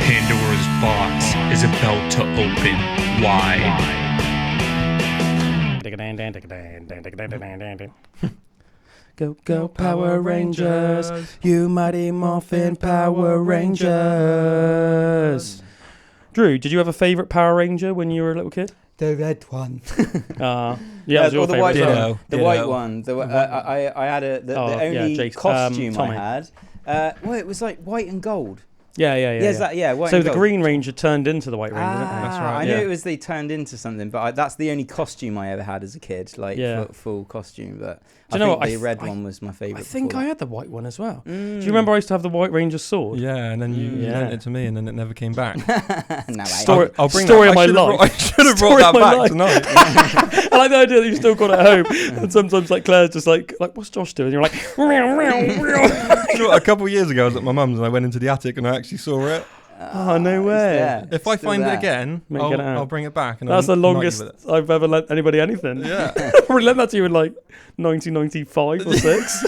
Pandora's box is about to open wide. Go, go, Power Rangers, you mighty morphin Power Rangers. Drew, did you have a favourite Power Ranger when you were a little kid? The red one. Yeah, it was your the white favourite. one. The white one. I had the only costume I had. Well, it was like white and gold. Yeah. White so and the gold. Green Ranger turned into the White Ranger, didn't they? That's right. I knew it was they turned into something, but that's the only costume I ever had as a kid, full costume. But I think the red one was my favourite. I think I had the white one as well. Do you remember I used to have the White Ranger sword? Yeah, and then you lent it to me, and then it never came back. Story of my life. I should have brought that back tonight. I like the idea that you've still got it at home, and sometimes like Claire's just like what's Josh doing? And you're like, You know what, a couple of years ago, I was at my mum's and I went into the attic and I actually saw it. Oh, no way. If I find it again, I'll bring it back. And that's the longest I've ever lent anybody anything. Yeah. Probably lent that to you in like 1995 or 6.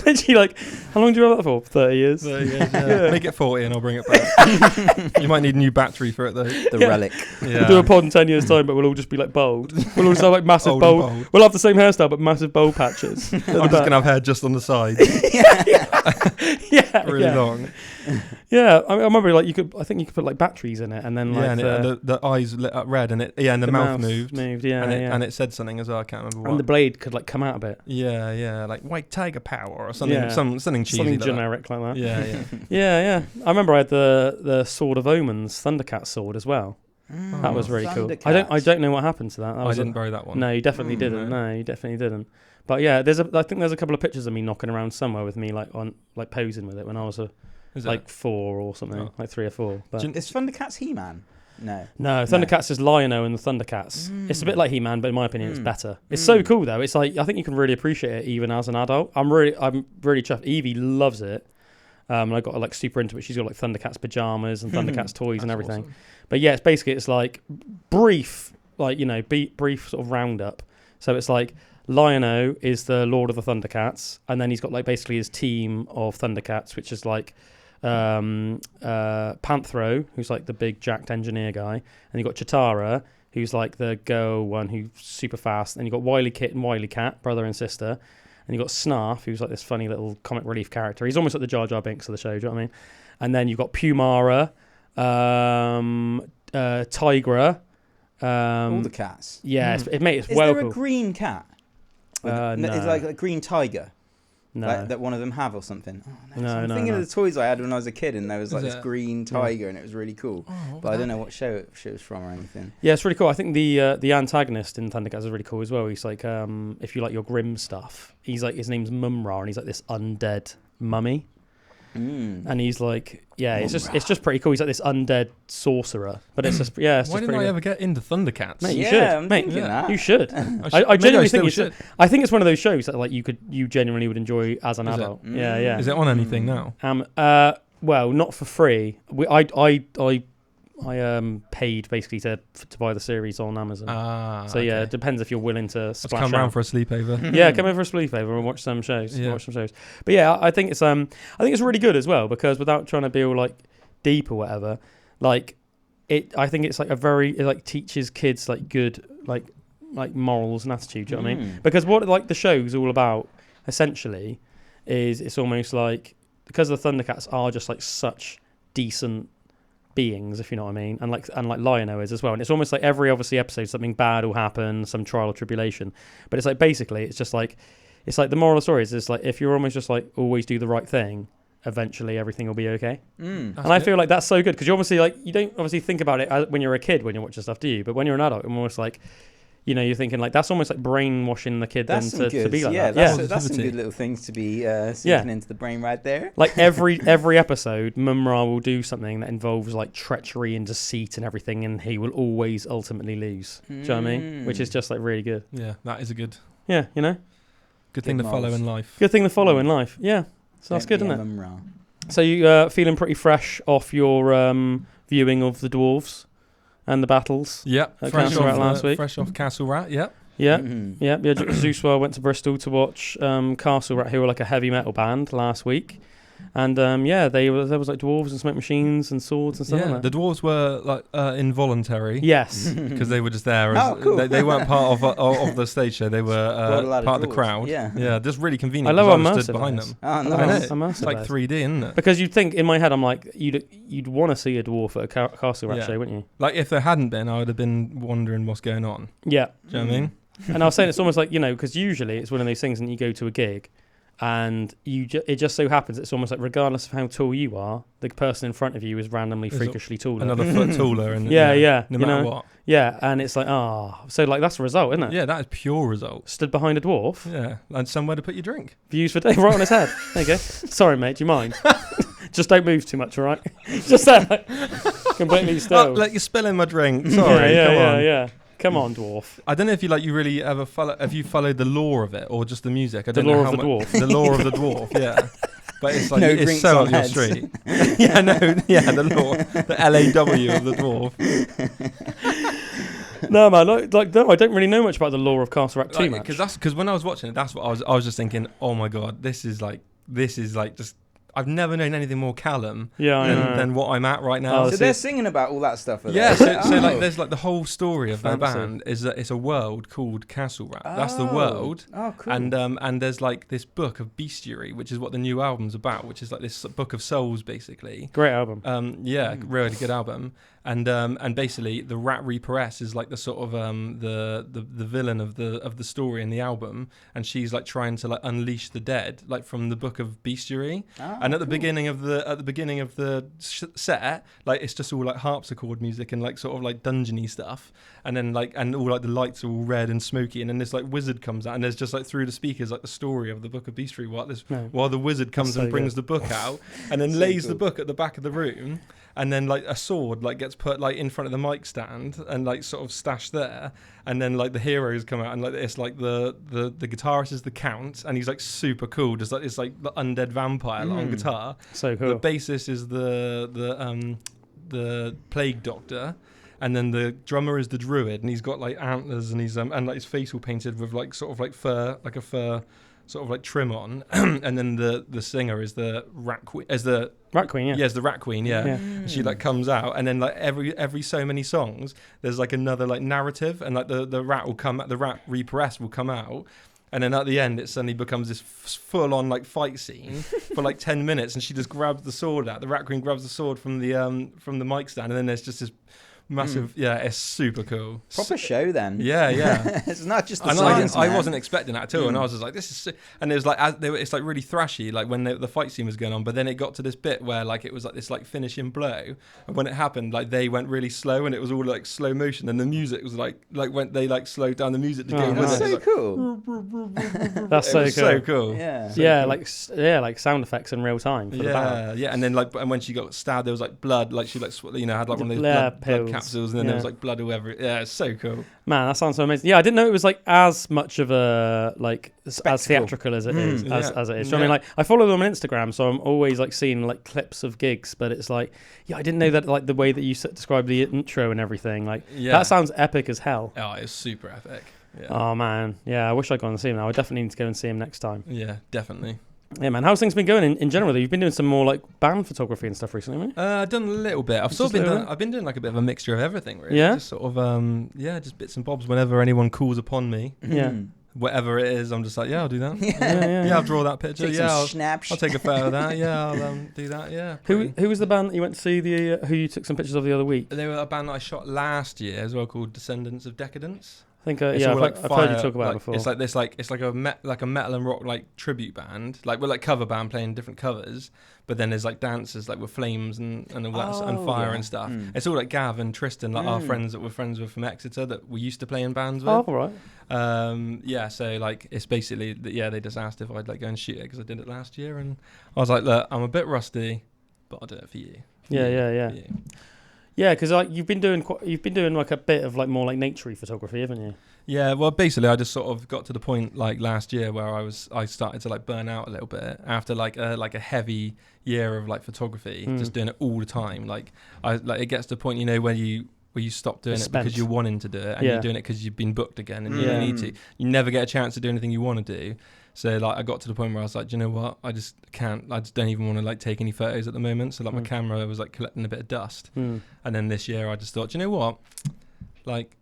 Literally, like, how long do you have that for? 30 years? 30 years, yeah. Make it 40 and I'll bring it back. You might need a new battery for it though. The relic. Yeah. We'll do a pod in 10 years' time, but we'll all just be like bald. We'll all just have like massive bold. We'll have the same hairstyle, but massive bold patches. I'm just going to have hair just on the side. Really long. Yeah, I remember like I think you could put like batteries in it, and then like and the eyes lit up red, and the mouth moved, and it said something as well. I can't remember what. And the blade could like come out a bit. Yeah, like white tiger power or something, something cheesy, something generic like that. Yeah. I remember I had the Sword of Omens Thundercat sword as well. That was really cool. I don't know what happened to that. I didn't borrow that one. No, you definitely didn't. No, you definitely didn't. But yeah, I think there's a couple of pictures of me knocking around somewhere with me like posing with it when I was 4 or something, like 3 or 4. But is Thundercats He-Man? No, Thundercats is Lion-O and the Thundercats. It's a bit like He-Man, but in my opinion, it's better. It's so cool though. It's like I think you can really appreciate it even as an adult. I'm really chuffed. Evie loves it. And I got like super into it. She's got like Thundercats pajamas and Thundercats toys and everything. Awesome. But yeah, it's like brief sort of roundup. So it's like Lion-O is the Lord of the Thundercats, and then he's got like basically his team of Thundercats, which is like Panthro, who's like the big jacked engineer guy, and you got Chitara, who's like the girl one who's super fast, and you got Wily Kit and Wily Cat, brother and sister, and you got Snarf, who's like this funny little comic relief character. He's almost like the Jar Jar Binks of the show, do you know what I mean? And then you've got Pumara, Tigra, all the cats. Yeah, it's well cool. Is there a green cat? No. It's like a green tiger. No. Like that one of them have or something. I'm thinking of the toys I had when I was a kid, and there was like this green tiger, and it was really cool. But I don't know what show it was from or anything. Yeah, it's really cool. I think the antagonist in Thundercats is really cool as well. He's like, if you like your grim stuff, he's like, his name's Mumra, and he's like this undead mummy. And he's like, it's just pretty cool. He's like this undead sorcerer, but it's just Why didn't I ever get into Thundercats? Mate, you should. I'm thinking that. You should. I genuinely think you should. I think it's one of those shows that like you genuinely would enjoy as an adult. Yeah. Is it on anything now? Well, not for free. I paid basically to buy the series on Amazon. Okay. It depends if you're willing to splash come round for a sleepover. Come over for a sleepover and watch some shows. But yeah, I think it's really good as well, because without trying to be all like deep or whatever, like I think it's like it like teaches kids like good like morals and attitude. Do you know what I mean? Because what like the show's all about essentially is it's almost like, because the Thundercats are just like such decent beings, if you know what I mean, and like Lion-O is as well, and it's almost like every obviously episode something bad will happen, some trial or tribulation, but it's like basically it's just like the moral of the story is like if you're almost just like always do the right thing, eventually everything will be okay. And I feel like that's so good, because you obviously like you don't obviously think about it when you're a kid when you're watching stuff, do you? But when you're an adult, you're almost like, you know, you're thinking like that's almost like brainwashing the kid to be like that. That's some good little things to be sinking into the brain right there. Like every episode, Mumra will do something that involves like treachery and deceit and everything, and he will always ultimately lose. Do you know what I mean? Which is just like really good. Yeah, that is a good. Yeah, you know. Good thing to follow in life. Good thing to follow in life. Yeah, so that's good, isn't it? Mumra. So you feeling pretty fresh off your viewing of the dwarves and the battles? Yep. Fresh off last week. Fresh off Castle Rat. Yep. Yeah. Zeuswell went to Bristol to watch Castle Rat, who were like a heavy metal band last week. And there was like dwarves and smoke machines and swords and stuff. Yeah, the dwarves were like involuntary. Yes, because they were just there. Cool. They weren't part of the stage show. They were part of the crowd. Yeah, just really convenient. I love how stood behind them. Oh, nice. It's like 3D, isn't it? Because you'd think in my head, I'm like, you'd want to see a dwarf at a castle rat show, wouldn't you? Like if there hadn't been, I would have been wondering what's going on. Yeah, do you know what I mean? And I was saying it's almost like, because usually it's one of those things, and you go to a gig. And it just so happens it's almost like regardless of how tall you are, the person in front of you is randomly freakishly taller. Another foot taller. And yeah. No matter what. Yeah, and it's like, so like that's a result, isn't it? Yeah, that is pure result. Stood behind a dwarf. Yeah, and somewhere to put your drink. Views for day, right on his head. There you go. Sorry, mate, do you mind? Just don't move too much, all right? Just that, completely still. Like you're spilling my drink. Sorry, come on. Yeah. Come on, dwarf. I don't know if you really ever have you followed the lore of it or just the music. I don't know how of the dwarf. The lore of the dwarf, yeah. But it's like it's so up your heads. street. The lore, the LAW of the dwarf. No, man, no, I don't really know much about the lore of Castle Rock 2 match. Because when I was watching it, that's what I was just thinking. Oh my god, this is like just. I've never known anything more Calum than what I'm at right now. So they're singing about all that stuff. Yeah, so like there's like the whole story of their band is that it's a world called Castle Rat. That's the world. Oh, cool. And there's like this book of bestiary, which is what the new album's about, which is like this book of souls, basically. Great album. Really good album. And basically the Rat Reaperess is like the sort of the villain of the story in the album, and she's like trying to like unleash the dead, like from the book of bestiary. And at the beginning of the set, like it's just all like harpsichord music and like sort of like dungeony stuff, and then like and all like the lights are all red and smoky, and then this like wizard comes out, and there's just like through the speakers like the story of the book of bestiary while the wizard comes and brings the book out, and then lays the book at the back of the room. And then like a sword like gets put like in front of the mic stand and like sort of stashed there, and then like the heroes come out, and like it's like the guitarist is the Count, and he's like super cool, just like it's like the undead vampire on guitar. So cool. The bassist is the plague doctor, and then the drummer is the druid, and he's got like antlers, and he's and like his face all painted with like sort of like fur, like a fur sort of like trim on, and then the singer is the Rat Queen, Yes, the Rat Queen, yeah. And she like comes out, and then like every so many songs, there's like another like narrative, and like the rat Reaperess will come out, and then at the end it suddenly becomes this full on like fight scene for like 10 minutes, and she just grabs the sword out. The Rat Queen grabs the sword from the mic stand, and then there's just this massive, it's super cool. Proper show then. Yeah. It's not just the songs, songs, I wasn't expecting that at all, and I was just like, this is and it was like it's like really thrashy, like when the fight scene was going on, but then it got to this bit where like it was like this like finishing blow, and when it happened, like they went really slow, and it was all like slow motion, and the music was like when they like slowed down the music to go with it. That's so cool. That's so cool. Yeah. Like sound effects in real time for the band. And then like and when she got stabbed, there was like blood, like she like had like one of those blood capsules, and then there was like blood all over it. Yeah, it's so cool. Man, that sounds so amazing. Yeah, I didn't know it was like as much of a like as theatrical as it is. As it is. So I mean, like I follow them on Instagram, so I'm always like seeing like clips of gigs. But it's like, I didn't know that like the way that you described the intro and everything. Like that sounds epic as hell. Oh, it's super epic. Yeah. Oh man, yeah. I wish I'd gone and see him now. I definitely need to go and see him next time. Yeah, definitely. Yeah, man. How's things been going in general? You've been doing some more like band photography and stuff recently, haven't you? I've done a little bit. I've been doing like a bit of a mixture of everything, really. Yeah. Just sort of just bits and bobs whenever anyone calls upon me. Yeah. Whatever it is, I'm just like, I'll do that. Yeah, I'll draw that picture. I'll take a photo of that. I'll do that. Yeah. Who was the band that you went to see who you took some pictures of the other week? They were a band that I shot last year as well, called Descendants of Decadence. I think I've heard you talk about it before. It's like this, it's like a metal and rock like tribute band, like we're like cover band playing different covers, but then there's like dancers like with flames and all that and fire and stuff. It's all like Gav and Tristan, like our friends that we're friends with from Exeter that we used to play in bands with. Oh, all right. So like it's basically they just asked if I'd like go and shoot it because I did it last year, and I was like, look, I'm a bit rusty, but I'll do it for you. Yeah. Yeah, because like you've been doing like a bit of like more like naturey photography, haven't you? Yeah, well, basically, I just sort of got to the point like last year where I started to like burn out a little bit after like a heavy year of like photography, just doing it all the time. Like it gets to the point, where you stop doing it because you're wanting to do it, and you're doing it because you've been booked again, and you need to. You never get a chance to do anything you want to do. So like I got to the point where I was like, do you know what? I just don't even want to like take any photos at the moment. So like my camera was like collecting a bit of dust. And then this year I just thought, do you know what? Like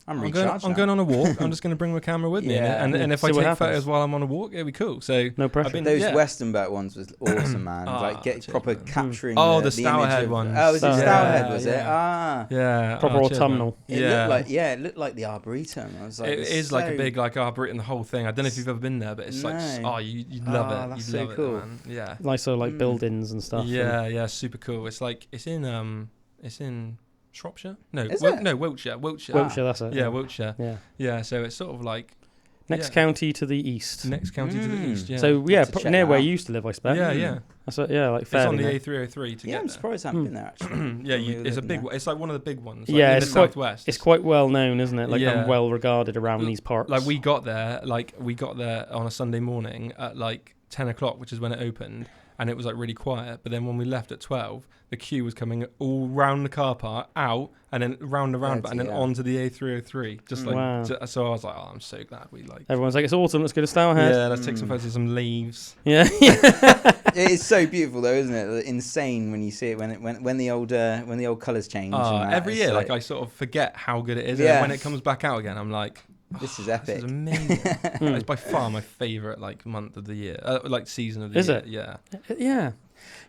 I'm going on a walk. I'm just going to bring my camera with me. And if I take photos while I'm on a walk, it'll be cool. So no pressure. Those Westernbelt ones was awesome, man. Like proper capturing. The Stourhead one. Oh, was it Stourhead? Was it? Yeah. Proper autumnal. It looked like the Arboretum. I was like, it is like a big like Arboretum, the whole thing. I don't know if you've ever been there, but it's like, you'd love it. That's so cool. Man. Yeah. Nice sort of like buildings and stuff. Yeah, super cool. It's like it's in Shropshire? No, Wiltshire. Wiltshire, that's it. Yeah, Wiltshire. Yeah. So it's sort of like next county to the east. Next county to the east. Yeah. So near where you used to live, I suppose. Yeah. That's it. Yeah, like it's on the A303 to get I'm surprised I haven't been there actually. It's a big one. It's like one of the big ones. Like in the southwest. It's quite well known, isn't it? Like well regarded around these parts. Like we got there on a Sunday morning at like 10 o'clock, which is when it opened. And it was like really quiet, but then when we left at 12, the queue was coming all round the car park, out, and then round the roundabout, and then onto the A303. Just like, so I was like, I'm so glad we like. Everyone's like, it's autumn, let's go to Stourhead. Yeah, let's take some photos of some leaves. Yeah. It is so beautiful though, isn't it? Insane when you see it when the old colours change. Every year, like I sort of forget how good it is, and when it comes back out again, I'm like. This is epic. This is amazing. It's by far my favourite like month of the year, like season of the year. Is it? Yeah.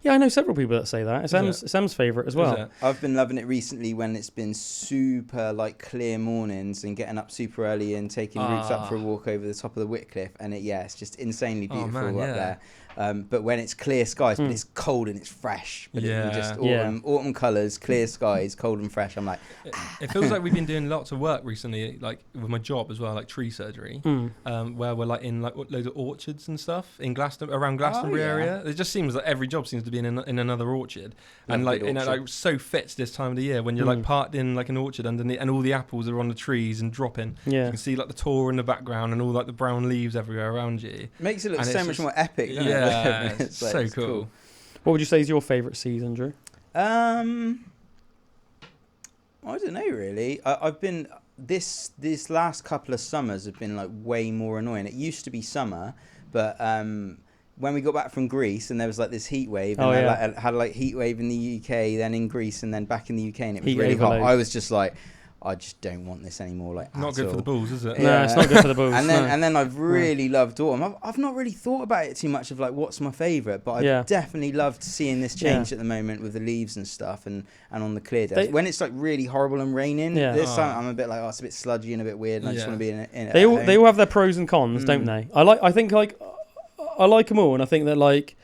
Yeah, I know several people that say that. It's Sam's favourite as well. I've been loving it recently when it's been super like clear mornings and getting up super early and taking routes up for a walk over the top of the Whitcliffe, and it's just insanely beautiful up there. But when it's clear skies, but it's cold and it's fresh. But just autumn colours, clear skies, cold and fresh. I'm like, it feels like we've been doing lots of work recently, like with my job as well, like tree surgery, where we're like in like loads of orchards and stuff in around Glastonbury area. It just seems like every job seems to be in another orchard, and like like so fits this time of the year when you're like parked in like an orchard underneath, and all the apples are on the trees and dropping. Yeah, you can see like the tor in the background and all like the brown leaves everywhere around you. Makes it look so much more epic. Doesn't it? It's so cool. What would you say is your favourite season, Drew? I don't know really. I've been this last couple of summers have been like way more annoying. It used to be summer, but when we got back from Greece and there was like this heat wave, and I had like heat wave in the UK, then in Greece, and then back in the UK, and it was really hot. I was just like, I just don't want this anymore. Like, not good for the Bulls, is it? No, it's not good for the Bulls. And then I've really loved autumn. I've not really thought about it too much of like what's my favourite, but I've definitely loved seeing this change at the moment with the leaves and stuff, and on the clear days. When it's like really horrible and raining, this time I'm a bit like, it's a bit sludgy and a bit weird, and I just want to be in it. They all have their pros and cons, don't they? I think I like them all, and I think that like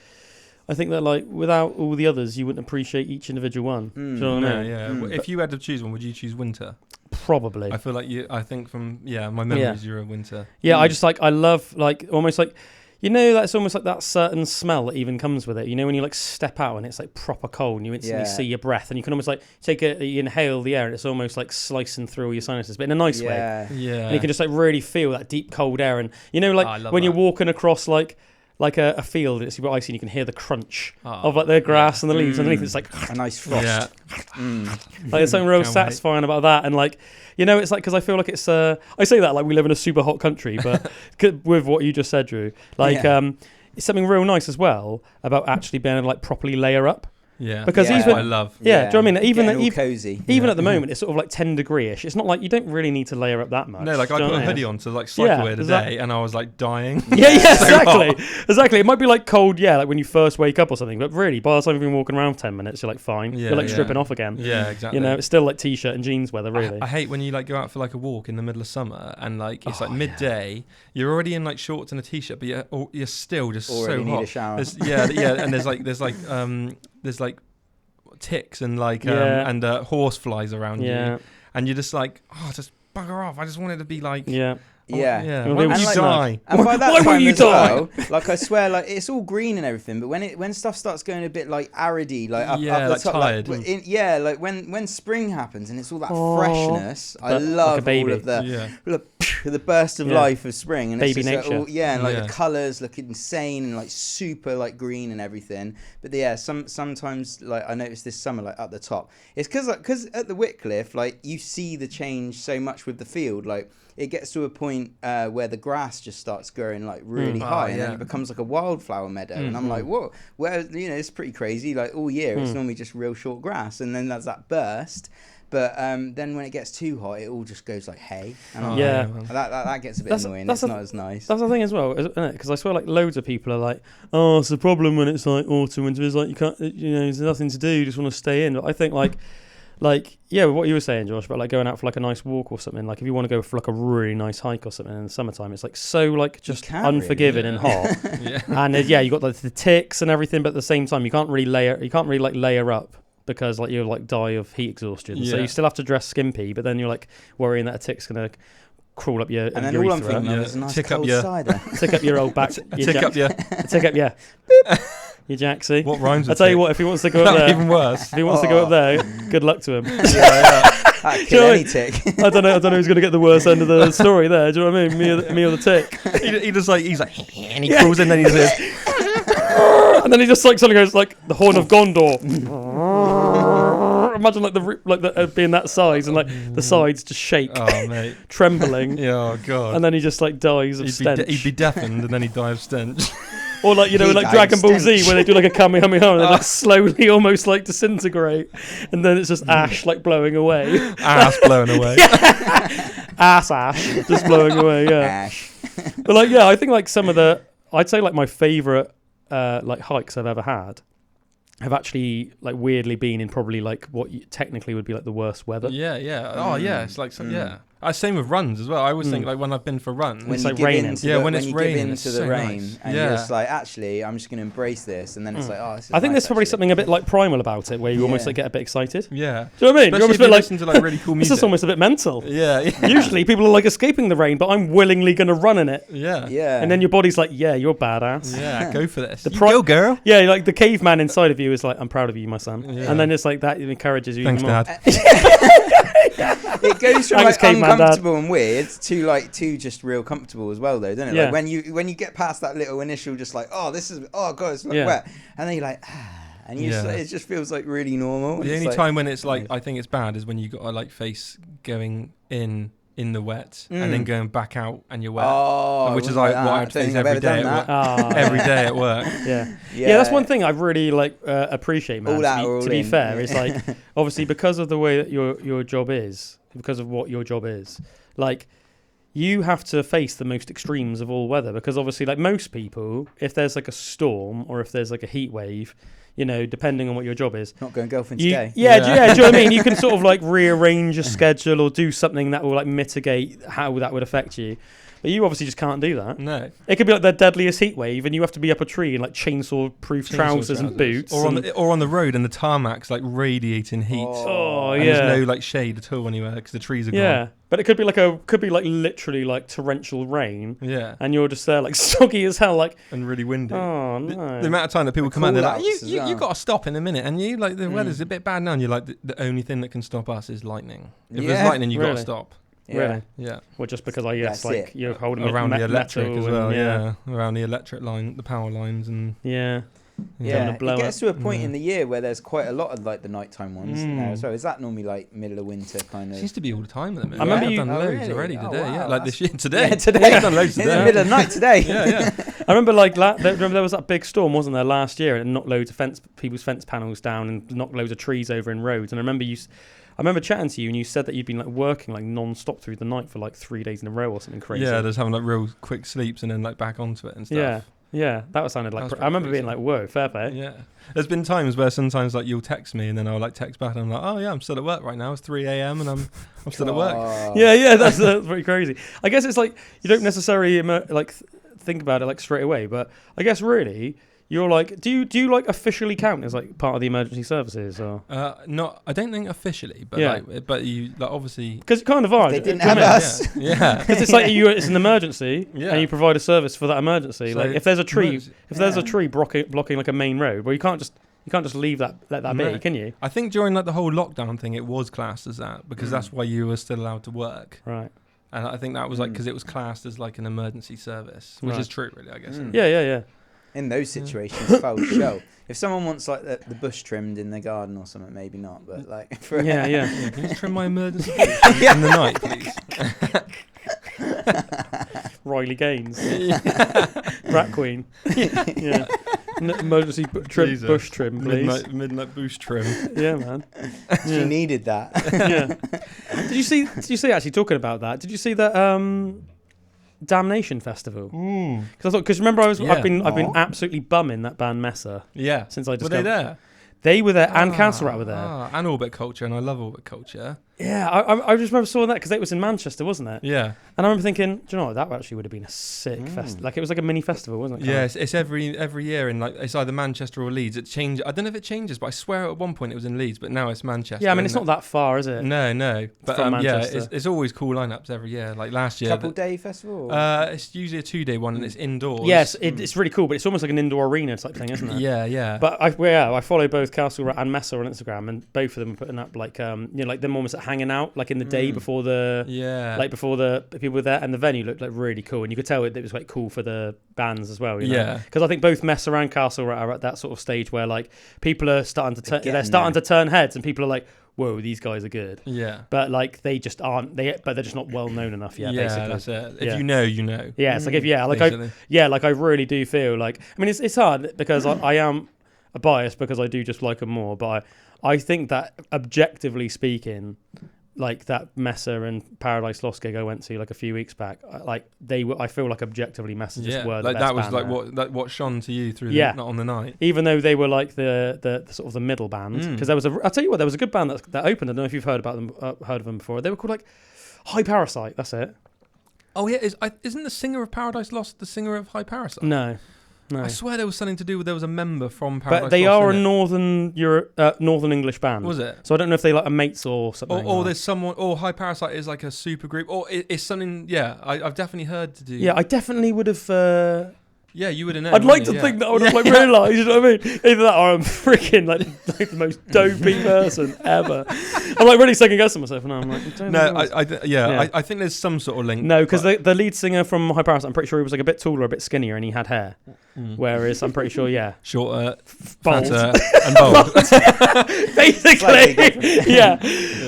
without all the others, you wouldn't appreciate each individual one. Do you know what I mean? If you had to choose one, would you choose winter? Probably. I feel like I think from my memories, you're a winter. Yeah, I love like almost like, you know, that's almost like that certain smell that even comes with it. You know, when you like step out and it's like proper cold and you instantly see your breath, and you can almost like you inhale the air and it's almost like slicing through all your sinuses, but in a nice way. Yeah. And you can just like really feel that deep cold air, and you know, like when you're walking across like a field and it's super icy and you can hear the crunch of like the grass and the leaves underneath. It's like a nice frost. Like there's something real satisfying about that, and like, you know, it's like, because I feel like it's I say that like we live in a super hot country, but with what you just said, Drew, like it's something real nice as well about actually being able to like properly layer up. Yeah, because even I love. Yeah, do you know what I mean? Even cozy. Even at the moment, it's sort of like 10 degree-ish. It's not like you don't really need to layer up that much. No, like I put a hoodie on to like cycle here today, and I was like dying. Exactly. It might be like cold, like when you first wake up or something, but really, by the time you've been walking around for 10 minutes, you're like fine. Yeah, you're like stripping off again. Yeah, exactly. You know, it's still like t-shirt and jeans weather, really. I hate when you like go out for like a walk in the middle of summer and like it's like midday. You're already in like shorts and a t-shirt, but you're still just already so hot. Need a shower. And there's like ticks and like horse flies around you, and you're just like, just bugger off. I just wanted to be like Why would you die? And by that time as well, like I swear, like it's all green and everything, but when stuff starts going a bit like aridy, like up the top, tired. Like when spring happens and it's all that freshness, I love all of the the burst of life of spring, and baby it's just nature. and like the colours look insane and like super like green and everything. But sometimes like I noticed this summer like at the top, it's because at the Whitcliffe like you see the change so much with the field. Like it gets to a point where the grass just starts growing like really high, and then it becomes like a wildflower meadow. And I'm like, whoa, well, it's pretty crazy. Like all year, it's normally just real short grass, and then there's that burst. But then when it gets too hot, it all just goes like hay. And that gets a bit annoying. It's not as nice. That's the thing as well, isn't it? Because I swear, like loads of people are like, "Oh, it's a problem when it's like autumn, winter. It's like you can't, there's nothing to do. You just want to stay in." But I think like what you were saying, Josh, about like going out for like a nice walk or something. Like if you want to go for like a really nice hike or something in the summertime, it's like so like just unforgiving and hot. And you got like the ticks and everything, but at the same time, you can't really layer up. Because like you'll like die of heat exhaustion, so you still have to dress skimpy. But then you're like worrying that a tick's gonna crawl up your and then urethra. All I'm thinking of is a nice cold cider. Tick up your old back. Tick up your jacksy. What rhymes? I tell you what, if he wants to go up there, even worse. If he wants to go up there, good luck to him. That'd kill any tick. I don't know who's gonna get the worst end of the story there. Do you know what I mean? Me or the tick? He's like, and he crawls in, and he says. And then he just like suddenly goes like the horn of Gondor. Imagine like the being that size and like the sides just shake, trembling. Oh god! And then he just like dies of stench. He'd be deafened, and then he'd die of stench. Or like like Dragon Ball Z, where they do like a Kamehameha and they like slowly almost like disintegrate, and then it's just ash like blowing away. Ass blowing away. Ash just blowing away. Yeah. Ash. But like I think like I'd say like my favourite like hikes I've ever had have actually like weirdly been in probably like what technically would be like the worst weather. It's like same with runs as well. I always think like when I've been for runs, when it's like raining. When it's raining, give into the rain, nice. And you're just like, actually, I'm just going to embrace this, and then it's like, this is I think nice, there's probably something a bit like primal about it, where you almost like get a bit excited. Yeah, do you know what I mean? Especially you're almost a bit like listen to like really cool music. This is almost a bit mental. Yeah. Usually people are like escaping the rain, but I'm willingly going to run in it. Yeah. And then your body's like, yeah, you're badass. Yeah, go for this. Go, girl. Yeah, like the caveman inside of you is like, I'm proud of you, my son. Yeah. And then it's like that encourages you. Thanks, even more. Dad. It goes from like uncomfortable and weird to like just real comfortable as well, though, doesn't it? Yeah. Like when you get past that little initial, just like, god, it's like wet, and then you're like, and it just feels like really normal. The only time when it's like I think it's bad is when you got to like face going in the wet and then going back out and you're wet, which is like what I'd face every day at work. Yeah, that's one thing I really like appreciate, man. To be fair, is like obviously because of the way that your job is, because of what your job is, like you have to face the most extremes of all weather, because obviously like most people, if there's like a storm or if there's like a heat wave, depending on what your job is. Not going golfing today. Do you know what I mean? You can sort of like rearrange your schedule or do something that will like mitigate how that would affect you. But you obviously just can't do that. No. It could be like the deadliest heat wave and you have to be up a tree in like chainsaw-proof trousers and boots. Or on the road and the tarmac's like radiating heat. And there's no like shade at all anywhere because the trees are gone. Yeah. But it could be like literally like torrential rain. Yeah. And you're just there like soggy as hell, like, and really windy. Oh no. The amount of time that people come out, they're like, you got to stop in a minute, and you like the weather's a bit bad now, and you're like, the only thing that can stop us is lightning. If there's lightning, you got to stop. Yeah. Really? Yeah. Well, just because you're holding around the electric as well. Yeah. Around the electric line, the power lines, and it gets to a point in the year where there's quite a lot of like the nighttime ones now. So is that normally like middle of winter kind of? It seems to be all the time at the minute. I remember I've done loads already today. Wow, yeah, like this year today. Yeah, today. I've done loads today. In the middle of the night today. Yeah. I remember there was that big storm, wasn't there, last year, and it knocked loads of people's fence panels down and knocked loads of trees over in roads. And I remember chatting to you, and you said that you'd been like working like non-stop through the night for like 3 days in a row or something crazy. Yeah, just having like real quick sleeps and then like back onto it and stuff. Yeah, that sounded like. I remember being like, "Whoa, fair play." Yeah, there's been times where sometimes like you'll text me and then I'll like text back and I'm like, "Oh yeah, I'm still at work right now. It's 3 a.m. and I'm still at work." Yeah, that's pretty crazy. I guess it's like you don't necessarily think about it like straight away, but I guess really. You're like, do you like officially count as like part of the emergency services or? Not, I don't think officially, but but you like obviously because you kind of are. They didn't have us. Yeah, because it's like it's an emergency, and you provide a service for that emergency. So like if there's a tree, there's a tree blocking like a main road, well you can't just leave that let that be, can you? I think during like the whole lockdown thing, it was classed as that because that's why you were still allowed to work. Right. And I think that was like because it was classed as like an emergency service, which is true, really, I guess. Yeah. In those situations, foul show. If someone wants like the bush trimmed in their garden or something, maybe not. But like, for yeah. Can you just trim my emergency bush in the night, please? Riley Gaines, Rat Queen. Yeah. Emergency bush trim, please. Midnight bush trim. Yeah, man. She needed that. Yeah. Did you see? Actually, talking about that, did you see that Damnation Festival? Because remember, I've been absolutely bumming that band Messer. Yeah. Since I Were discovered. they there? They were there, and Castle Rat were there. And Orbit Culture, and I love Orbit Culture. Yeah, I just remember saw that because it was in Manchester, wasn't it? Yeah. And I remember thinking, do you know what? That actually would have been a sick festival. Like, it was like a mini festival, wasn't it? Yeah, it's every year in like it's either Manchester or Leeds. It changes. I don't know if it changes, but I swear at one point it was in Leeds, but now it's Manchester. Yeah, I mean it's not that far, is it? No. But from yeah, Manchester. it's always cool lineups every year. Like last year, Couple-day festival. it's usually a 2-day one, and it's indoors. Yes, it's really cool, but it's almost like an indoor arena type thing, isn't it? Yeah. But I follow both Castle Rat and Messer on Instagram, and both of them are putting up like like them almost like hanging out like in the day before the before the people were there, and the venue looked like really cool, and you could tell it was like cool for the bands as well. You know? Because I think both Messer and Castle Rat are at that sort of stage where like people are starting to turn heads, and people are like, whoa, these guys are good. Yeah. But like they just aren't. But they're just not well known enough yet. Yeah, basically. that's it. If you know, you know. Yeah, it's like I really do feel like. I mean, it's hard because I am a bias because I do just like them more, but I think that objectively speaking, like that Messer and Paradise Lost gig I went to like a few weeks back, like I feel like objectively Messer just were the like best that was band like what shone to you through on the night, even though they were like the sort of the middle band, because I'll tell you what, there was a good band that opened. I don't know if you've heard about them, heard of them before. They were called like High Parasite. That's it. Oh yeah, isn't the singer of Paradise Lost the singer of High Parasite? No. I swear there was something to do with there was a member from Paradise Lost. But they are a Northern English band. Was it? So I don't know if they like a mates or something. Or there's someone, or High Parasite is like a super group, or it's something. Yeah, I've definitely heard to do. Yeah, I definitely would have. Yeah, you would have known. I'd like to think that I would have like realised, you know what I mean? Either that or I'm freaking like the most dopey person ever. I'm like really second guessing myself, and I'm like, I think there's some sort of link. No, because the lead singer from High Parasite, I'm pretty sure he was like a bit taller, a bit skinnier, and he had hair. Whereas I'm pretty sure, shorter, bald, fatter, and bold. Basically, yeah.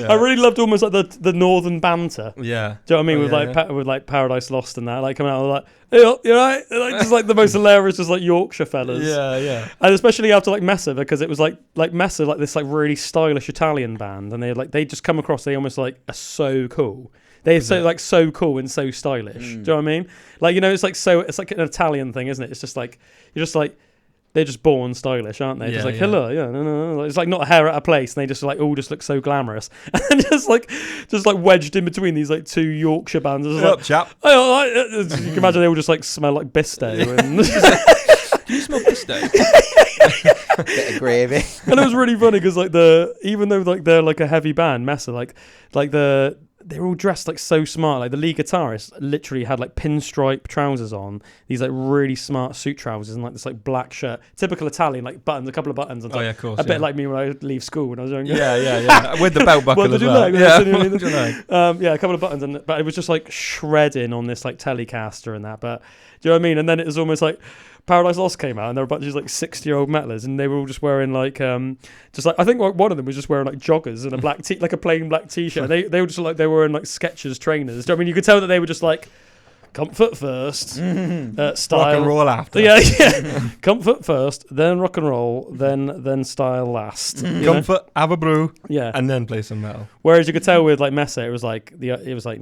I really loved almost like the northern banter. Yeah. Do you know what I mean? With like Paradise Lost and that, like coming out with like, hey, you're right, like just like the most hilarious, just like Yorkshire fellas. Yeah. And especially after like Messer, because it was like Messer, like this like really stylish Italian band, and they just come across, they almost like are so cool. They're so cool and so stylish. Do you know what I mean? Like, you know, it's like an Italian thing, isn't it? It's just like they're just born stylish, aren't they? Just like hello, no. It's like not a hair out of place, and they just like all just look so glamorous, and just like wedged in between these like two Yorkshire bands. Up, chap. You can imagine they all just like smell like Bisto. And do you smell Bisto? Bit of gravy. And it was really funny because like even though like they're like a heavy band, Messer, like they're all dressed like so smart. Like the lead guitarist literally had like pinstripe trousers on, these like really smart suit trousers, and like this like black shirt, typical Italian, like buttons, a couple of buttons on top. Oh yeah, of course. A bit like me when I leave school when I was younger. Yeah. With the belt buckle as well. A couple of buttons, but it was just like shredding on this like Telecaster and that. But do you know what I mean? And then it was almost like Paradise Lost came out, and there were a bunch of like 60-year-old metalers, and they were all just wearing like just like, I think one of them was just wearing like joggers and a black like a plain black t-shirt. And they were just like, they were wearing like Skechers trainers. Do you know what I mean? You could tell that they were just like comfort first, style, rock and roll after. Yeah. Comfort first, then rock and roll, then style last. Comfort, have a brew, yeah, and then play some metal. Whereas you could tell with like Messer, it was like no, it was like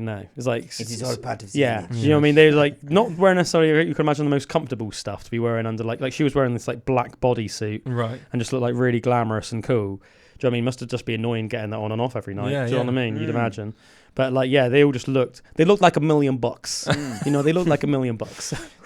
it is all part of yeah. You know what I mean? They were like not wearing necessarily. You can imagine the most comfortable stuff to be wearing under like she was wearing this like black bodysuit, right, and just looked like really glamorous and cool. Do you know what I mean? Must have just be annoying getting that on and off every night. Do you know what I mean? You'd imagine. But like, yeah, they all just looked like $1 million. You know, they looked like $1 million.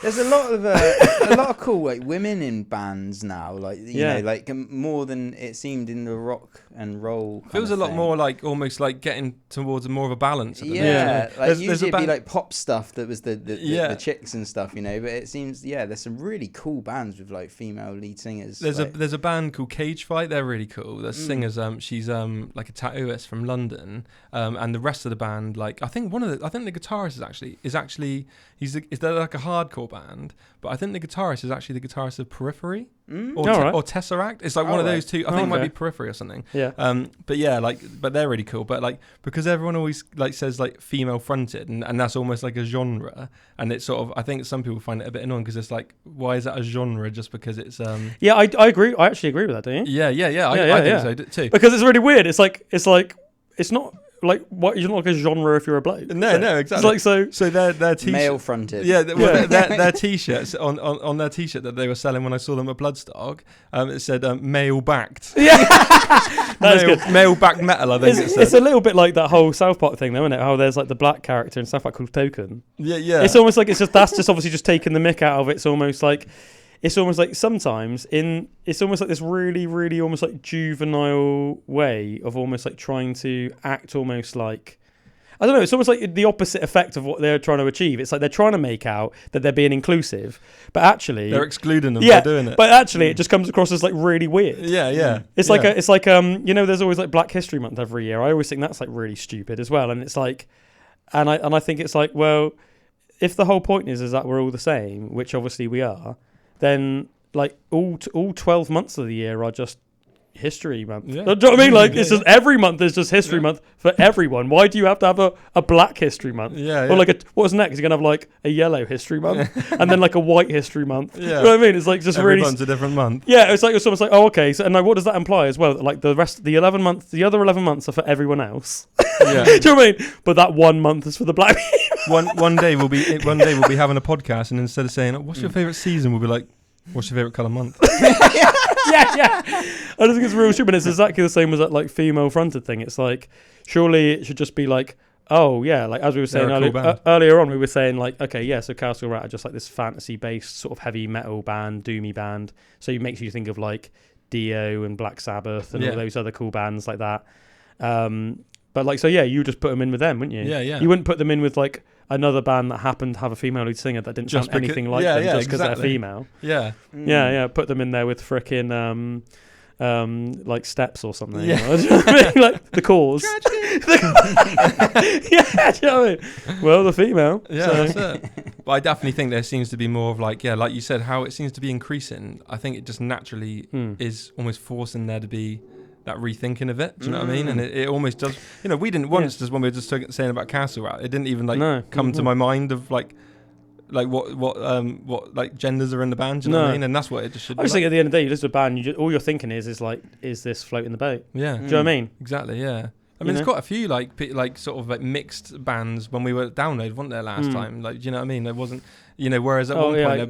There's a lot of cool like women in bands now, like you know, like more than it seemed in the rock and roll. Feels a lot more like almost like getting towards more of a balance. Like usually it'd be like pop stuff that was the chicks and stuff, you know. But it seems there's some really cool bands with like female lead singers. There's a band called Cage Fight. They're really cool. The singer singer's she's like a tattooist from London, and the rest of the band, like I think the guitarist is actually they're like a hardcore band, but I think the guitarist is actually the guitarist of Periphery or Tesseract. It's like one of those two. I think it might be Periphery or something. Yeah. But yeah, but they're really cool. But like because everyone always like says like female fronted, and that's almost like a genre, and it's sort of, I think some people find it a bit annoying because it's like, why is that a genre just because it's Yeah, I agree. I actually agree with that, don't you? Yeah. I think so too. Because it's really weird. It's like it's not like what, you're not like a genre if you're a bloke. No, exactly. It's like so their t-shirt, male fronted. Yeah, their t-shirts on their t-shirt that they were selling when I saw them at Bloodstock, it said male backed. Yeah, that's good. Male backed metal. I think it's a little bit like that whole South Park thing, though, isn't it? How there's like the black character in South Park called Token. Yeah. It's almost like that's just obviously just taking the mick out of it. It's almost like sometimes it's almost like this really, really almost like juvenile way of almost like trying to act almost like, I don't know, it's almost like the opposite effect of what they're trying to achieve. It's like they're trying to make out that they're being inclusive, but actually they're excluding them by doing it. But actually it just comes across as like really weird. Yeah. It's like there's always like Black History Month every year. I always think that's like really stupid as well. And it's like, and I think it's like, well, if the whole point is that we're all the same, which obviously we are, then like all 12 months of the year are just History Month. Yeah. Do you know what I mean? Like it's just every month is just History Month for everyone. Why do you have to have a Black History Month? Or like what's next? You're gonna have like a yellow History Month and then like a white History Month. Yeah. You know what I mean? It's like just every really month's a different month. Yeah, it's almost like, oh, okay. So and like what does that imply as well? Like the other 11 months are for everyone else. Yeah. Do you know what I mean? But that 1 month is for the Black people. One day we'll be having a podcast, and instead of saying what's your favourite season, we'll be like, what's your favourite colour month? yeah. I just think it's real stupid. It's exactly the same as that like female fronted thing. It's like, surely it should just be like, oh yeah, like as we were saying earlier on, we were saying like, okay, yeah, so Castle Rat are just like this fantasy based sort of heavy metal band, doomy band. So it makes you think of like Dio and Black Sabbath and all those other cool bands like that. But like, so yeah, you just put them in with them, wouldn't you? Yeah. You wouldn't put them in with like another band that happened to have a female lead singer that didn't sound anything like them just because they're female. Yeah. Yeah. Put them in there with frickin' like Steps or something. Yeah. You know what I mean? Like The Cause. Yeah, do you know what I mean? Well, the female. Yeah, so. That's it. But I definitely think there seems to be more of like, like you said, how it seems to be increasing. I think it just naturally is almost forcing there to be that rethinking of it. Do you know what I mean? And it almost does. You know, we didn't once just when we were just saying about Castle Rat, it didn't even like come to my mind of like what like genders are in the band. Do you know what I mean? And that's what it just should. I just think at the end of the day, you listen to a band, all you're thinking is like, is this floating the boat? Yeah. Do you know what I mean? Exactly. Yeah. I mean, there's quite a few like sort of like mixed bands when we were at Download, wasn't there, last time? Like, do you know what I mean? There wasn't, whereas at one point they'd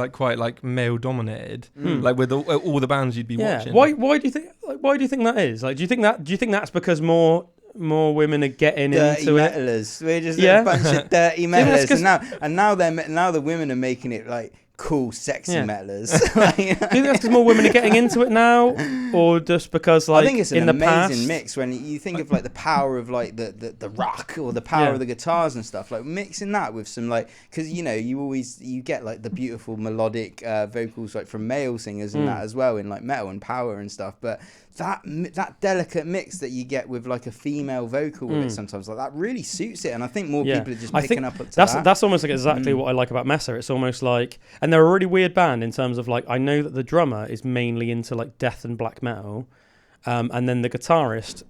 be quite male dominated, like with all the bands you'd be watching. Why do you think that is? Like, do you think that's because more women are getting dirty into metalers. We're just a bunch of dirty metalers, and now the women are making it like cool, sexy metalers. Do you think that's because more women are getting into it now, or just because like I think it's an in the amazing past? mix when you think of like the power of like the rock or the power of the guitars and stuff, like mixing that with some like, because you get like the beautiful melodic vocals like from male singers and that as well in like metal and power and stuff, but that delicate mix that you get with like a female vocal with it sometimes, like that really suits it, and I think more people are just picking up to that. That's almost like exactly what I like about Messer. It's almost like, and they're a really weird band in terms of like, I know that the drummer is mainly into like death and black metal, and then the guitarist,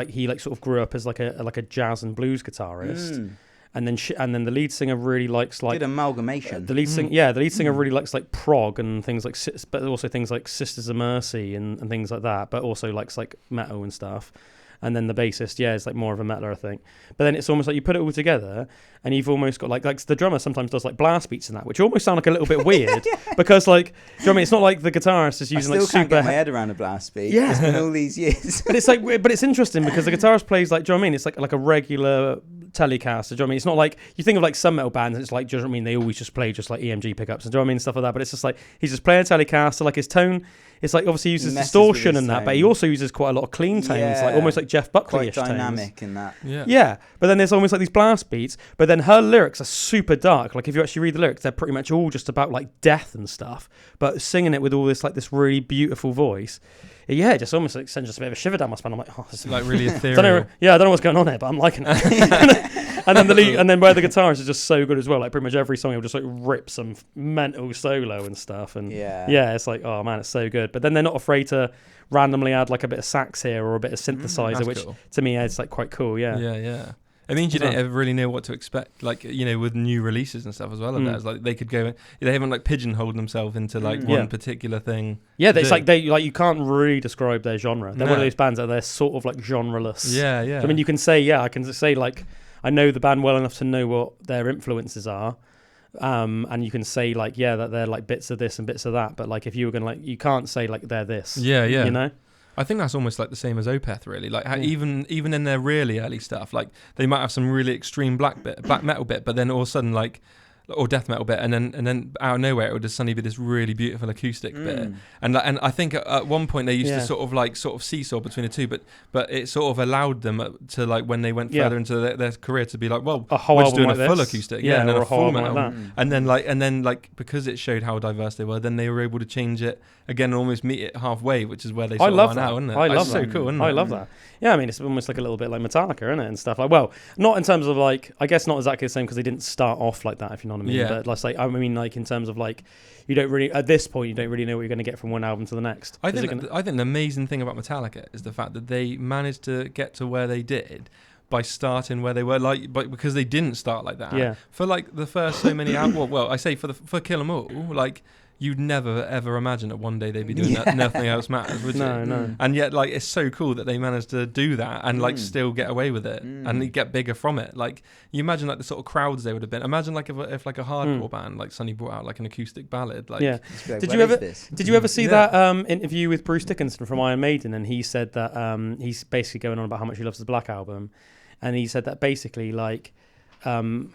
he like sort of grew up as like a jazz and blues guitarist. And then the lead singer really likes like good amalgamation. The lead singer really likes like prog and things like, but also things like Sisters of Mercy and things like that. But also likes like metal and stuff. And then the bassist, is like more of a metaler, I think. But then it's almost like you put it all together, and you've almost got like the drummer sometimes does like blast beats and that, which almost sound like a little bit weird because like, do you know what I mean? It's not like the guitarist is using I still like can't super. Get my head around a blast beat. Yeah, it's been all these years. But it's like, but it's interesting because the guitarist plays like, do you know what I mean? It's like a regular Telecaster. Do you know what I mean? It's not like you think of like some metal bands, and it's like, do you know what I mean? They always just play just like EMG pickups and do you know what I mean? Stuff like that. But it's just like he's just playing a Telecaster. Like his tone it's like obviously he uses He messes distortion with his and that, but tone. he also uses quite a lot of clean tones, like Yeah. almost like Jeff Buckley-ish Quite tones. dynamic in that. Yeah, but then there's almost like these blast beats, but then her lyrics are super dark. Like if you actually read the lyrics, they're pretty much all just about like death and stuff, but singing it with all this like this really beautiful voice. Yeah, it just almost like sends just a bit of a shiver down my spine. I'm like, oh, this is Like really ethereal. I don't know what's going on here, but I'm liking it. and then the lead, and then where the guitarist is just so good as well. Like pretty much every song, he'll just like rip some mental solo and stuff. And yeah, it's like, oh man, it's so good. But then they're not afraid to randomly add like a bit of sax here or a bit of synthesizer, which cool. to me is like quite cool. Yeah. It means you don't ever really know what to expect, like, you know, with new releases and stuff as well. It's like they could go, they haven't like pigeonholed themselves into like one particular thing. Yeah, it's like you can't really describe their genre. They're one of those bands that they're sort of like genreless. Yeah. I mean, you can say, I can say like I know the band well enough to know what their influences are. And you can say like, that they're like bits of this and bits of that. But like if you were gonna like, you can't say like they're this. Yeah. You know. I think that's almost like the same as Opeth, really. Like even in their really early stuff, like they might have some really extreme black metal bit, but then all of a sudden like, or death metal bit, and then out of nowhere it would just suddenly be this really beautiful acoustic bit. And I think at one point they used to sort of seesaw between the two, but it sort of allowed them to like when they went further into their career to be like, well, we're just doing like a full this. acoustic, and then a a full metal, metal, and then because it showed how diverse they were, then they were able to change it again and almost meet it halfway, which is where they sort of are now, isn't it? I love that. So cool, isn't it? I love that. Yeah, I mean, it's almost like a little bit like Metallica, isn't it, and stuff like. Well, not in terms of like, I guess not exactly the same because they didn't start off like that, if you know what I mean. But let's say, I mean, like in terms of like, you don't really at this point, you don't really know what you're going to get from one album to the next. I think the amazing thing about Metallica is the fact that they managed to get to where they did by starting where they were, like, but because they didn't start like that. Yeah. For like the first so many albums, well, I say for Kill 'Em All, like. You'd never ever imagine that one day they'd be doing that. Nothing else matters, would you? No. And yet, like, it's so cool that they managed to do that and like still get away with it and get bigger from it. Like, you imagine like the sort of crowds they would have been. Imagine like if like a hardcore band like Sonny brought out like an acoustic ballad. Like, Did you ever see that interview with Bruce Dickinson from Iron Maiden? And he said that he's basically going on about how much he loves the Black Album, and he said that basically like Iron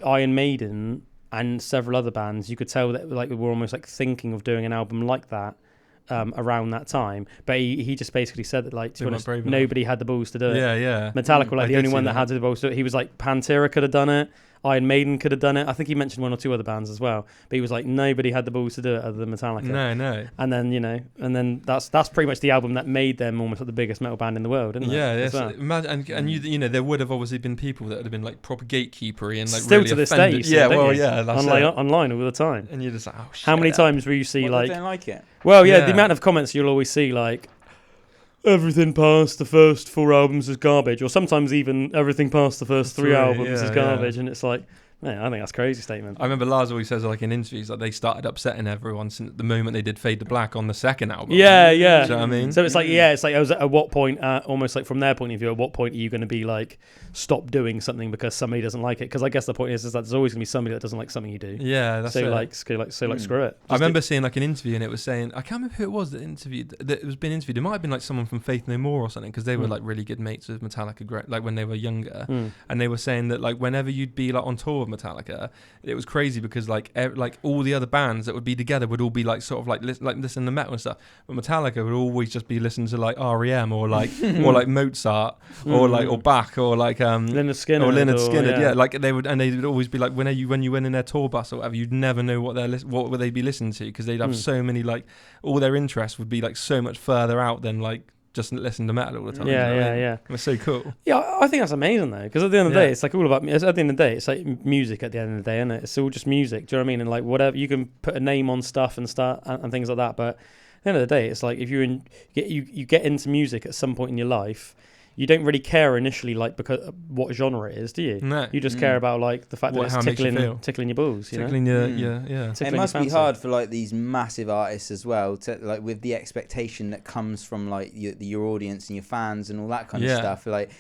Maiden and several other bands, you could tell that like we were almost like thinking of doing an album like that around that time. But he just basically said that like, to be honest, nobody had the balls to do it. Yeah. Metallica were like the only one that had the balls to do it. He was like, Pantera could have done it. Iron Maiden could have done it. I think he mentioned one or two other bands as well. But he was like, nobody had the balls to do it other than Metallica. No. And then that's pretty much the album that made them almost like the biggest metal band in the world, isn't it? Yeah. Well. Imagine, and you know, there would have obviously been people that would have been like proper gatekeepery and like still really to this offended. day. That's online all the time. And you're just like, oh shit. How many times will you see They don't like it? Well, the amount of comments you'll always see like, everything past the first 4 albums is garbage, or sometimes even everything past the first 3 albums is garbage, and it's like, man, I think that's a crazy statement. I remember Lars always says like in interviews like they started upsetting everyone since the moment they did Fade to Black on the second album. Yeah. Do you know what I mean? So it's like, it's like, at what point, almost like from their point of view, at what point are you going to be like, stop doing something because somebody doesn't like it? Because I guess the point is that there's always going to be somebody that doesn't like something you do. Yeah, that's so it. like screw it. I remember seeing like an interview and it was saying, I can't remember who it was that it was being interviewed. It might have been like someone from Faith No More or something, because they were like really good mates with Metallica, like when they were younger, and they were saying that like whenever you'd be like on tour with Metallica, it was crazy because like all the other bands that would be together would all be like sort of like listening to metal and stuff, but Metallica would always just be listening to like REM or like or like Mozart or like or Bach or like Lynyrd Skynyrd, like they would always be like when you went in their tour bus or whatever, you'd never know what would they be listening to, because they'd have so many like all their interests would be like so much further out than like just listen to metal all the time. Yeah. It's so cool. Yeah, I think that's amazing though, because at the end of the day, it's like all about. At the end of the day, it's like music. At the end of the day, isn't it? It's all just music. Do you know what I mean? And like whatever, you can put a name on stuff and things like that. But at the end of the day, it's like if you get into music at some point in your life, you don't really care initially, like because what genre it is, do you? No. You just care about like the fact that it's tickling your balls. Tickling your It must be hard for like these massive artists as well, to like with the expectation that comes from like your audience and your fans and all that kind of stuff. Like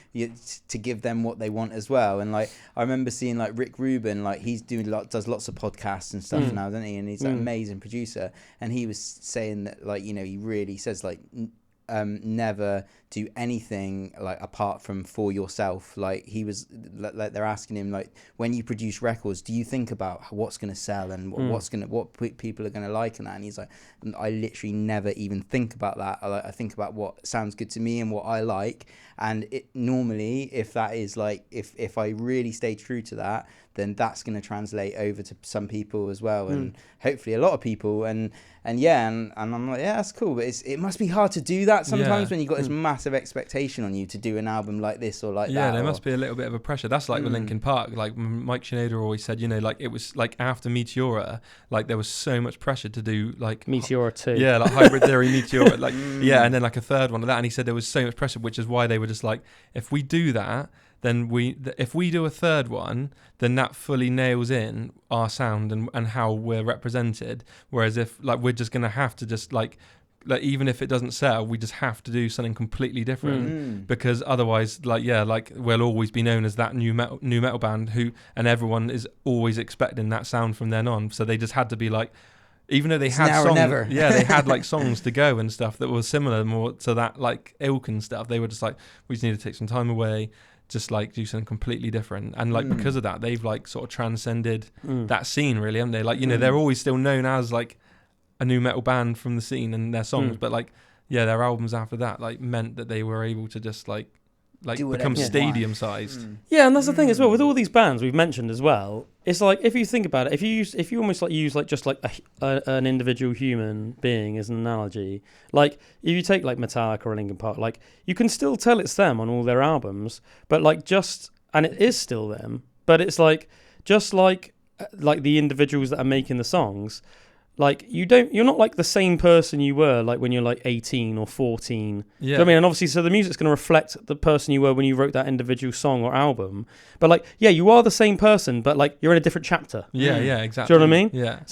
to give them what they want as well. And like I remember seeing like Rick Rubin, like he's does lots of podcasts and stuff now, doesn't he? And he's an amazing producer. And he was saying that like he really says like never do anything like apart from for yourself. Like he was like, they're asking him like, when you produce records, do you think about what's going to sell and what people are going to like and that? And he's like, I literally never even think about that. I think about what sounds good to me and what I like. And it normally, if that is like, if I really stay true to that, then that's going to translate over to some people as well, and hopefully a lot of people. And I'm like, yeah, that's cool, but it must be hard to do that sometimes when you've got this massive expectation on you to do an album like this or like that. Yeah, there must be a little bit of a pressure. That's like with Linkin Park. Like Mike Shinoda always said, like it was like after Meteora, like there was so much pressure to do like Meteora 2. Yeah, like Hybrid Theory, Meteora, like and then like a third one of that. And he said there was so much pressure, which is why they were just like, if we do that, then if we do a third one, then that fully nails in our sound and how we're represented. Whereas if like we're just gonna have to just like even if it doesn't sell, we just have to do something completely different because otherwise, like we'll always be known as that new metal band and everyone is always expecting that sound from then on. So they just had to be like, even though they had songs, they had like songs to go and stuff that were similar more to that like ilk and stuff. They were just like, we just need to take some time away, just like do something completely different. And like because of that, they've like sort of transcended that scene, really, haven't they? Like, they're always still known as like a new metal band from the scene and their songs, but like their albums after that like meant that they were able to just like become stadium sized. Yeah, and that's the thing as well with all these bands we've mentioned as well. It's like, if you think about it, if you almost like use like just like an individual human being as an analogy, like if you take like Metallica or Linkin Park, like you can still tell it's them on all their albums, but like and it is still them, but it's like just like the individuals that are making the songs. Like you're not like the same person you were like when you're like 18 or 14. Yeah. You know what I mean? And obviously, so the music's going to reflect the person you were when you wrote that individual song or album. But like, yeah, you are the same person, but like you're in a So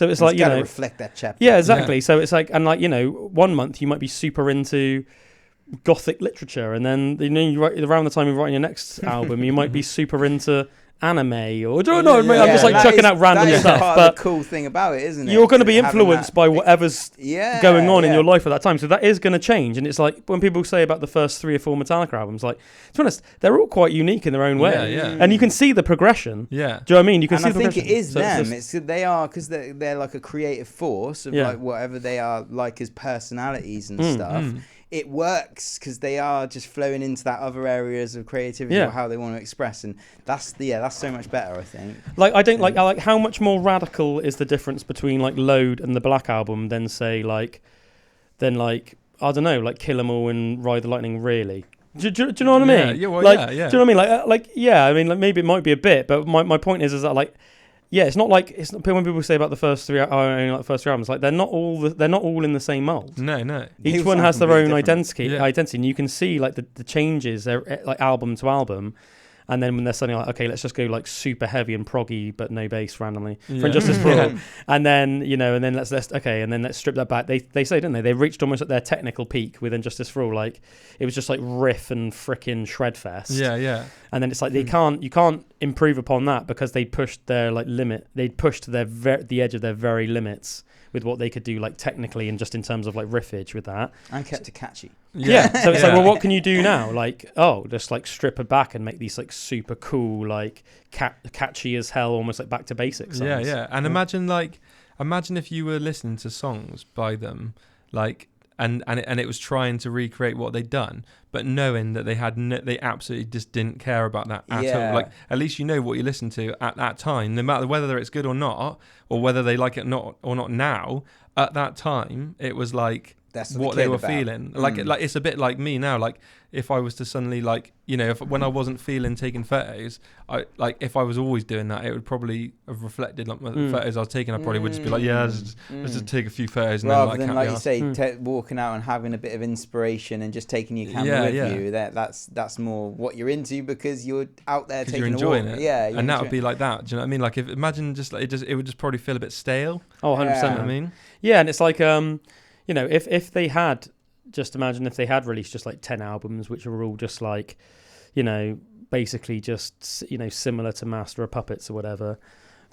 it's like, and like, 1 month you might be super into gothic literature, and then around the time you're writing your next album, you might be super into anime or I'm just like chucking out random stuff. But the cool thing about it, isn't it? You're going to be influenced by whatever's going on in your life at that time. So that is going to change. And it's like when people say about the first 3 or 4 Metallica albums, like, to be honest, they're all quite unique in their own way. Yeah. And you can see the progression. Yeah. Do you know what I mean? You can see the progression. I think it is them. They are, because they're like a creative force of like whatever they are like as personalities and stuff. It works because they are just flowing into that other areas of creativity or how they want to express, and that's so much better, I think. Like I don't like how much more radical is the difference between like Load and the Black Album than say like I don't know, like Kill 'Em All and Ride the Lightning, really. Do you know what I mean? Yeah, well, Do you know what I mean? I mean, like maybe it might be a bit, but my point is that like. Yeah, it's not when people say about the first 3 albums, like they're not all in the same mold. No. Each one has their own identity, and you can see like the changes, they're like album to album. And then when they're suddenly like, okay, let's just go like super heavy and proggy, but no bass randomly for Injustice for All. And then, and then let's strip that back. They say, didn't they? They reached almost at their technical peak with Injustice for All. Like it was just like riff and frickin' shred fest. Yeah. And then it's like you can't improve upon that because they pushed their like limit. They pushed the edge of their very limits with what they could do like technically and just in terms of like riffage with that. And kept it catchy. Yeah. So it's like, well, what can you do now? Like, just like strip it back and make these like super cool, like catchy as hell, almost like back to basics songs. Yeah. And imagine if you were listening to songs by them, like, and it was trying to recreate what they'd done, but knowing that they absolutely just didn't care about that at all. Like, at least you know what you listen to at that time, no matter whether it's good or not, or whether they like it or not now. At that time, it was like what they were feeling. Like it's a bit like me now. Like if I was to suddenly when I wasn't feeling taking photos, if I was always doing that, it would probably have reflected like the photos I was taking. I probably would just be like, let's just take a few photos. And rather than like you say, walking out and having a bit of inspiration and just taking your camera with you. That's more what you're into because you're out there taking you're enjoying a walk. it. And that would be like that. Do you know what I mean? Like imagine just like it would just probably feel a bit stale. Oh, 100%. You know what I mean? Yeah, and it's like if they had, just imagine if they had released just like 10 albums which were all just like, basically just similar to Master of Puppets or whatever,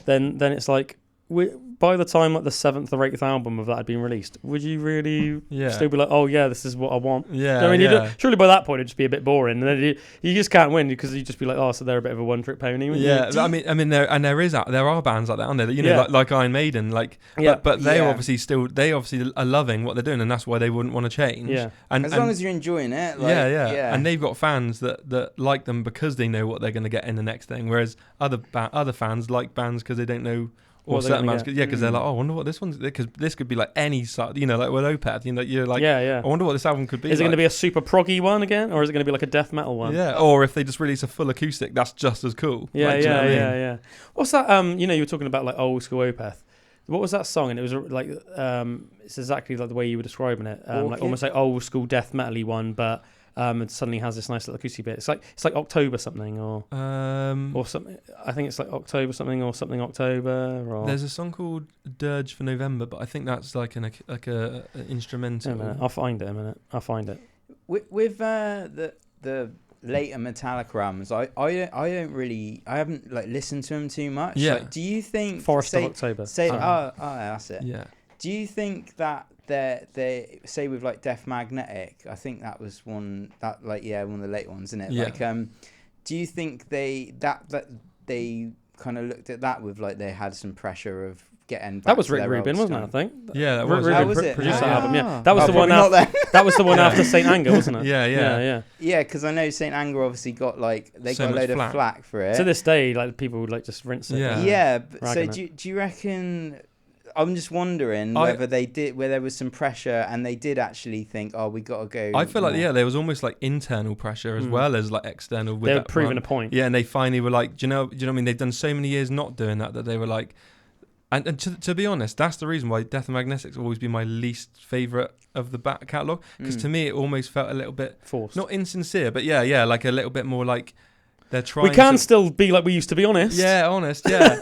then it's like, by the time like the 7th or 8th album of that had been released, would you really still be like, oh yeah, this is what I want? Yeah. I mean, surely by that point it'd just be a bit boring, and then you just can't win because you just be like, oh, so they're a bit of a one-trick pony. Yeah, I mean, there are bands like that, aren't there? You know, like Iron Maiden, but they obviously are loving what they're doing, and that's why they wouldn't want to change. Yeah, and as long as you're enjoying it. And they've got fans that like them because they know what they're going to get in the next thing, whereas other fans like bands because they don't know. Or certain bands, because they're like, oh, I wonder what this one's, because this could be like any sort, you know, like with Opeth, you know, you're like, I wonder what this album could be. Is it going to be a super proggy one again, or is it going to be like a death metal one? Yeah, or if they just release a full acoustic, that's just as cool. Yeah. What's that? You know, you were talking about like old school Opeth. What was that song? And it was like, it's exactly like the way you were describing it, like almost like old school death metal-y one, but. It suddenly has this nice little acoustic bit. It's like October something or something. I think it's like October something or something October. Or there's a song called Dirge for November, but I think that's like an instrumental. I'll find it in a minute. I'll find it. With the later Metallica albums, I haven't like listened to them too much. Yeah. Like, do you think Forest of October? That's it. Yeah. Do you think that they say with like Death Magnetic? I think that was one of the late ones, isn't it? Yeah. Like, do you think they kind of looked at that with like they had some pressure of getting back that was to Rick their Rubin, old wasn't it? I think. Yeah, that was. Rick Rubin produced that album. Yeah, that that was the one after Saint Anger, wasn't it? Yeah. Yeah, because I know Saint Anger obviously got like got a load of flack for it. To this day, like people would like just rinse it. Yeah. So do you reckon? I'm just wondering whether there was some pressure and they did actually think, oh, we got to go. I feel like, there was almost like internal pressure as well as like external. They were proving a point. Yeah, and they finally were like, do you know what I mean? They've done so many years not doing that they were like, and to be honest, that's the reason why Death and Magnetic's always been my least favourite of the back catalogue, because to me it almost felt a little bit forced. Not insincere, but like a little bit more like, they're trying. We can still be like we used to be, honest. Yeah, honest. Yeah,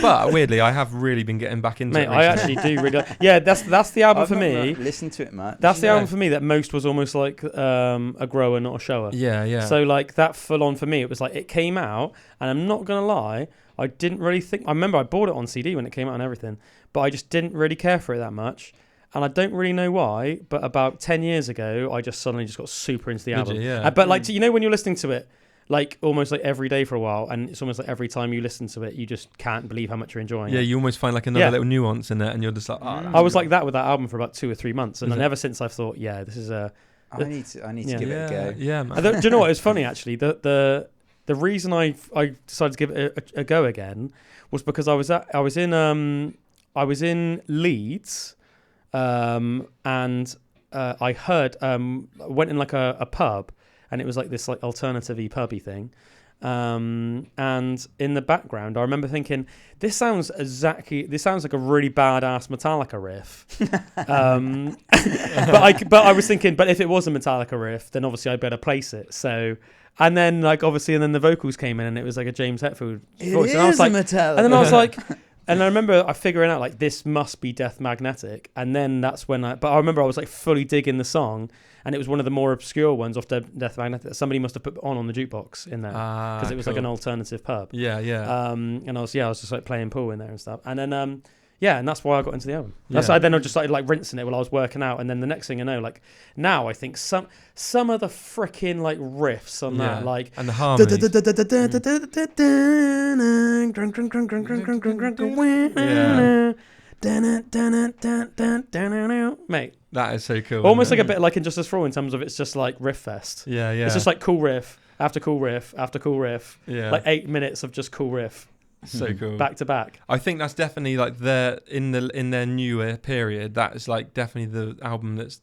but weirdly, I have really been getting back into it. I actually do really. That's the album for me. Listen to it much. That's the album for me that most was almost like a grower, not a shower. Yeah. So like that full on for me, it was like it came out, and I'm not gonna lie, I didn't really think. I remember I bought it on CD when it came out and everything, but I just didn't really care for it that much. And I don't really know why, but about 10 years ago, I just suddenly just got super into the album. But like, you know, when you're listening to it, like almost like every day for a while, and it's almost like every time you listen to it, you just can't believe how much you're enjoying it. Yeah, you almost find like another little nuance in it, and you're just like, I was like that with that album for about 2 or 3 months, and then ever since I've thought, this is a. I need to give it a go. Yeah, man. Do you know what? It's funny actually. The reason I decided to give it a go again was because I was in Leeds, and I heard went in like a pub. And it was like this like alternative-y pubby thing. And in the background, I remember thinking, this sounds like a really badass Metallica riff. But I was thinking, but if it was a Metallica riff, then obviously I'd better place it. So, and then the vocals came in and it was like a James Hetfield voice. And I was like, Metallica. And then I was like, and I remember figuring out like this must be Death Magnetic. And then that's when I remember I was like fully digging the song. And it was one of the more obscure ones off Death Magnetic that somebody must have put on the jukebox in there because it was like an alternative pub. Yeah. And I was just like playing pool in there and stuff. And then and that's why I got into the album. Then I just started like rinsing it while I was working out. And then the next thing I know, like now I think some of the freaking like riffs on that, like and the harmony. Mate, that is so cool. Almost like a bit like Injustice for All in terms of it's just like riff fest. Yeah. It's just like cool riff after cool riff after cool riff. Yeah. Like 8 minutes of just cool riff. So cool. Back to back. I think that's definitely like in their newer period. That is like definitely the album that's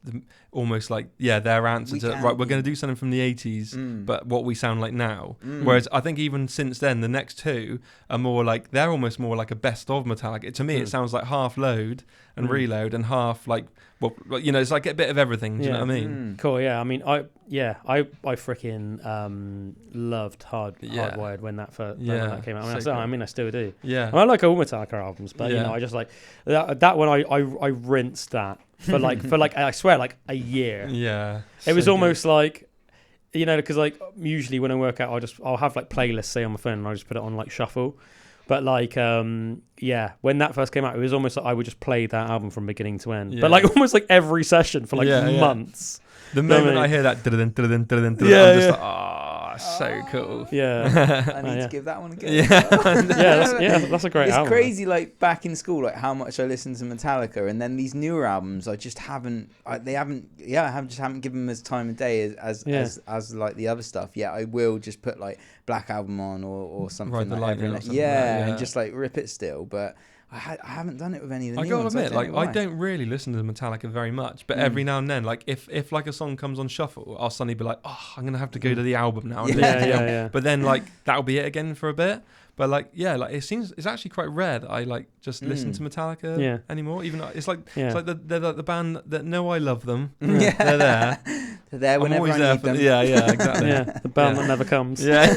almost like their answer to right. We're going to do something from the 80s, but what we sound like now. Whereas I think even since then, the next two are more like they're almost more like a best of Metallica. To me, it sounds like half load and reload and half like it's like a bit of everything. Do you know what I mean? Cool. Yeah. I mean, I freaking loved Hardwired when that when that came out. I still do. Yeah. I like all Metallica albums, but I just like that one. I rinsed that for like I swear like a year. Yeah. It was almost like, because like usually when I work out, I'll have like playlists say on my phone and I just put it on like shuffle. But like, when that first came out, it was almost like I would just play that album from beginning to end. Yeah. But like almost like every session for like months. The moment I hear that, I'm just like, so cool. Yeah. I need to give that one a go. That's a great album. It's crazy, like back in school, like how much I listened to Metallica, and then these newer albums, I just haven't. I haven't given them as time of day as like the other stuff. Yeah, I will just put like Black Album on or something. Ride the like Lightning every or something and just like rip it still, but. I haven't done it with any of the new ones. I gotta admit, I don't really listen to Metallica very much, but every now and then, like if like a song comes on shuffle, I'll suddenly be like, oh, I'm gonna have to go to the album now. And listen to the album. But then like that'll be it again for a bit. But like it's actually quite rare that I like just listen to Metallica anymore. Even though it's like they're like the band that know I love them. They're there. They're there whenever I need them. Yeah, exactly. The band that never comes. Yeah.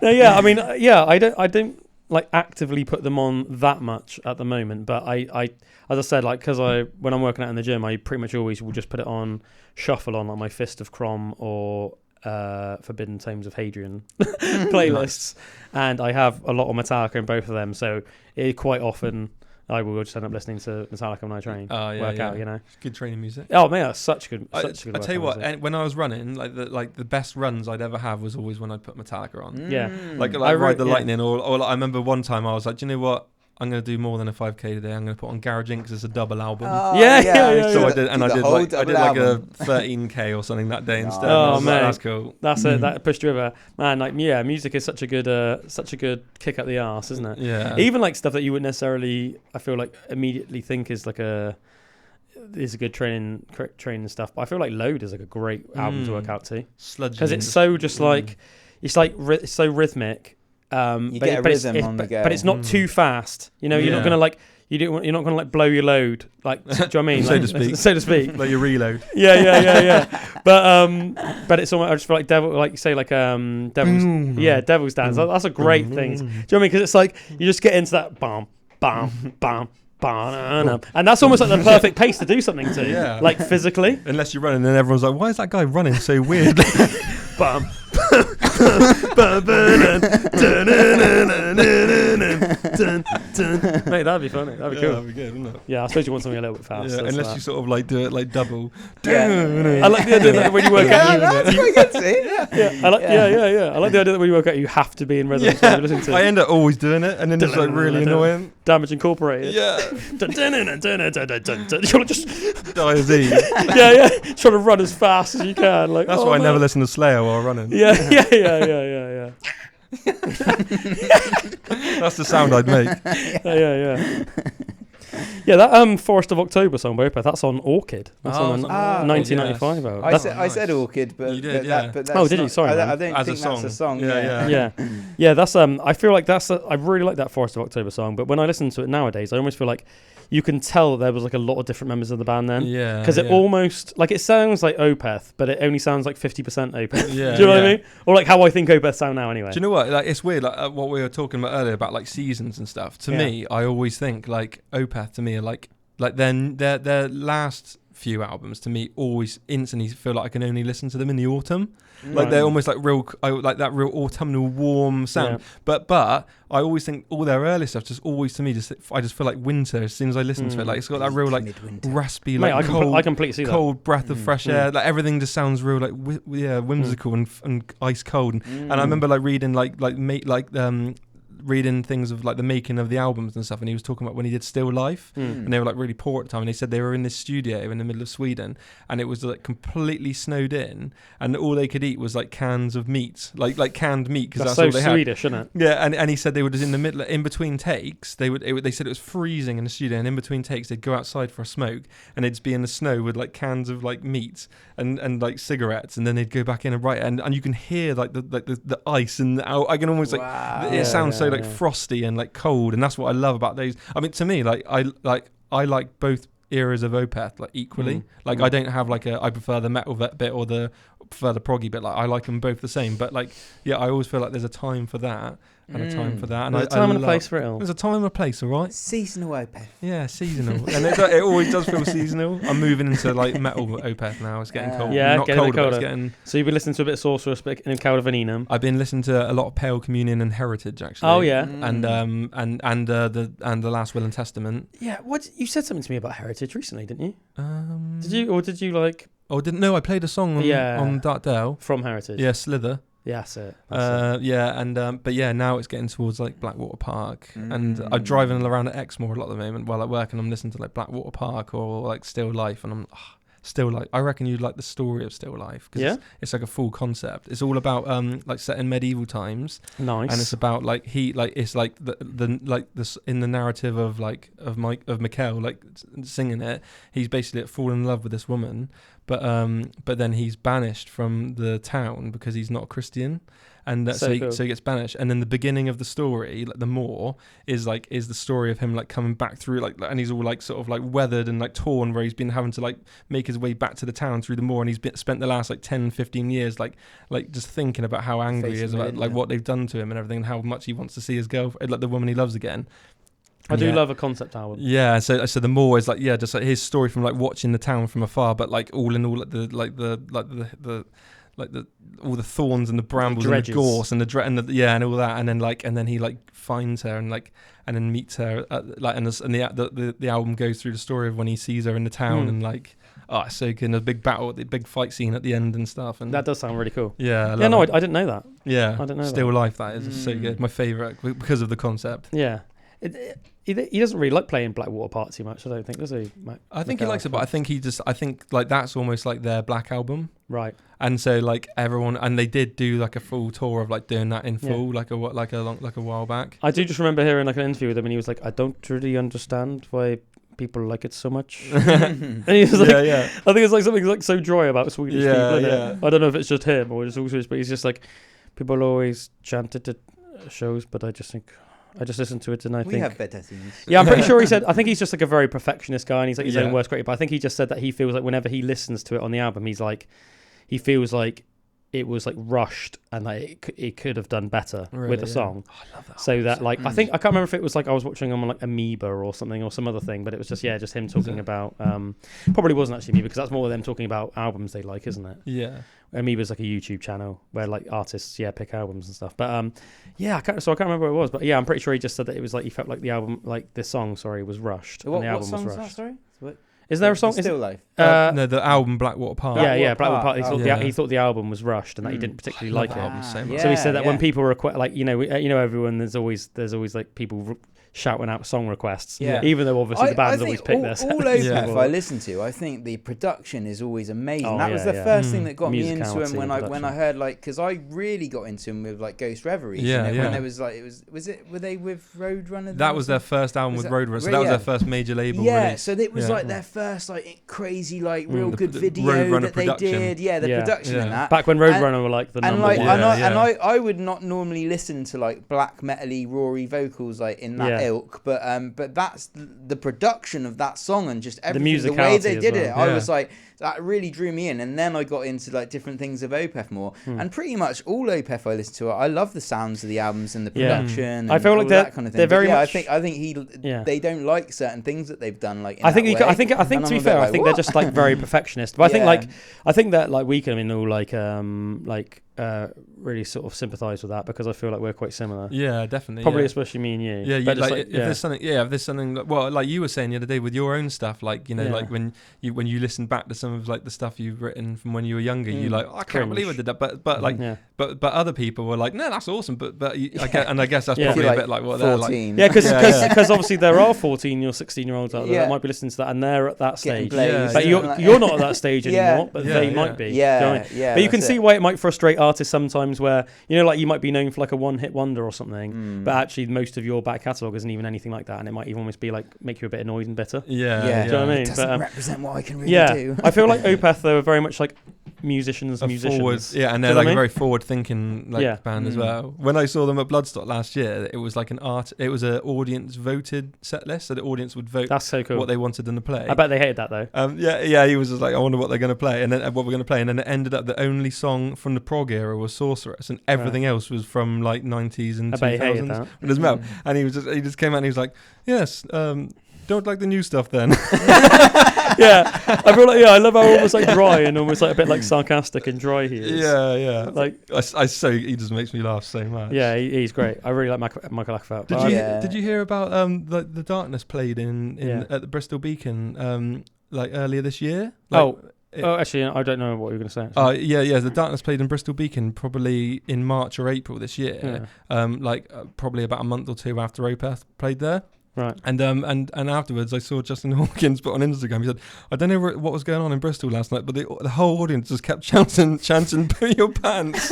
I mean, I don't like actively put them on that much at the moment, but I as I said, like because when I'm working out in the gym, I pretty much always will just put it on shuffle on like my Fist of Crom or Forbidden Tomes of Hadrian playlists, and I have a lot of Metallica in both of them, so quite often I will just end up listening to Metallica when I train, work out, you know. It's good training music. Oh man, that's such good. I tell you what, and when I was running, like the best runs I'd ever have was always when I'd put Metallica on. Yeah, like Ride the Lightning, or like, I remember one time I was like, do you know what? I'm going to do more than a 5K today. I'm going to put on Garage Inc. as a double album. So I did like a 13K or something that day instead. Oh man, that's cool. That's it. That pushed you over, man. Like music is such a good kick up the arse, isn't it? Yeah. Even like stuff that you wouldn't necessarily, I feel like, immediately think is a good training stuff. But I feel like Load is like a great album to work out to, because it's so just like it's so rhythmic. You get a rhythm on the go, but it's not too fast. You know, you're not gonna like you're not gonna like blow your load. Like, do you know what I mean? so to speak, like your reload. Yeah. But it's almost, I just feel like Devil's Dance. That's a great thing. Do you know what I mean? Because it's like you just get into that bam, and that's almost like the perfect pace to do something to, like physically. Unless you're running, then everyone's like, "Why is that guy running so weird?" Bam. Mate, that'd be funny. That'd be cool. That'd be good, wouldn't it? Yeah, I suppose you want something a little bit faster. Yeah, unless you sort of like do it like double. I like the idea that when you work out, that's quite good, see? I like the idea that when you work out, you have to be in rhythm. Yeah. To listen to. I end up always doing it, and then it's like really annoying. Damage Incorporated. Yeah. You're just Die as Eve. Trying to run as fast as you can. Like that's why I never listen to Slayer while running. Yeah. That's the sound I'd make. Yeah, that Forest of October song by Opeth, that's on Orchid. That's on 1995 album. I said Orchid, but you did, but that's did you? Sorry, I don't think that's a song. Yeah. That's I feel like I really like that Forest of October song, but when I listen to it nowadays, I almost feel like you can tell there was like a lot of different members of the band then. Yeah. Because it almost, like, it sounds like Opeth, but it only sounds like 50% Opeth. Yeah. Do you know what I mean? Or like how I think Opeth sound now anyway. Do you know what? Like, it's weird, like what we were talking about earlier about like seasons and stuff. To me, I always think like Opeth to me are like their last few albums to me always instantly feel like I can only listen to them in the autumn. Like they're almost like like that real autumnal warm sound. But I always think all their early stuff just always to me I just feel like winter as soon as I listen to it. Like it's got that real like raspy, like I completely see that. Cold breath of fresh air. Like everything just sounds real like whimsical and ice cold. And I remember like reading reading things of like the making of the albums and stuff, and he was talking about when he did Still Life, and they were like really poor at the time, and they said they were in this studio in the middle of Sweden, and it was like completely snowed in, and all they could eat was like cans of meat, like canned meat, because that's all they had. Swedish, isn't it? Yeah, and he said they were just in the middle, in between takes, they said it was freezing in the studio, and in between takes they'd go outside for a smoke, and they'd just be in the snow with like cans of like meat and like cigarettes, and then they'd go back in and write, and you can hear like the ice, and I can almost it sounds so like frosty and like cold, and that's what I love about those. I mean, to me, like I like both eras of Opeth like equally. I don't have like I prefer the metal bit or prefer the proggy bit. Like I like them both the same, but like I always feel like there's a time for that and a time for that. And there's a time and a place for it all. There's a time and a place, all right. Seasonal Opeth. Yeah, seasonal, and it always does feel seasonal. I'm moving into like metal Opeth now. It's getting cold. Yeah, not getting colder, colder. But it's getting. So you've been listening to a bit of Sorceress, but in Calvinum. I've been listening to a lot of Pale Communion and Heritage actually. Oh yeah, and the Last Will and Testament. Yeah, what you said something to me about Heritage recently, didn't you? Did you like? Oh, didn't know. I played a song on Dark Dale from Heritage. Yeah, Slither. Yeah, that's it. Yeah, and but yeah, now it's getting towards like Blackwater Park, and I'm driving around at Exmoor a lot at the moment while at work, and I'm listening to like Blackwater Park or like Still Life, and I'm Still Life. I reckon you'd like the story of Still Life because it's like a full concept. It's all about like set in medieval times. Nice. And it's about like it's like the like this in the narrative of like of Mikkel like singing it. He's basically fallen in love with this woman, but then he's banished from the town because he's not a Christian. And so he gets banished, and then the beginning of the story, like the moor, is the story of him like coming back through like, and he's all like sort of like weathered and like torn, where he's been having to like make his way back to the town through the moor, and he's spent the last like 10-15 years like just thinking about how angry he is about like what they've done to him and everything, and how much he wants to see his girlfriend, like the woman he loves again. I do love a concept album. Yeah, so the moor is like just like his story from like watching the town from afar, but like all in all all the thorns and the brambles and the gorse and and all that, and then he like finds her and then meets her the album goes through the story of when he sees her in the town and like it's so good, and a big battle, the big fight scene at the end and stuff, and that does sound really cool. Yeah, I didn't know that. Yeah, I didn't know Still that. Life, that is so good, my favourite because of the concept. Yeah. He doesn't really like playing Blackwater Park too much, I don't think, does he? I think he likes it, but I think like that's almost like their Black album. Right. And so like everyone, and they did do like a full tour of like doing that in full, like a while back. I do just remember hearing like an interview with him, and he was like, I don't really understand why people like it so much. And he was like, I think it's like something like so dry about Swedish people, isn't it? I don't know if it's just him or it's also, but he's just like, people always chanted at shows, but I just listened to it and I think... We have better things. Yeah, I'm pretty sure he said... I think he's just like a very perfectionist guy and he's like his own worst critic, but I think he just said that he feels like whenever he listens to it on the album, he's like... He feels like it was like rushed and like it could have done better with the song. Oh, I love that. So that like... I think... I can't remember if it was like I was watching him on like Amoeba or something or some other thing, but it was just him talking about... probably wasn't actually Amoeba because that's more them talking about albums they like, isn't it? Yeah. Amoeba's like a YouTube channel where like artists pick albums and stuff, but I can't remember what it was, but I'm pretty sure he just said that it was like he felt like the album, like this song, was rushed. What, and the album what song was is rushed. that, sorry? What? Is there a song? Still Life? No, the album Blackwater Park. Blackwater Park. He thought the album was rushed and that he didn't particularly like it. So he said that when people request, like everyone, there's always like people shouting out song requests, even though obviously the band's always picked this. All Opeth I listen to, I think the production is always amazing. That was the first thing that got me into him when I heard like, because I really got into him with like Ghost Reveries. When there was like were they with Roadrunner? That was their first album with Roadrunner, so that was their first major label release. So it was like their first like crazy like real good video that they did. Yeah, the production and that. Back when Roadrunner were like the number one. And I would not normally listen to like black metal-y roary vocals like in that ilk, but that's the production of that song and just everything, the way they did it. I was like, that really drew me in, and then I got into like different things of Opeth more, and pretty much all Opeth I listen to, I love the sounds of the albums and the production. And I feel like that kind of thing. They're very much. I think they don't like certain things that they've done. Like I think to be fair, I think they're just like very perfectionist. But I think that like we can all really sort of sympathise with that because I feel like we're quite similar. Yeah, definitely. Probably especially me and you. Yeah, if there's something, well, like you were saying the other day with your own stuff, like like when you listen back to some of like the stuff you've written from when you were younger, you like, I can't believe I did that, but other people were like, no, that's awesome, I guess that's probably a bit like what 14. They're like. Yeah, because obviously there are 14 or 16-year-olds out there that might be listening to that and they're at that stage. But you're not at that stage anymore, but they might be. But you can see why it might frustrate artists sometimes where like you might be known for like a one-hit wonder or something, but actually most of your back catalogue isn't even anything like that, and it might even almost be like make you a bit annoyed and bitter. Do you know what I mean? It doesn't represent what I can really do. I feel like Opeth, they were very much like musicians. Forward, yeah, and they're like a very forward-thinking band as well. When I saw them at Bloodstock last year, it was like an audience voted set list, so the audience would vote. That's so cool. What they wanted them to play. I bet they hated that though. He was just like, I wonder what they're going to play, and then what we're going to play, and then it ended up the only song from the prog era was Sorceress, and everything else was from like 90s and 2000s. And he just came out and he was like, yes. Don't like the new stuff then. Yeah, I feel like I love how almost like dry and almost like a bit like sarcastic and dry he is. Yeah. Like he just makes me laugh so much. Yeah, he's great. I really like Michael Ackerfeld. Did you hear about the Darkness played in at the Bristol Beacon like earlier this year? Actually, I don't know what you were going to say. Yeah. The Darkness played in Bristol Beacon probably in March or April this year. Probably about a month or two after Opeth played there. Right. And afterwards, I saw Justin Hawkins put on Instagram. He said, "I don't know what was going on in Bristol last night, but the whole audience just kept chanting, "Poo your pants."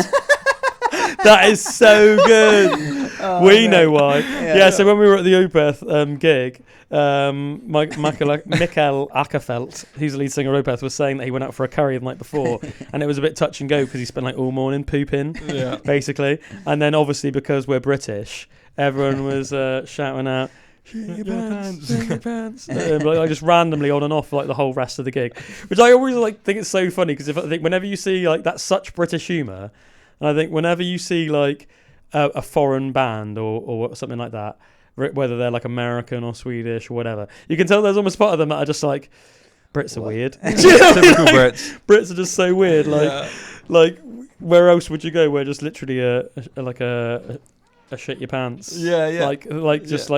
That is so good. We know why. Yeah. So when we were at the Opeth gig, Michael Ackerfeld, who's the lead singer of Opeth, was saying that he went out for a curry the night before, and it was a bit touch and go because he spent like all morning pooping, basically. And then obviously because we're British, everyone was shouting out, "Shit your pants." Like just randomly on and off like the whole rest of the gig, which I always like think it's so funny because I think whenever you see like that's such British humour, and I think whenever you see like a foreign band or something like that, whether they're like American or Swedish or whatever, you can tell there's almost part of them that are just like, Brits are weird. Typical Brits. Brits are just so weird. Like where else would you go? Where just literally a shit your pants. Like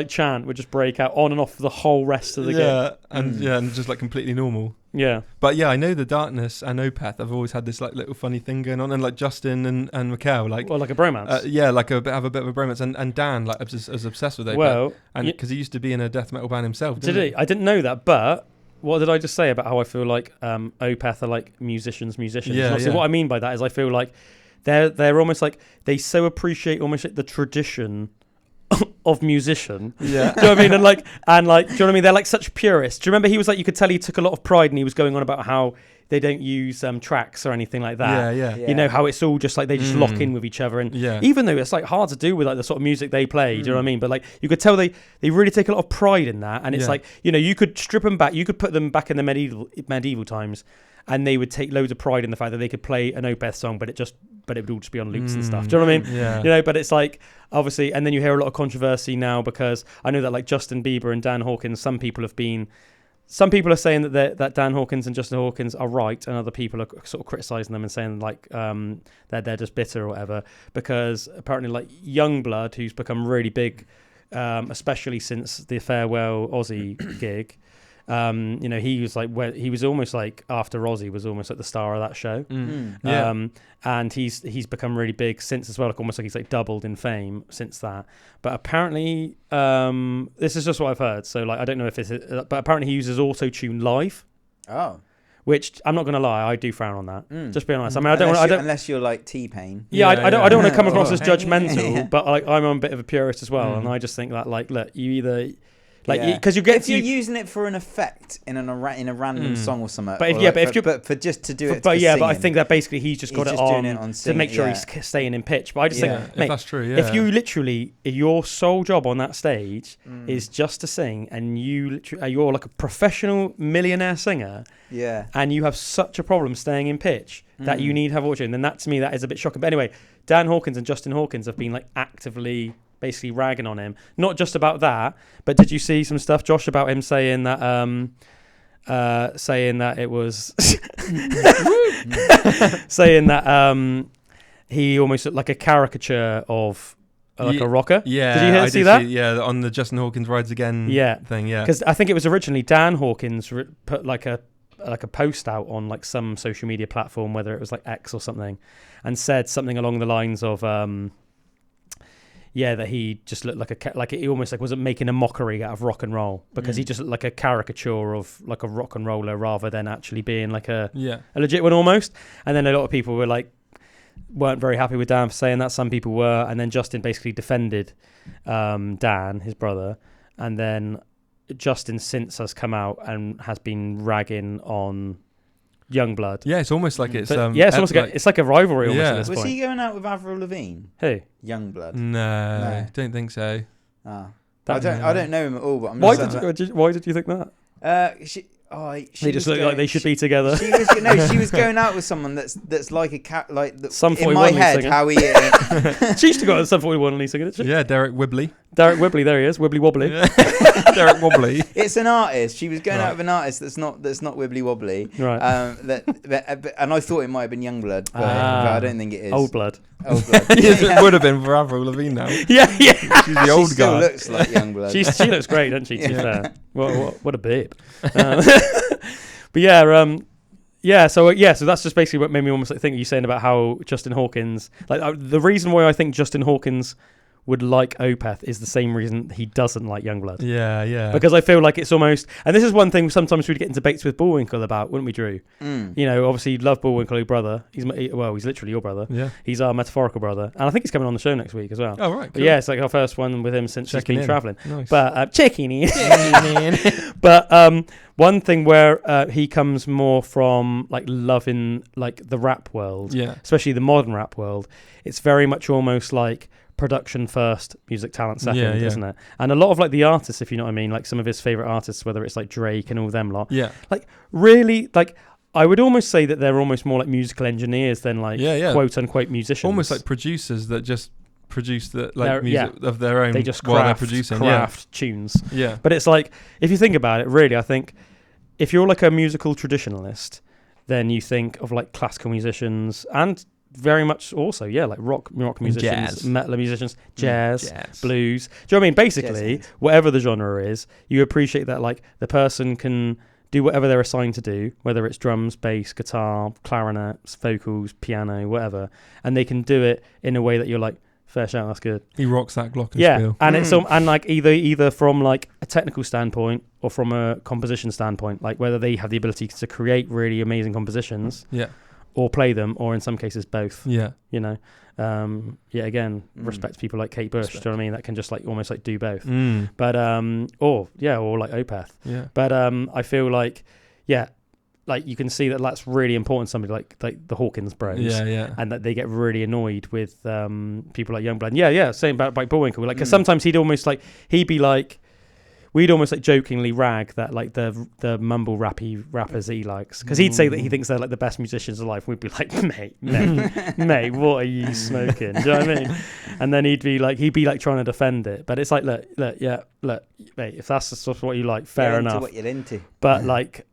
chant would just break out on and off the whole rest of the game. And just like completely normal. Yeah. But yeah, I know the Darkness and Opeth have always had this like little funny thing going on, and like Justin and Mikkel like a bromance. Have a bit of a bromance, and Dan like is obsessed with Opeth. Well, and because he used to be in a death metal band himself. Did he? I didn't know that, but what did I just say about how I feel like Opeth are like musicians? Yeah. So what I mean by that is I feel like they're almost like they so appreciate almost like the tradition of musician. Yeah. Do you know what I mean? And do you know what I mean? They're like such purists. Do you remember he was like, you could tell he took a lot of pride and he was going on about how they don't use tracks or anything like that. Yeah. You know, how it's all just like they just lock in with each other. And even though it's like hard to do with like the sort of music they play, do you know what I mean? But like you could tell they really take a lot of pride in that. And it's like, you know, you could strip them back, you could put them back in the medieval times, and they would take loads of pride in the fact that they could play an Opeth song, but it would all just be on loops and stuff. Do you know what I mean? Yeah. You know, but it's like, obviously, and then you hear a lot of controversy now because I know that like Justin Bieber and Dan Hawkins, some people are saying that Dan Hawkins and Justin Hawkins are right, and other people are sort of criticising them and saying like that they're just bitter or whatever, because apparently like Youngblood, who's become really big, especially since the Farewell Ozzy gig, you know, he was almost like after Ozzy was almost like the star of that show. And he's become really big since as well, like almost like he's like doubled in fame since that. But apparently this is just what I've heard, so like I don't know if it's but apparently he uses auto-tune live. Which I'm not gonna lie, I do frown on that. Just being honest. I mean, I don't unless you're like T-Pain. I don't want to come across as judgmental, but like I'm a bit of a purist as well, and I just think that like, look, you either because if you're using it for an effect in a random song or something. But for just to do it. But I think that basically he's just got it on to make sure he's staying in pitch. But I just think, mate, that's true. If you literally, your sole job on that stage is just to sing, and you're like a professional millionaire singer, and you have such a problem staying in pitch that you need to have auto-tune, then that to me that is a bit shocking. But anyway, Dan Hawkins and Justin Hawkins have been like actively basically ragging on him, not just about that, but did you see some stuff, Josh, about him saying that it was saying that he almost looked like a caricature of a rocker? Yeah, did you see that? On the Justin Hawkins Rides Again thing. Yeah, because I think it was originally Dan Hawkins put like a post out on like some social media platform, whether it was like X or something, and said something along the lines of that he just looked like he almost like wasn't making a mockery out of rock and roll, because he just looked like a caricature of like a rock and roller rather than actually being like a legit one almost. And then a lot of people weren't very happy with Dan for saying that. Some people were, and then Justin basically defended Dan, his brother, and then Justin since has come out and has been ragging on Youngblood. Yeah, it's almost like it's it's almost it's like a rivalry almost at this Was point. he going out with Avril Lavigne? Who? Youngblood. No, don't think so. I don't know him at all. But I'm Why just why did you think that? They just look like they should be together. She was going out with someone that's like a cat, like Sum in my 41 head. singer. How he is. She used to go on Sum 41 lead singer, didn't she? Yeah, Derek Whibley. Derek Whibley, there he is, Wibbly Wobbly. Yeah. Derek Wobbly. It's an artist. She was going out with an artist that's not Wibbly Wobbly. Right. And I thought it might have been Youngblood, but I don't think it is. Old Blood. It would have been for Avril Lavigne now. Yeah. She's the old She still guy. looks like Youngblood. She looks great, doesn't she? To be fair. What a babe. But so that's just basically what made me almost like think you saying about how Justin Hawkins, like the reason why I think Justin Hawkins would like Opeth is the same reason he doesn't like Youngblood. Yeah. Because I feel like it's almost, and this is one thing sometimes we'd get in debates with Bullwinkle about, wouldn't we, Drew? You know, obviously you love Bullwinkle, your brother. He's literally your brother. Yeah. He's our metaphorical brother, and I think he's coming on the show next week as well. Oh right. Cool. But yeah, it's like our first one with him since he's been traveling. Nice. But checking in. But one thing where he comes more from like loving like the rap world, especially the modern rap world. It's very much almost like production first, music talent second, isn't it? And a lot of like the artists, if you know what I mean, like some of his favorite artists, whether it's like Drake and all them lot, like really, like I would almost say that they're almost more like musical engineers than like quote unquote musicians, almost like producers that just produce the like music of their own. They just while they're producing tunes. Yeah, but it's like if you think about it, really, I think if you're like a musical traditionalist, then you think of like classical musicians and very much also, like rock musicians, metal musicians, jazz, blues. Do you know what I mean? Basically, whatever the genre is, you appreciate that like the person can do whatever they're assigned to do, whether it's drums, bass, guitar, clarinet, vocals, piano, whatever, and they can do it in a way that you're like, fair shout, that's good. He rocks that glockenspiel. And it's and like either from like a technical standpoint or from a composition standpoint, like whether they have the ability to create really amazing compositions, or play them, or in some cases both. Yeah, you know. Again, respect people like Kate Bush. Do you know what I mean? That can just like almost like do both. But or like Opeth. Yeah. But I feel like like you can see that that's really important to somebody like the Hawkins bros. Yeah. And that they get really annoyed with people like Youngblood. Same about like Bullwinkle. Like, because sometimes he'd be like, we'd almost like jokingly rag that like the mumble rappers he likes, because he'd say that he thinks they're like the best musicians alive. We'd be like, mate, what are you smoking? Do you know what I mean? And then he'd be like trying to defend it, but it's like, look, mate, if that's just what you like, fair enough. What you're into, but like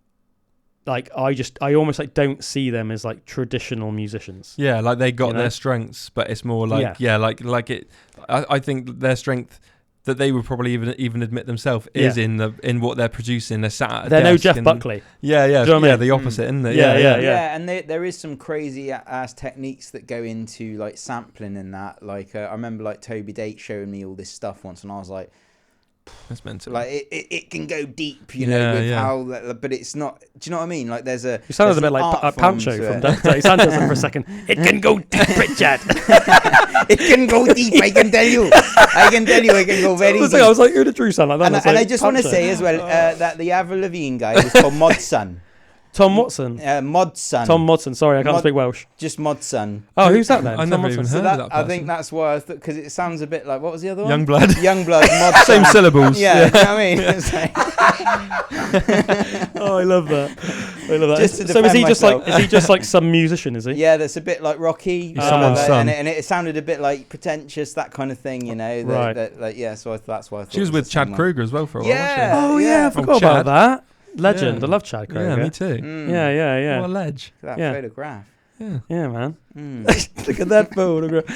I almost like don't see them as like traditional musicians. Yeah, like they got their strengths, but it's more like like it. I think their strength that they would probably even admit themselves is in what they're producing. They're sat at a they're desk no Jeff Buckley. Yeah, you know what I mean? The opposite, isn't it? Yeah. And there is some crazy ass techniques that go into like sampling and that. Like I remember like Toby Date showing me all this stuff once, and I was like, that's mental. Like it can go deep, you know, with how, but it's not. Do you know what I mean? Like there's a. You sounded a bit like Pancho from Dirty Sanchez for a second. It can go deep, Richard. It can go deep. I can tell you. It can go very deep. I was like, who did Drew sound like that? And I just want to say as well that the Avril Lavigne guy was called Modson. Tom Watson? Modson. Tom Modson. Sorry, I can't speak Welsh. Just Modson. Oh, who's that then? I never even heard of that person. I think that's why I thought, because it sounds a bit like, what was the other one? Youngblood, Modson. Same syllables. Yeah, you know what I mean? It's like oh, I love that. So is he just like some musician, is he? Yeah, that's a bit like Rocky. Someone's son. And it sounded a bit like pretentious, that kind of thing, you know. Right. So that's why I thought. She was with Chad Kruger as well for a while. Yeah. Oh yeah, I forgot about that. Legend. Yeah. I love Chad Kroger. Yeah, me too. Yeah. What a ledge. That photograph. Yeah, man. Look at that photograph.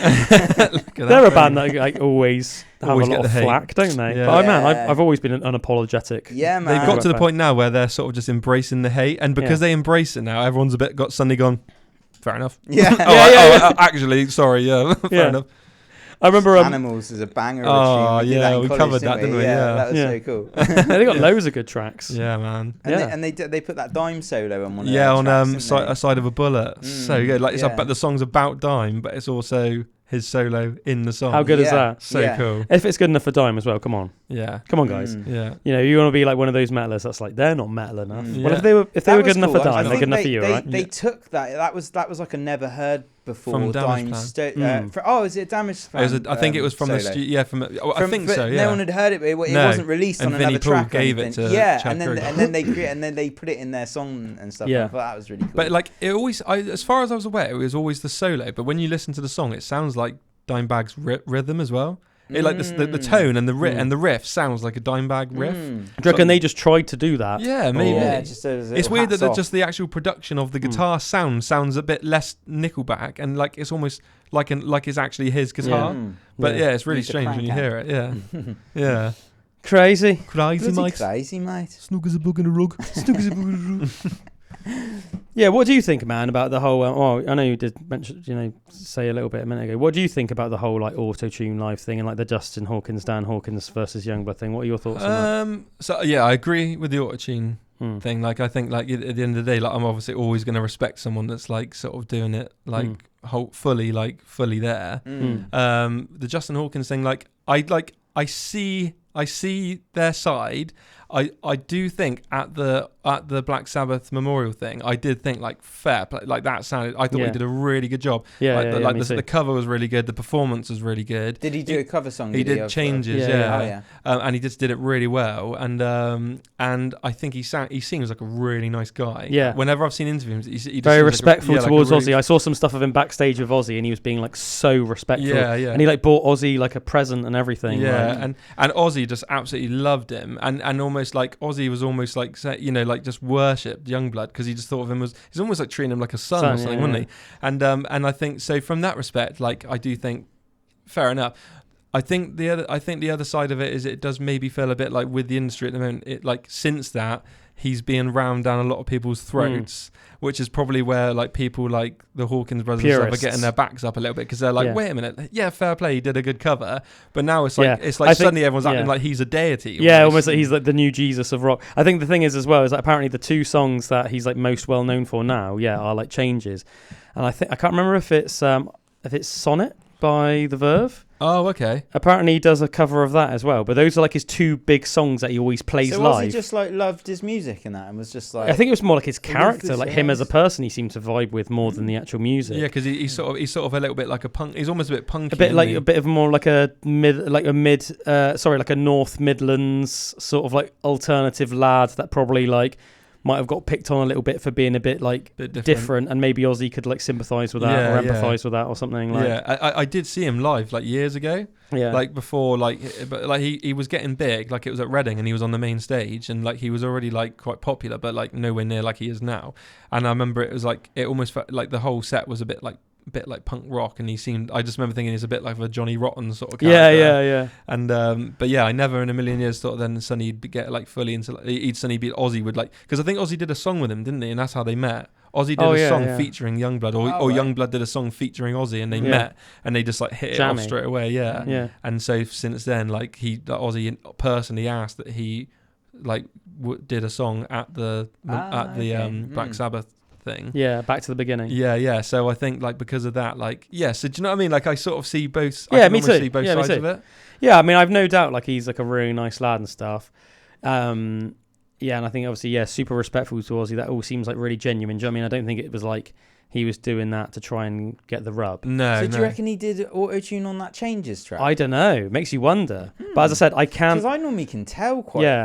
They're a band that like always have a lot of flack, don't they? Yeah. But I've always been unapologetic. Yeah, man. They've got to the point now where they're sort of just embracing the hate, and because they embrace it now, everyone's suddenly gone, fair enough. Yeah. Actually, sorry, fair enough. I remember Animals is a banger. Oh yeah, we covered that, didn't we? Yeah, that was so cool. They got loads of good tracks. Yeah, man. And they put that dime solo on one. On Side of a Bullet. So good. Like the song's about Dime, but it's also his solo in the song. How good is that? So cool. If it's good enough for Dime as well, come on. Yeah. Come on, guys. Yeah. You know, you want to be like one of those metalers that's like they're not metal enough. Yeah. Well, if they were good enough for cool. Dime, they're good enough for you, right? They took that. That was like a never heard before. From Damage is it a Damage Plan? I think it was from solo? I think so. Yeah. No one had heard it, but it wasn't released and on Vinnie another Paul track. gave it to and then they put it in their song and stuff. Yeah. I thought that was really cool. But like it always, as far as I was aware, it was always the solo. But when you listen to the song, it sounds like Dimebag's rhythm as well. It, like the tone and the riff sounds like a Dimebag riff. Do you reckon they just tried to do that? Yeah, maybe. Yeah, it's weird that just the actual production of the guitar sounds a bit less Nickelback, and like it's almost like it's actually his guitar. But yeah, it's really strange when you hear it. Yeah, yeah. Crazy, mate. Crazy, mate. Snug as a bug in a rug. Snug as a bug in a rug. Yeah, what do you think, man, about the whole? I know you did mention, say a little bit a minute ago. What do you think about the whole like auto-tune live thing and like the Justin Hawkins, Dan Hawkins versus Youngblood thing? What are your thoughts on that? So yeah, I agree with the auto-tune thing. Like, I think like at the end of the day, like I'm obviously always going to respect someone that's like sort of doing it like fully there. The Justin Hawkins thing, like I see their side. I do think at the Black Sabbath memorial thing, I did think like fair play, like that sounded. I thought he did a really good job. The cover was really good. The performance was really good. Did he do a cover song? He did Changes, and he just did it really well. And I think he seems like a really nice guy. Yeah. Whenever I've seen interviews, he just very respectful towards like Ozzy. I saw some stuff of him backstage with Ozzy, and he was being like so respectful. Yeah. And he like bought Ozzy like a present and everything. Yeah, like. and Ozzy just absolutely loved him, and almost like Ozzy was almost like like just worshipped Youngblood because he just thought of him he's almost like treating him like a son or something, wasn't he? And I think so from that respect, like I do think fair enough. I think the other side of it is it does maybe feel a bit like with the industry at the moment. It like since that he's being rammed down a lot of people's throats, which is probably where like people like the Hawkins brothers and stuff are getting their backs up a little bit because they're like, wait a minute, fair play, he did a good cover, but now it's like suddenly everyone's acting like he's a deity. Almost like he's like the new Jesus of rock. I think the thing is as well is that apparently the two songs that he's like most well known for now, are like Changes, and I can't remember if it's Sonnet by The Verve. Oh, okay. Apparently he does a cover of that as well, but those are like his two big songs that he always plays live. So was he just like loved his music and that, and was just like? I think it was more like his character, like him as a person. He seemed to vibe with more than the actual music. Yeah, because he's sort of a little bit like a punk. He's almost a bit punky. A bit of more like a North Midlands sort of like alternative lad that probably like might have got picked on a little bit for being a bit like different, and maybe Ozzy could like sympathise with that or empathise with that or something. Like. Yeah, I did see him live like years ago. Yeah, like before, but he was getting big. Like it was at Reading, and he was on the main stage, and like he was already like quite popular, but like nowhere near like he is now. And I remember it was like it almost felt like the whole set was a bit like punk rock, and I just remember thinking he's a bit like a Johnny Rotten sort of character. Yeah. And but I never in a million years thought then suddenly he'd get like fully into he'd suddenly be Ozzy would like, because I think Ozzy did a song with him, didn't he? And that's how they met. Ozzy did a song featuring Youngblood, or Youngblood did a song featuring Ozzy, and they met, and they just like hit it off straight away. Yeah. And so since then, like Ozzy personally asked that he like did a song at the Black Sabbath thing. Yeah, back to the beginning. Yeah. So I think like because of that, like so do you know what I mean? Like I sort of see both. Yeah, I can me too. See both sides of it. Yeah, I mean I've no doubt like he's like a really nice lad and stuff. And I think obviously super respectful to Ozzy. That all seems like really genuine. Do you know what I mean? I don't think it was like he was doing that to try and get the rub. No. So do you reckon he did auto-tune on that Changes track? I don't know. Makes you wonder. But as I said, I can't. Because I normally can tell quite. I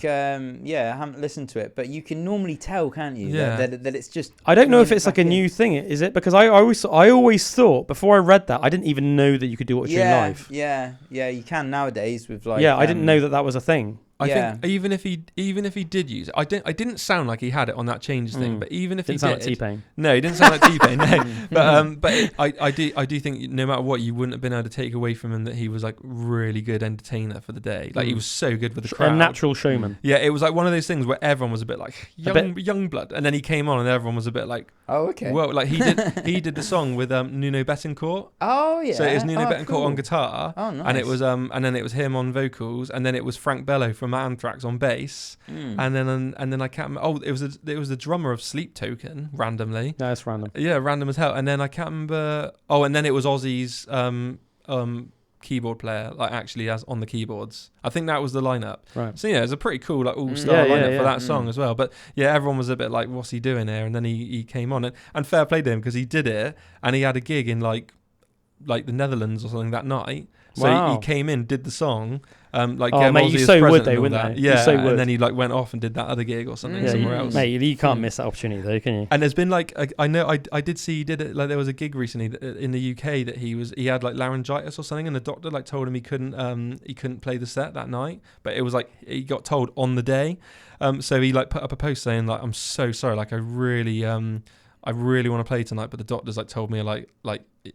haven't listened to it, but you can normally tell, can't you? Yeah. That it's just. I don't know if it's like a new thing. Is it? Because I always thought before I read that I didn't even know that you could do auto-tune live. Yeah. You can nowadays with like. Yeah, I didn't know that was a thing. I think even if he did use it, I didn't sound like he had it on that Changes thing. But even if didn't he sound did, like T-Pain. No, he didn't sound like T-Pain. No, but I do think no matter what, you wouldn't have been able to take away from him that he was like really good entertainer for the day. Like he was so good with the crowd, a natural showman. Yeah, it was like one of those things where everyone was a bit like Youngblood, and then he came on and everyone was a bit like, oh okay. Well, like he did the song with Nuno Betancourt. Oh yeah. So it was Nuno Betancourt on guitar. Oh nice. And it was and then it was him on vocals, and then it was Frank Bello from Anthrax on bass, and then I can't remember. Oh, it was the drummer of Sleep Token randomly. No, it's random. Yeah, random as hell. And then I can't remember. Oh, and then it was Ozzy's keyboard player, like actually as on the keyboards. I think that was the lineup. Right. So yeah, it's a pretty cool like all-star Yeah, lineup yeah, for that song as well. But yeah, everyone was a bit like, what's he doing here? And then he came on, and fair play to him because he did it, and he had a gig in like the Netherlands or something that night. So he came in, did the song, like mate, you so would they, wouldn't they? Yeah, and then he like went off and did that other gig or something somewhere else. Mate, you can't miss that opportunity though, can you? And there's been like I know I did see he did it, like there was a gig recently in the UK that he had like laryngitis or something, and the doctor like told him he couldn't play the set that night, but it was like he got told on the day. So he like put up a post saying like, I'm so sorry, like I really want to play tonight, but the doctors like told me like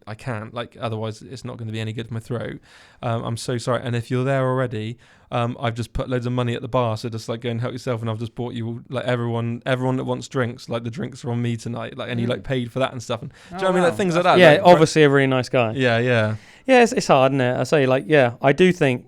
I can't, like otherwise it's not going to be any good for my throat. I'm so sorry, and if you're there already, I've just put loads of money at the bar, so just like go and help yourself, and I've just bought you like everyone that wants drinks, like the drinks are on me tonight, like, and he like paid for that and stuff, and do you know what I mean, like things like that. Yeah, like, obviously a really nice guy. Yeah, it's hard, isn't it? I say like, I do think,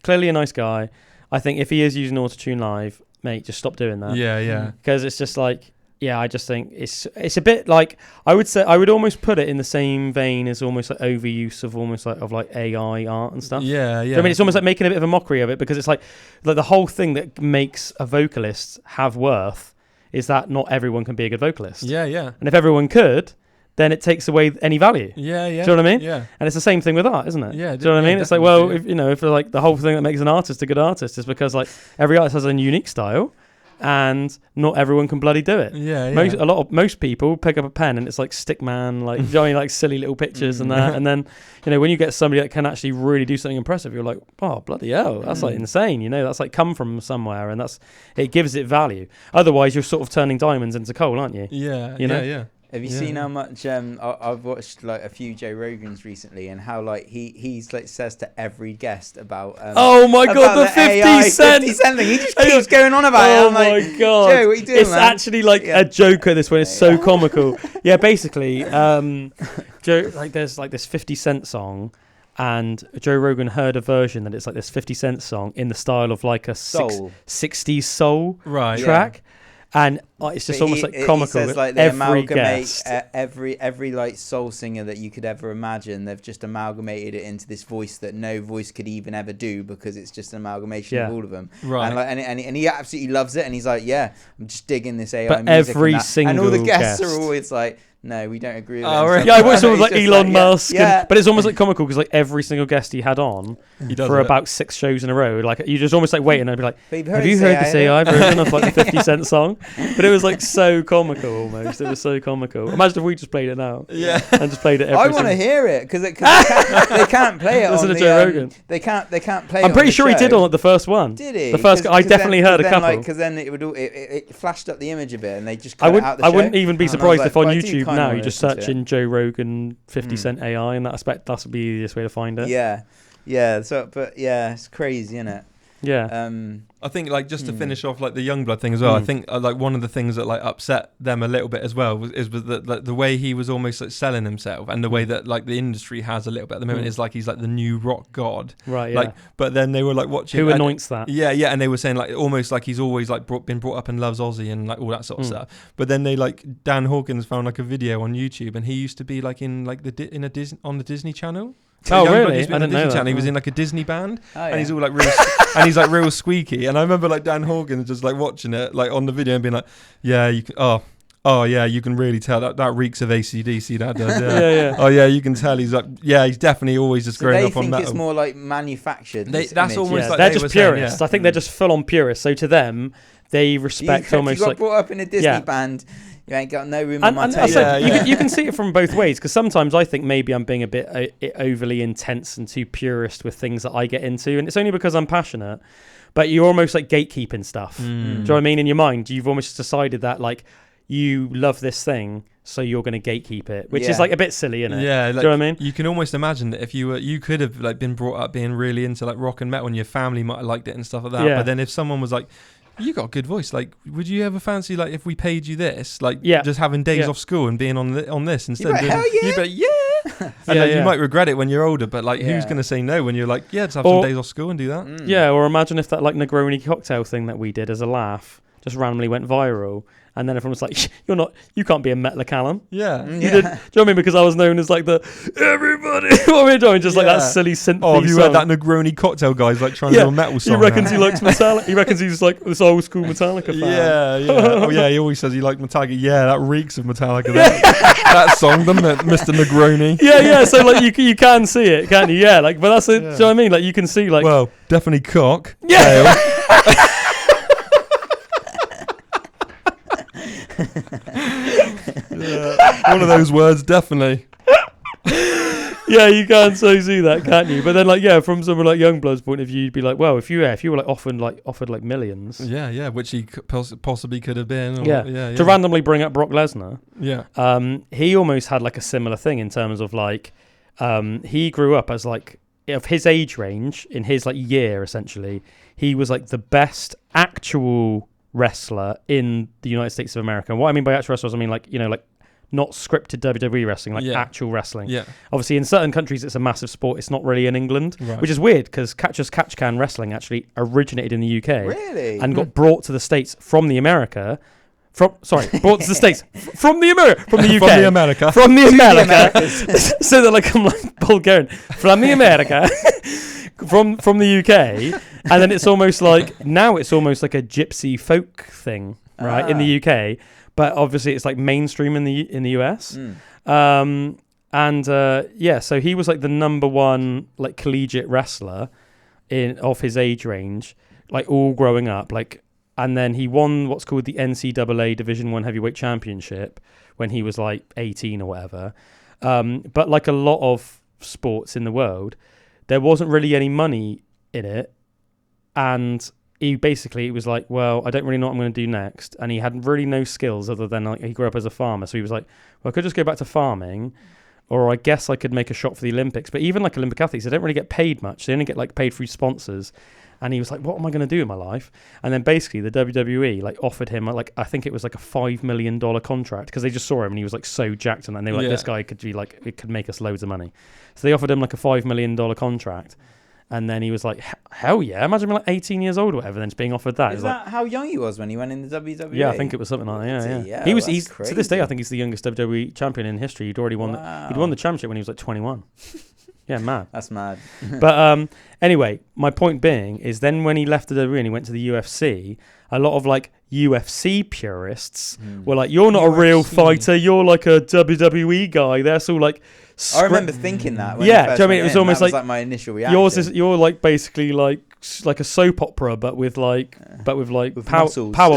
clearly a nice guy. I think if he is using autotune live, mate, just stop doing that. Yeah, because it's just like, I just think it's a bit like, I would almost put it in the same vein as almost like overuse of almost like of like AI art and stuff. Yeah. So, I mean, it's almost like making a bit of a mockery of it, because it's like the whole thing that makes a vocalist have worth is that not everyone can be a good vocalist. Yeah. And if everyone could, then it takes away any value. Yeah. Do you know what I mean? Yeah. And it's the same thing with art, isn't it? Yeah. Do you know what I mean? It's like, well, if like the whole thing that makes an artist a good artist is because like every artist has a unique style, and not everyone can bloody do it. Yeah. Most people pick up a pen and it's like Stickman, like, do you know what I mean, like silly little pictures and that. And then, when you get somebody that can actually really do something impressive, you're like, oh, bloody hell, that's like insane. That's like come from somewhere, and it gives it value. Otherwise, you're sort of turning diamonds into coal, aren't you? Yeah. Yeah. Have you seen how much I've watched like a few Joe Rogans recently, and how like he's like says to every guest about oh my god, the 50 Cent thing. He just keeps going on about it. Oh I'm my like, god, Joe, what are you doing, it's man? actually like a joke at this point. It's so comical. Yeah, basically, Joe, like there's like this 50 Cent song, and Joe Rogan heard a version that it's like this 50 Cent song in the style of like a 60s soul track. Yeah. And it's just almost like comical. He says like they amalgamate every like soul singer that you could ever imagine. They've just amalgamated it into this voice that no voice could even ever do, because it's just an amalgamation of all of them. Right. And like and he absolutely loves it. And he's like, yeah, I'm just digging this AI but music. Every single and all the guests guest are always like, no, we don't agree with it. Right. Yeah, I watched it with like Elon Musk. Yeah. But it's almost like comical, because like every single guest he had on for about 6 shows in a row, like you just almost like waiting and I'd be like, have you heard this AI version of like the 50 Cent song? But it was like so comical almost. It was so comical. Imagine if we just played it now. Yeah. And just played it every I want to hear it, because they can't play it Listen on to Joe Rogan. They can't play it. I'm pretty sure he did on like the first one. Did he? The first, I definitely heard a couple. Because then it would it flashed up the image a bit, and they just cut it out the show. I wouldn't even be surprised if on YouTube now you just search in Joe Rogan 50 Cent AI in that aspect. That would be the easiest way to find it. Yeah. So, but yeah, it's crazy, isn't it? Yeah. I think like just to finish off like the Youngblood thing as well. I think like one of the things that like upset them a little bit as well was that like, the way he was almost like selling himself, and the way that like the industry has a little bit at the moment is like he's like the new rock god. Right. Like, but then they were like watching. Who anoints that? Yeah, and they were saying like almost like he's always like been brought up and loves Aussie and like all that sort of stuff. But then they like Dan Hawkins found like a video on YouTube, and he used to be like in like on the Disney Channel. Oh really? I didn't know that. He was in like a Disney band, and he's all like real, and he's like real squeaky. And I remember like Dan Hawkins just like watching it like on the video and being like, "Yeah, you can. Oh yeah, you can really tell that reeks of AC/DC. That does. Yeah. Yeah. Oh yeah, you can tell he's like, he's definitely always just growing up on metal. They think it's more like manufactured. That's almost like they're just purists. Saying, I think they're just full on purists. So to them, they respect almost you got like brought up in a Disney band. You ain't got no room on my table. You can see it from both ways, because sometimes I think maybe I'm being a bit overly intense and too purist with things that I get into, and it's only because I'm passionate. But you're almost like gatekeeping stuff. Do you know what I mean? In your mind, you've almost decided that like you love this thing, so you're going to gatekeep it, which is like a bit silly, isn't it? Yeah, like, do you know what I mean? You can almost imagine that if you could have like been brought up being really into like rock and metal, and your family might have liked it and stuff like that. Yeah. But then if someone was like, you got a good voice, like would you ever fancy like if we paid you this, like just having days off school and being on this instead of hell yeah. You bet and you might regret it when you're older, but like who's going to say no when you're like just have some days off school and do that. Or imagine if that like Negroni cocktail thing that we did as a laugh just randomly went viral, And then everyone was like, you can't be a Metler, Calum. Yeah. You did, do you know what I mean? Because I was known as like the everybody. What am I doing? Just like that silly synth. Oh, have you heard that Negroni cocktail guy's like trying to do a metal song? He reckons he likes Metallica. He reckons he's like this old school Metallica fan. Yeah. Oh yeah, he always says he likes Metallica. Yeah, that reeks of Metallica. That song, doesn't it, Mr. Negroni? Yeah. So like you can see it, can't you? Yeah. Like, but that's it. Do you know what I mean? Like you can see like. Well, definitely cock. Yeah. One of those words, definitely. Yeah, you can so see that, can't you? But then, like, from someone like Youngblood's point of view, you'd be like, well, if you were like offered millions, which he possibly could have been, to randomly bring up Brock Lesnar, he almost had like a similar thing in terms of like, he grew up as like of his age range in his like year essentially, he was like the best actual wrestler in the United States of America. And what I mean by actual wrestlers, I mean like, like not scripted WWE wrestling, like actual wrestling. Yeah. Obviously, in certain countries, it's a massive sport. It's not really in England, which is weird because Catch Can wrestling actually originated in the UK. Really? And got brought to the States from the America. Brought to the States from the UK. From the America. So that like I'm like Bulgarian. From the America. from the UK. And then it's almost like now it's almost like a gypsy folk thing, right? In the UK. But obviously it's like mainstream in the US. So he was like the number one like collegiate wrestler of his age range, like all growing up, like. And then he won what's called the NCAA Division I Heavyweight Championship when he was like 18 or whatever. But like a lot of sports in the world, there wasn't really any money in it. And he was like, well, I don't really know what I'm going to do next. And he had really no skills other than like he grew up as a farmer. So he was like, well, I could just go back to farming, or I guess I could make a shot for the Olympics. But even like Olympic athletes, they don't really get paid much. They only get like paid through sponsors. And he was like, what am I going to do in my life? And then basically the WWE like offered him like, I think it was like a $5 million contract because they just saw him and he was like so jacked and they were like, this guy could be like, it could make us loads of money. So they offered him like a $5 million contract. And then he was like, hell yeah, imagine being like 18 years old or whatever, then just being offered that. Is that how young he was when he went in the WWE? Yeah, I think it was something like that, yeah. He's to this day, I think he's the youngest WWE champion in history. He'd already won he'd won the championship when he was like 21. Yeah, mad. That's mad. But anyway, my point being is then when he left the WWE and he went to the UFC, a lot of like UFC purists were like, you're not UFC. A real fighter, you're like a WWE guy. That's all like... I remember thinking that. When do you know what I mean? It was almost like my initial reaction. You're like basically like a soap opera, but with power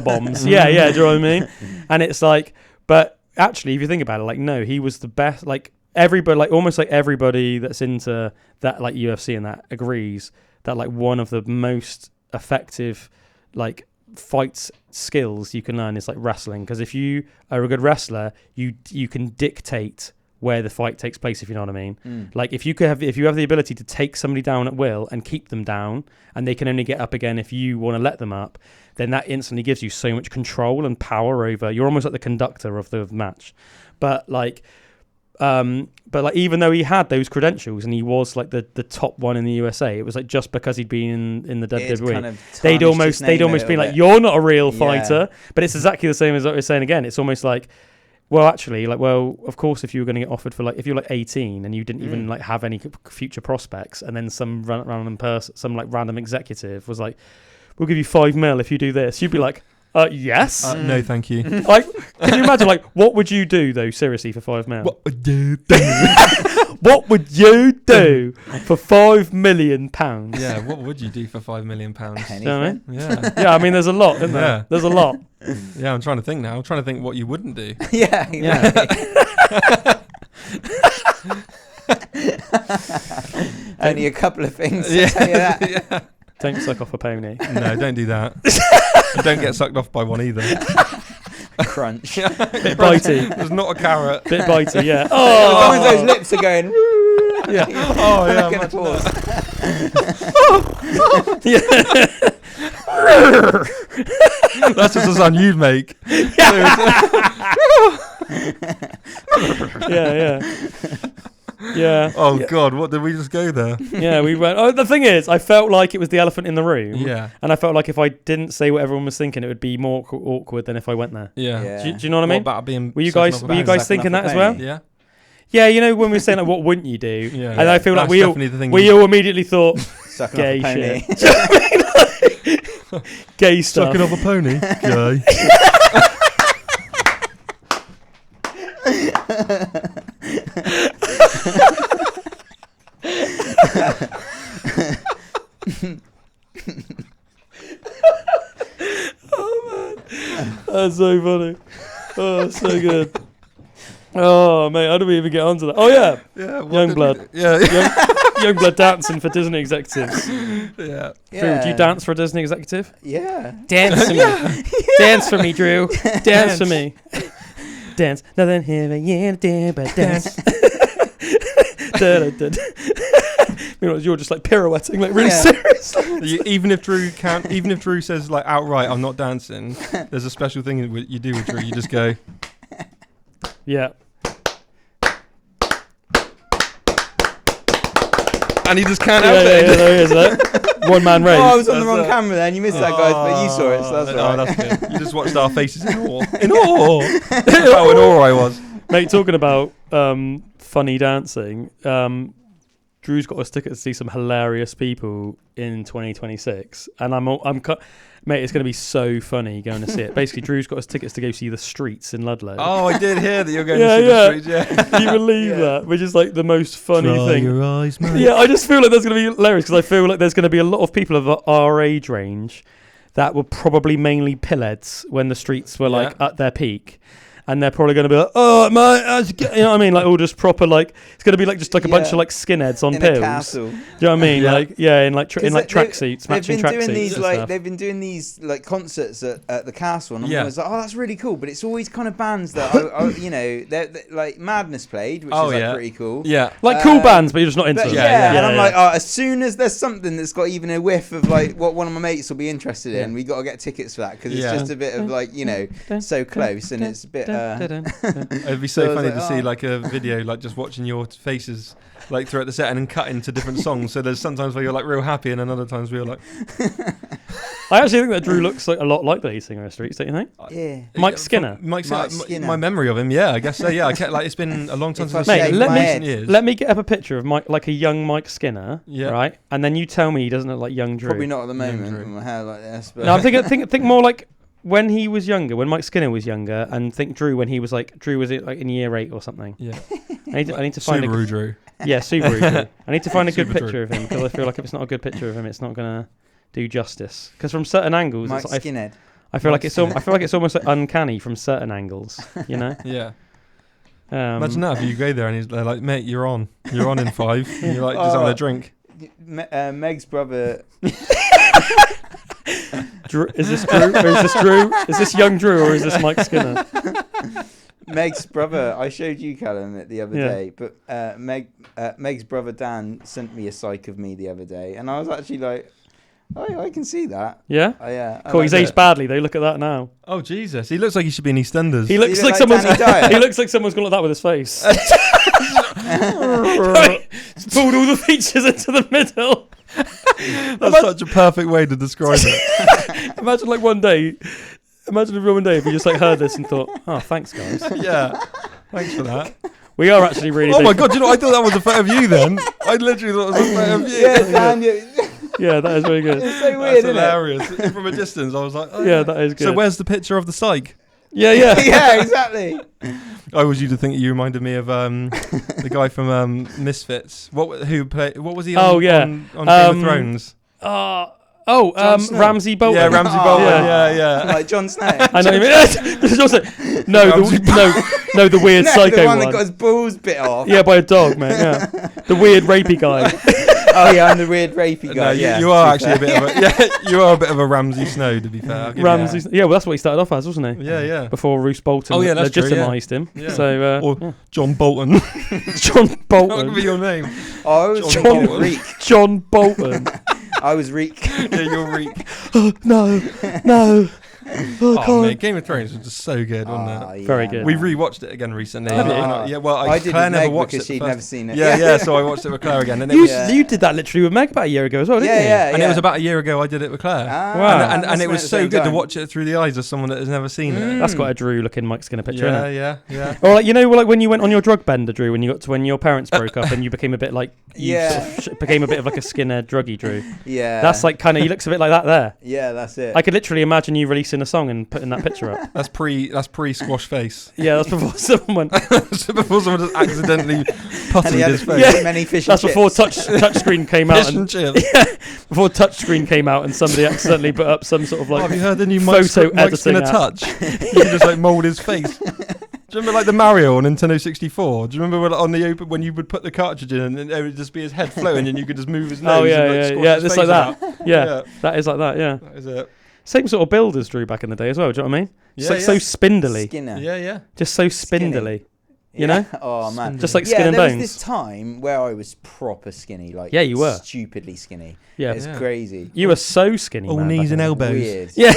bombs. Yeah, do you know what I mean? And it's like, but actually, if you think about it, like no, he was the best. Like everybody, like almost like everybody that's into that like UFC and that agrees that like one of the most effective like fight skills you can learn is like wrestling, because if you are a good wrestler, you can dictate where the fight takes place, if you know what I mean. Like if you have the ability to take somebody down at will and keep them down, and they can only get up again if you want to let them up, then that instantly gives you so much control and power over. You're almost like the conductor of the match. But even though he had those credentials and he was like the top one in the USA, it was like just because he'd been in the WWE, kind of they'd almost been like, you're not a real fighter. But it's exactly the same as what I was saying again. It's almost like, well, actually, like, well, of course, if you were going to get offered for like, if you're like 18 and you didn't even like have any future prospects, and then some random person, some like random executive was like, we'll give you $5 million if you do this, you'd be like, yes. No, thank you. Like, can you imagine, like, what would you do though, seriously, for $5 million? What would you do? What would you do for £5 million? Yeah, what would you do for £5 million? Anything. You know what I mean? Yeah. Yeah, I mean, there's a lot, isn't there? Yeah. There's a lot. Yeah, I'm trying to think now. I'm trying to think what you wouldn't do. Yeah, only a couple of things to tell you that. Yeah. Don't suck off a pony. No, don't do that. You don't get sucked off by one either. Crunch. Bit bitey. There's not a carrot. Bit bitey, yeah. As long as those lips are going. Yeah. Oh, yeah. I'm pause. That's just the sound you'd make. Yeah. Yeah. Oh God, what did we just go there? Yeah, we went. Oh, the thing is, I felt like it was the elephant in the room. Yeah. And I felt like if I didn't say what everyone was thinking, it would be more awkward than if I went there. Yeah. Do you know what I mean? What about being? Were you guys thinking that as well? Yeah. Yeah, you know when we were saying like, what wouldn't you do? Yeah. And I feel like we all immediately thought gay shit. Do you know what I mean? Like, gay stuff. Sucking off a pony. Gay. Oh man, that's so funny. Oh, so good. Oh mate, how do we even get onto that? Oh yeah, Youngblood. Youngblood dancing for Disney executives. Yeah. Drew, do you dance for a Disney executive? Yeah. Dance for me. Dance for me, Drew. Dance for me. Dance. Nothing here but do but dance. Meanwhile, you're just like pirouetting, like really seriously. Even if Drew says like outright, "I'm not dancing," there's a special thing you do with Drew. You just go. Yeah. And he just can't help it. Yeah, there he is, that. One man race. Oh, I was on the wrong camera then. You missed that, guys, but you saw it, so that's right. Oh, that's good. You just watched our faces in awe. In awe. How in awe I was. Mate, talking about funny dancing, Drew's got us tickets to see some hilarious people in 2026, and mate, it's going to be so funny going to see it. Basically, Drew's got us tickets to go see The Streets in Ludlow. Oh, I did hear that you're going to see The Streets. Yeah, can you believe that? Which is like the most funny thing. Your eyes, mate. Yeah, I just feel like there's going to be hilarious because I feel like there's going to be a lot of people of our age range that were probably mainly pillheads when The Streets were like at their peak. And they're probably going to be like, oh, mate, you know what I mean? Like, all just proper, like, it's going to be like just like a bunch of like skinheads on in pills. A castle. Do you know what I mean? Like, in tracksuits, matching tracksuits. They've been doing these like concerts at the castle, and I was like, oh, that's really cool. But it's always kind of bands that, they're like Madness played, which is like pretty cool. Yeah, like cool bands, but you're just not into them. Yeah, and I'm like, oh, as soon as there's something that's got even a whiff of like what one of my mates will be interested in, we got to get tickets for that because it's just a bit of like, so close, and it's a bit. It'd be so funny to see like a video like just watching your faces like throughout the set and then cutting to different songs. So there's sometimes where you're like real happy and then other times where you're like. I actually think that Drew looks like a lot like the lead singer of Streets, don't you think? Yeah. Mike Skinner. Mike Skinner. My memory of him, I guess so. Yeah, it's been a long time since I've seen him. Years. Let me get up a picture of Mike, like a young Mike Skinner, right? And then you tell me he doesn't look like young Drew. Probably not at the moment with my hair like this. But no, I'm thinking think more like when he was younger, when Mike Skinner was younger, and think Drew when he was like Drew was it like in year 8 or something. Yeah. I need to find Subaru Drew. Yeah, Subaru Drew. I need to find a good picture of him because I feel like if it's not a good picture of him, it's not gonna do justice. Because from certain angles, Mike Skinhead. I feel like it's almost like uncanny from certain angles. You know. Yeah. Imagine that if you go there and they're like, mate, you're on in 5. And you're like just having a drink. Meg's brother. Drew, is this Drew? Or is this Drew? Is this young Drew or is this Mike Skinner? Meg's brother, I showed you, Calum, it the other day, but Meg's brother Dan sent me a psych of me the other day, and I was actually like, oh, I can see that. Yeah? Oh, yeah. Cool, he's aged badly, though. Look at that now. Oh, Jesus. He looks like he should be in EastEnders. He looks like someone's he looks like someone's gone like that with his face. Pulled all the features into the middle. That's such a perfect way to describe it. Imagine one day if you just like heard this and thought, oh, thanks guys. Yeah, thanks for that. We are actually really. Oh my god! Do you know? I thought that was a photo of you. Then I literally thought it was a photo of you. Yeah, that is very good. It's so weird, isn't hilarious. From a distance, I was like, oh, yeah, that is good. So where's the picture of the psych? Yeah. Yeah, exactly. I always used to think you reminded me of the guy from Misfits. What was he on Game of Thrones? Ramsay Bolton. Yeah, Ramsay Bolton. Yeah. Like Jon Snow. I know. The weird psycho the one that got his balls bit off. Yeah, by a dog, mate. Yeah, the weird rapey guy. Oh yeah, I'm the weird rapey guy. No, you are actually a bit of you are a bit of a Ramsay Snow, to be fair. Ramsay. Yeah, well, that's what he started off as, wasn't he? Yeah. Before Roose Bolton legitimised him. Yeah. So John Bolton. John Bolton. That could be your name. Oh, John Bolton. John Bolton. I was Reek. Yeah, you're Reek. Oh, no. mate, Game of Thrones was just so good, wasn't it? Yeah, Very good. We rewatched it again recently. Have you? Yeah, well, I did Claire with never Meg watched because it. she'd first. never seen it. Yeah, so I watched it with Claire again. And it You, was, you did that literally with Meg about a year ago as well, didn't you? and it was about a year ago I did it with Claire. Wow. And it was so good to watch it through the eyes of someone that has never seen it. That's quite a Drew looking Mike Skinner picture, isn't it? Yeah. Or like, you know, like when you went on your drug bender, Drew, when your parents broke up and you became a bit like, became a bit of like a Skinner druggy Drew. Yeah. That's like kind of, he looks a bit like that there. Yeah, that's it. I could literally imagine you releasing a song and putting that picture up. That's pre squash face. Yeah, that's before someone. Before someone just accidentally putted his face. Yeah. Many fish That's and before chips. touchscreen came out. Fish and chips. Before touchscreen came out and somebody accidentally put up some sort of like have you heard the new photo Mike Skinner editing touch? You can just like mould his face. Do you remember like the Mario on Nintendo 64? Do you remember when, on the open when you would put the cartridge in and it would just be his head floating and you could just move his nose? Oh yeah, and, like, yeah, squash his it's face like that. out? Yeah, that is like that. Yeah, That is it. same sort of build as Drew back in the day as well. Do you know what I mean? Just Yeah, like so spindly, Skinner. Yeah. just so spindly. You know? Oh man. Just like skin and there bones. was this time where I was proper skinny, like Yeah, you were. stupidly skinny. Yeah, It's crazy. you were so skinny. All man, knees back and in elbows. Weird. Yeah.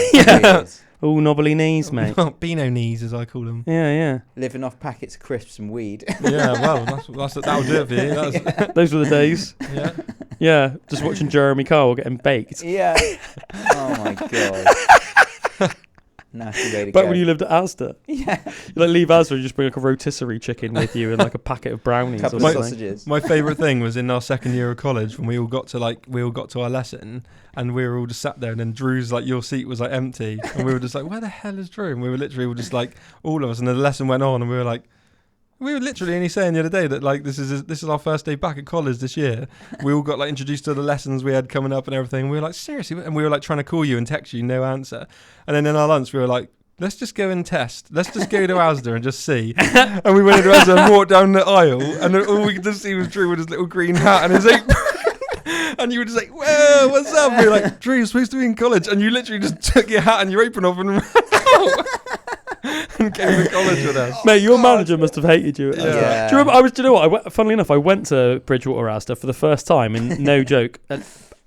Weird. All knobbly knees, mate. Beano knees, as I call them. Yeah. Living off packets of crisps and weed. Yeah, well, that'll do it for you. Those were the days. Yeah. Yeah, just watching Jeremy Kyle getting baked. Yeah. Oh my god. Nasty way to Back go. when you lived at Asda. Yeah. You like leave Asda, you just bring like a rotisserie chicken with you and like a packet of brownies or Couple of something. sausages. My favourite thing was in our second year of college when we all got to our lesson and we were all just sat there and then Drew's like your seat was like empty and we were just like, where the hell is Drew? And we were literally all just like all of us and then the lesson went on and we were literally only saying the other day that like this is our first day back at college this year. We all got like introduced to the lessons we had coming up and everything. We were like, seriously? And we were like trying to call you and text you, no answer. And then in our lunch we were like, let's just go and test. Let's just go to Asda and just see. And we went into Asda and walked down the aisle and then all we could just see was Drew with his little green hat and his apron. And you were just like, whoa, what's up? We were like, Drew, you're supposed to be in college. And you literally just took your hat and your apron off and ran out. And came to college with us. Mate, your manager must have hated you. At Yeah. Asda. Do you remember? Do you know what? Funnily enough, I went to Bridgewater Asda for the first time, and no joke,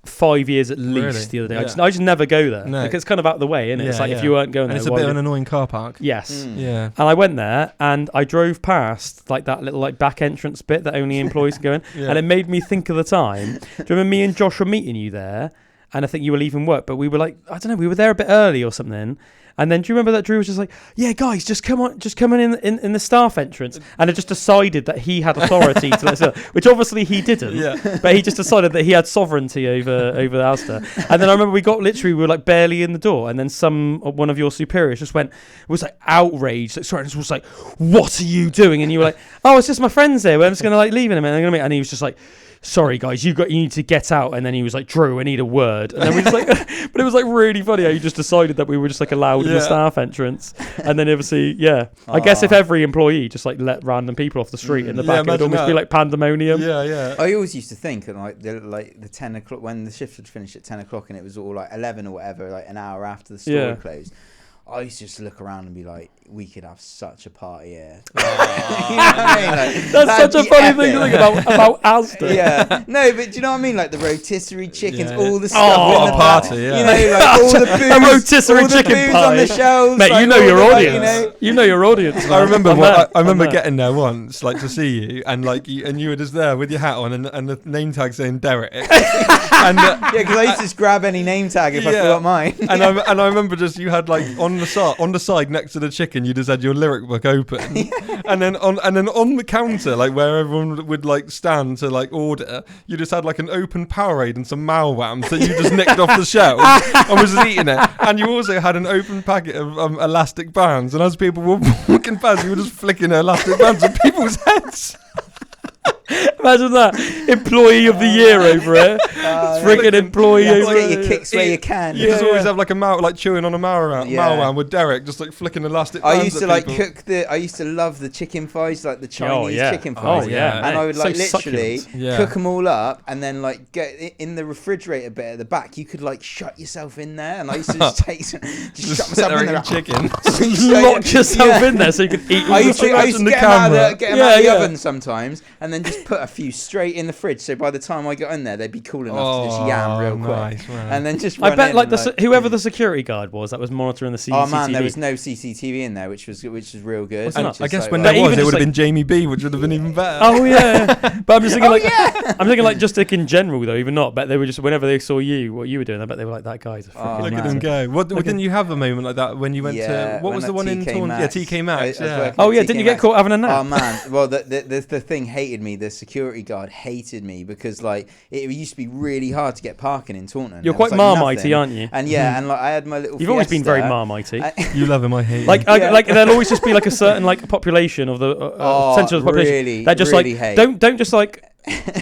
5 years at least Really? the other day. Yeah. I just never go there. No. Like, it's kind of out of the way, isn't it? It's Yeah, like if yeah. you weren't going And there. it's a why bit of would an you- annoying car park. Yes. Yeah. And I went there and I drove past like that little like back entrance bit that only employees can go in. Yeah. And it made me think of the time. Do you remember me and Josh were meeting you there? And I think you were leaving work, but we were like, I don't know, we were there a bit early or something. And then do you remember that Drew was just like, yeah, guys, just come on in the staff entrance. And it just decided that he had authority to let us know, which obviously he didn't. Yeah. But he just decided that he had sovereignty over Asda. And then I remember we were like barely in the door. And then one of your superiors just was like outraged. Like, sorry, and was like, what are you doing? And you were like, oh, it's just my friends here. I'm just going to like leave in a minute. And he was just like, sorry guys, you need to get out. And then he was like, Drew, I need a word. And then we just like, but it was like really funny how you just decided that we were just like allowed in the staff entrance. And then obviously, I guess if every employee just like let random people off the street in the back, it would almost be like pandemonium. Yeah. I always used to think like the 10 o'clock when the shift would finish at 10 o'clock and it was all like 11 or whatever, like an hour after the store had closed. I used to just look around and be like, we could have such a party here. You know what I mean? Like, That's such a funny thing to think about Asda. Yeah. No, but do you know what I mean? Like the rotisserie chickens, Yeah. all the stuff what in a the party, back. yeah. You know, like all the booze. A rotisserie all the chicken booze pie. on the shelves. Mate, like, you know all your the, like, audience. You know your audience. I remember man. I remember I'm there. getting there once, like to see you, and like you were just there with your hat on and the name tag saying Derek. And yeah, because I used to just grab any name tag if I forgot mine. And I remember just you had like on the side next to the chicken, you just had your lyric book open, and then on the counter, like where everyone would like stand to like order, you just had like an open Powerade and some Malwams that you just nicked off the shelf and was just eating it. And you also had an open packet of elastic bands, and as people were walking past, you were just flicking elastic bands at people's heads. Imagine that. Employee of the year over it. Freaking employee You have over to get your it. kicks where you can. You just always have like a like chewing on a Malwam Yeah. Malwam with Derek, just like flicking elastic bands I used to at like people. I used to love the chicken thighs, like the Chinese chicken Oh thighs. yeah. And I would like So literally succulent. cook them all up and then like get in the refrigerator bit at the back. You could like shut yourself in there, and I used to just shut Just myself in there there. chicken. Lock yourself in there so you could eat. I used to Imagine the get them out camera. of the Yeah. oven sometimes, and then just put a few straight in the fridge, so by the time I got in there, they'd be cool enough to just yam real quick, man. and then just. I bet whoever the security guard was that was monitoring the CCTV. Oh man, there was no CCTV in there, which was real good. I guess when there was, it would have been Jamie B, which would have been even better. Oh yeah, but I'm just thinking I'm thinking like just like in general though, even not. But they were just whenever they saw you, what you were doing, I bet they were like, that guy's a freaking look at him go. Didn't you have a moment like that when you went to what was the one in Taunton? Yeah, TK Maxx. Didn't you get caught having a nap? Oh man, well the thing hated me. The security guard hated me because like it used to be really hard to get parking in Taunton. You're quite Marmitey, aren't you? And and like I had my little. You've always been very Marmitey. You love him, I hate him. Like there'll always just be like a certain like population of the percentage of the population really, that just really like hate. don't just like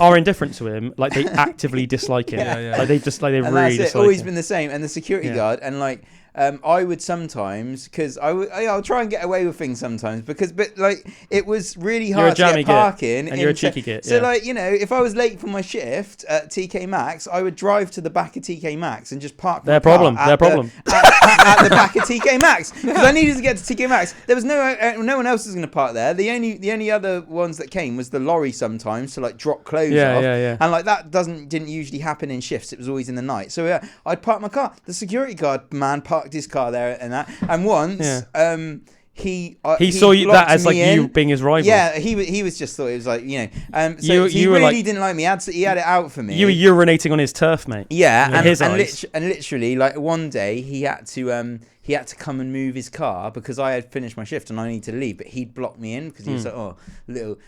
are indifferent to him, like they actively dislike him. Like they just like they and really that's dislike it. Always him. been the same. And the security guard and like. I would sometimes, because I'll try and get away with things sometimes, but like it was really hard to get parking. And you're a cheeky git. So like, you know, if I was late for my shift at TK Maxx, I would drive to the back of TK Maxx and just park Their problem. at the back of TK Maxx, because I needed to get to TK Maxx. There was no one else was going to park there. The only other ones that came was the lorry sometimes to like drop clothes off. And like that didn't usually happen in shifts. It was always in the night. So I'd park my car. The security guard man parked his car there and once he saw you that as like you being his rival. Yeah, he was just thought it was like, you know, so he really like, didn't like me. He had it out for me. You were urinating on his turf, mate. Yeah, and literally like one day he had to come and move his car because I had finished my shift and I needed to leave, but he'd blocked me in because he was like, oh, little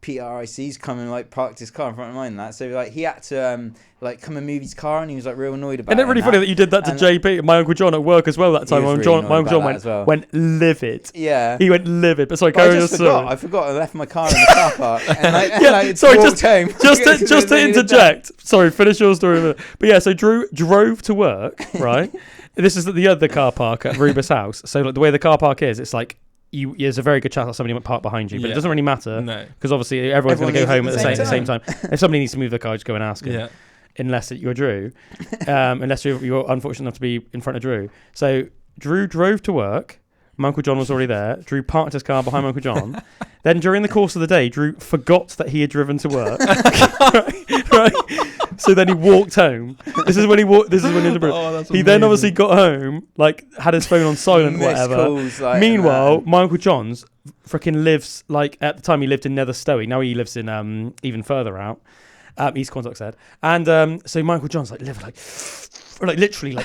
PRIC's come and like parked his car in front of mine and that. So like he had to like come and move his car and he was like real annoyed about it. Isn't it really funny that you did that to JP, my Uncle John at work as well that time? My Uncle John went livid. Yeah. He went livid. But sorry, I forgot I left my car in the car park. And sorry, walked home. Just to interject. Sorry, finish your story. But yeah, so Drew drove to work, right? This is the other car park at Ruba's house. So like the way the car park is, it's like there's a very good chance that somebody might park behind you, but it doesn't really matter because obviously everyone's going to go home at the same time. If somebody needs to move the car, just go and ask him. Yeah. Unless you're Drew, unless you're unfortunate enough to be in front of Drew. So Drew drove to work. My Uncle John was already there. Drew parked his car behind my Uncle John. Then during the course of the day, Drew forgot that he had driven to work. right? So then he walked home. This is when he he then obviously got home, like had his phone on silent, whatever. Calls, like, Meanwhile, my Uncle John's freaking lives like at the time he lived in Nether Stowey. Now he lives in even further out. East Quantock said. And so Michael John's like literally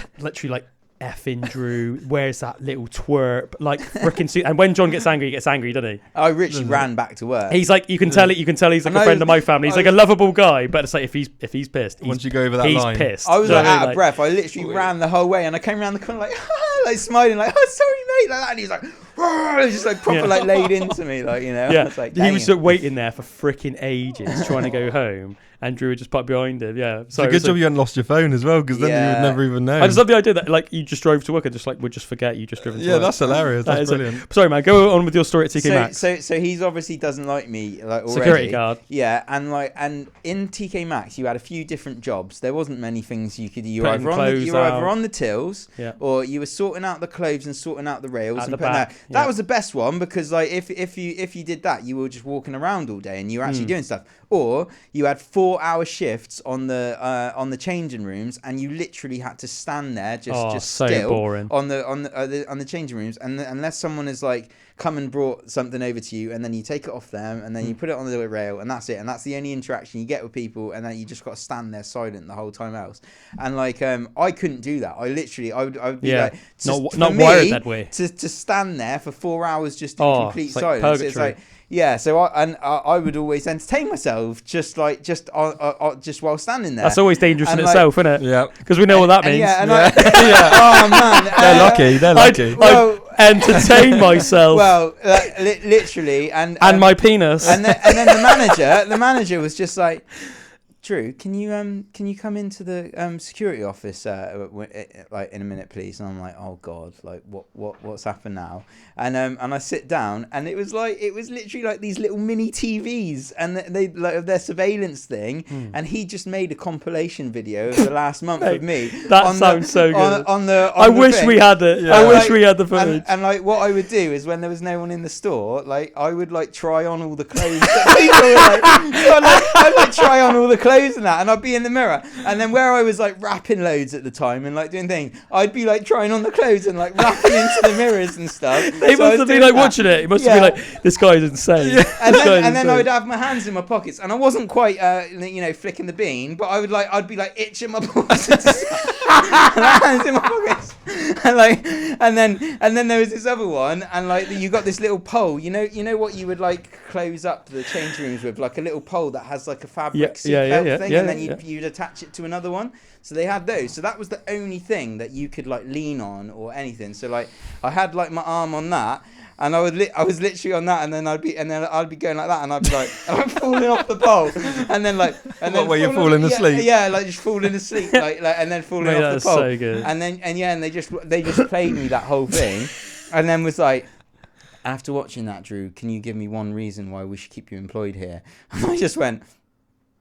effing Drew, where's that little twerp, like freaking suit. And when John gets angry, he gets angry, doesn't he? I literally ran back to work. He's like, you can tell he's like a friend of my family. He's like a lovable guy, but it's like if he's pissed, once you go over that line, he's pissed. I was like out of breath. I literally ran the whole way, and I came around the corner like like smiling, like, oh sorry mate, like that. And he's like, he was just like proper like laid into me, like, you know. Yeah, I was like, he was just waiting there for freaking ages trying to go home. And Drew would just pop behind him. Yeah, it's a good job you hadn't lost your phone as well, because then you would never even know. I just love the idea that like you just drove to work and just like would just forget you just driven to work. Yeah, that's hilarious. That's brilliant. Sorry, man. Go on with your story at TK Maxx. So he's obviously doesn't like me like already. Security guard. Yeah, and in TK Maxx you had a few different jobs. There wasn't many things you could. You were either on the tills, or you were sorting out the clothes and sorting out the rails and putting that. That was the best one, because like if you did that, you were just walking around all day and you were actually doing stuff. Or you had 4-hour shifts on the changing rooms, and you literally had to stand there just so still boring. on the changing rooms, and unless someone has like come and brought something over to you, and then you take it off them, and then you put it on the rail, and that's it, and that's the only interaction you get with people, and then you just got to stand there silent the whole time else. And like I couldn't do that. I would be like not wired that way. To stand there for 4 hours just in complete silence. Purgatory. It's like. Yeah, so I would always entertain myself just while standing there. That's always dangerous in itself, isn't it? Yeah, because we know what that means. Oh man, they're lucky. I entertain myself. Well, literally, and my penis. And then the manager was just like, Drew, can you come into the security office like in a minute, please? And I'm like, oh god, like what's happened now? And I sit down, and it was literally like these little mini TVs, and they like their surveillance thing. And he just made a compilation video of the last month of me. That sounds so good. I wish we had it. Yeah. I wish we had the footage. And like what I would do is when there was no one in the store, like I would like try on all the clothes that people were like, so I'd like I'd try on all the clothes and that, and I'd be in the mirror, and then where I was like rapping loads at the time and like doing things, I'd be like trying on the clothes and like rapping into the mirrors and stuff. He must have been like watching it. He must have been like, this guy's insane. And then I would have my hands in my pockets, and I wasn't quite flicking the bean, but I'd be like itching my pockets, hands in my pockets, and then there was this other one, and like you got this little pole, you know what you would like close up the change rooms with, like a little pole that has like a fabric seatbelt thing, and then you'd attach it to another one. So they had those. So that was the only thing that you could like lean on or anything. So like I had like my arm on that, and I was literally on that, and then I'd be going like that, and I'd be like, I'm falling off the pole, and then where you're falling asleep? Yeah, like just falling asleep, like and then falling off the pole. So good. And they just played me that whole thing, and then was like, after watching that, Drew, can you give me one reason why we should keep you employed here? And I just went.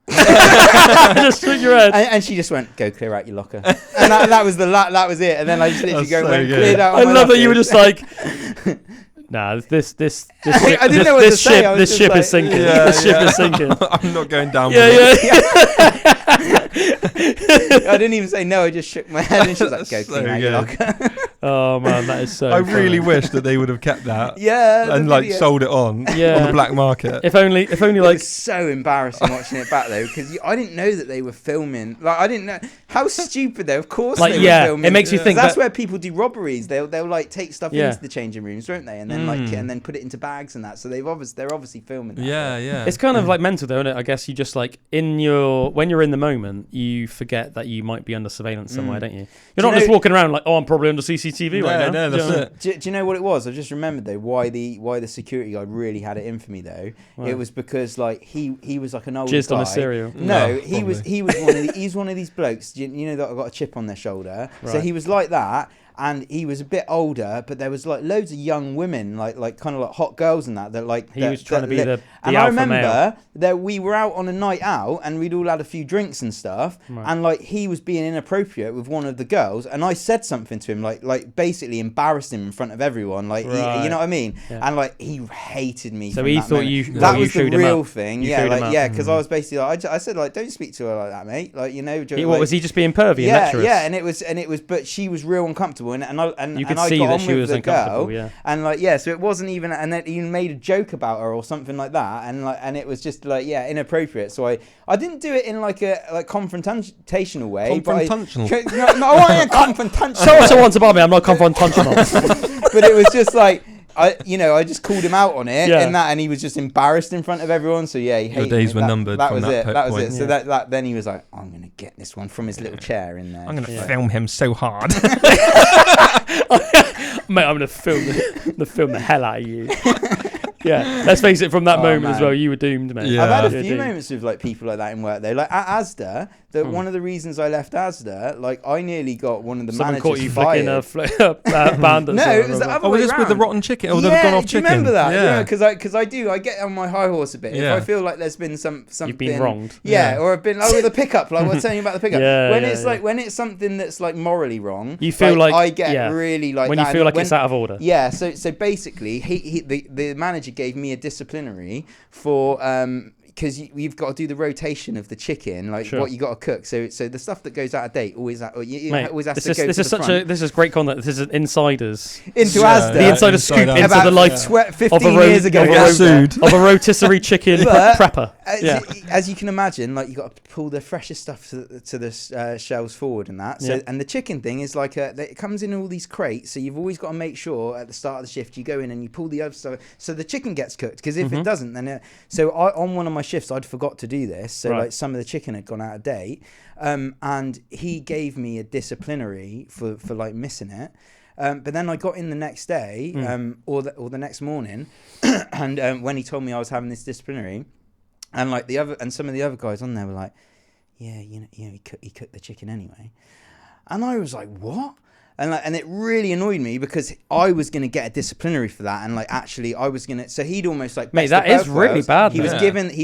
Just shook your head. And she just went, go clear out your locker, and that was it. And then I just literally cleared out. I love that you were just like, nah, this I didn't know what to say. This ship is sinking. This ship is sinking. I'm not going down. I didn't even say no. I just shook my head, and she was like, go clear out your locker. Oh man, that is so. I really wish that they would have kept that. And like sold it on the black market. If only like. It was so embarrassing watching it back though, because I didn't know that they were filming. Like I didn't know how stupid though. Of course, they were filming. It makes you think that's where people do robberies. They'll like take stuff into the changing rooms, won't they? And then and then put it into bags and that. So they're obviously filming that. Yeah. It's kind of like mental though, isn't it? I guess you just like when you're in the moment, you forget that you might be under surveillance somewhere, don't you? You're not just walking around like, oh, I'm probably under CCTV right now. No, that's it. Do you know what it was? I just remembered though why the security guard really had it in for me though. Wow. It was because like he was like an old jizzed guy. on a cereal. No, he was he's one of these blokes. You know that got a chip on their shoulder. Right. So he was like that. And he was a bit older, but there was like loads of young women, like kind of like hot girls and that like he was trying to be the and alpha I remember male. that we were out on a night out and we'd all had a few drinks and stuff, and like he was being inappropriate with one of the girls, and I said something to him like basically embarrassed him in front of everyone, like you know what I mean, and like he hated me. So he thought that was the real thing, because I was basically like I said like don't speak to her like that, mate, like you know. What was he just being pervy? And it was, but she was real uncomfortable, and you could I see got that on she with was the uncomfortable, girl, and like so it wasn't even, and then he made a joke about her or something like that, and it was just like inappropriate. So I didn't do it in like a confrontational way. Confrontational. No, I wasn't confrontational. So what wants about me? I'm not confrontational. But it was just like. I just called him out on it and that, and he was just embarrassed in front of everyone. So he hated your days me. were numbered. That was it. That was it. So that then he was like, I'm gonna get this one from his little chair in there. I'm gonna film him so hard. Mate, I'm gonna film the hell out of you. Yeah, let's face it. From that moment as well, you were doomed, mate. Yeah. I've had a few moments with like people like that in work though. Like at Asda, one of the reasons I left Asda, like I nearly got one of the managers caught you fired. flicking a band. No, it was the other way around. With the rotten chicken? Oh, the gone off chicken. Do you remember that? Yeah, because I get on my high horse a bit. Yeah. If I feel like there's been something you've been wronged. Yeah, or I've been with a pickup. Like what's saying about the pickup? When it's something that's like morally wrong, you feel like I get really like when that. You feel like it's out of order. Yeah. So basically, the manager gave me a disciplinary for because you've got to do the rotation of the chicken, like what you got to cook. So the stuff that goes out of date always has to go to the front. This is great content. This is insiders into Asda. The insider scoop into the life 15 years ago of a rotisserie chicken prepper. As you can imagine, like you got to pull the freshest stuff to the shelves forward and that. So and the chicken thing is like it comes in all these crates. So you've always got to make sure at the start of the shift you go in and you pull the other stuff so the chicken gets cooked. Because if it doesn't, then on one of my shifts I'd forgot to do this, so like some of the chicken had gone out of date, and he gave me a disciplinary for like missing it, but then I got in the next day or the next morning and when he told me I was having this disciplinary, and like some of the other guys on there were like, he cooked the chicken anyway, and I was like, what? And it really annoyed me because I was going to get a disciplinary for that, and like actually I was going to. So he'd almost like. Mate, that is really bad. He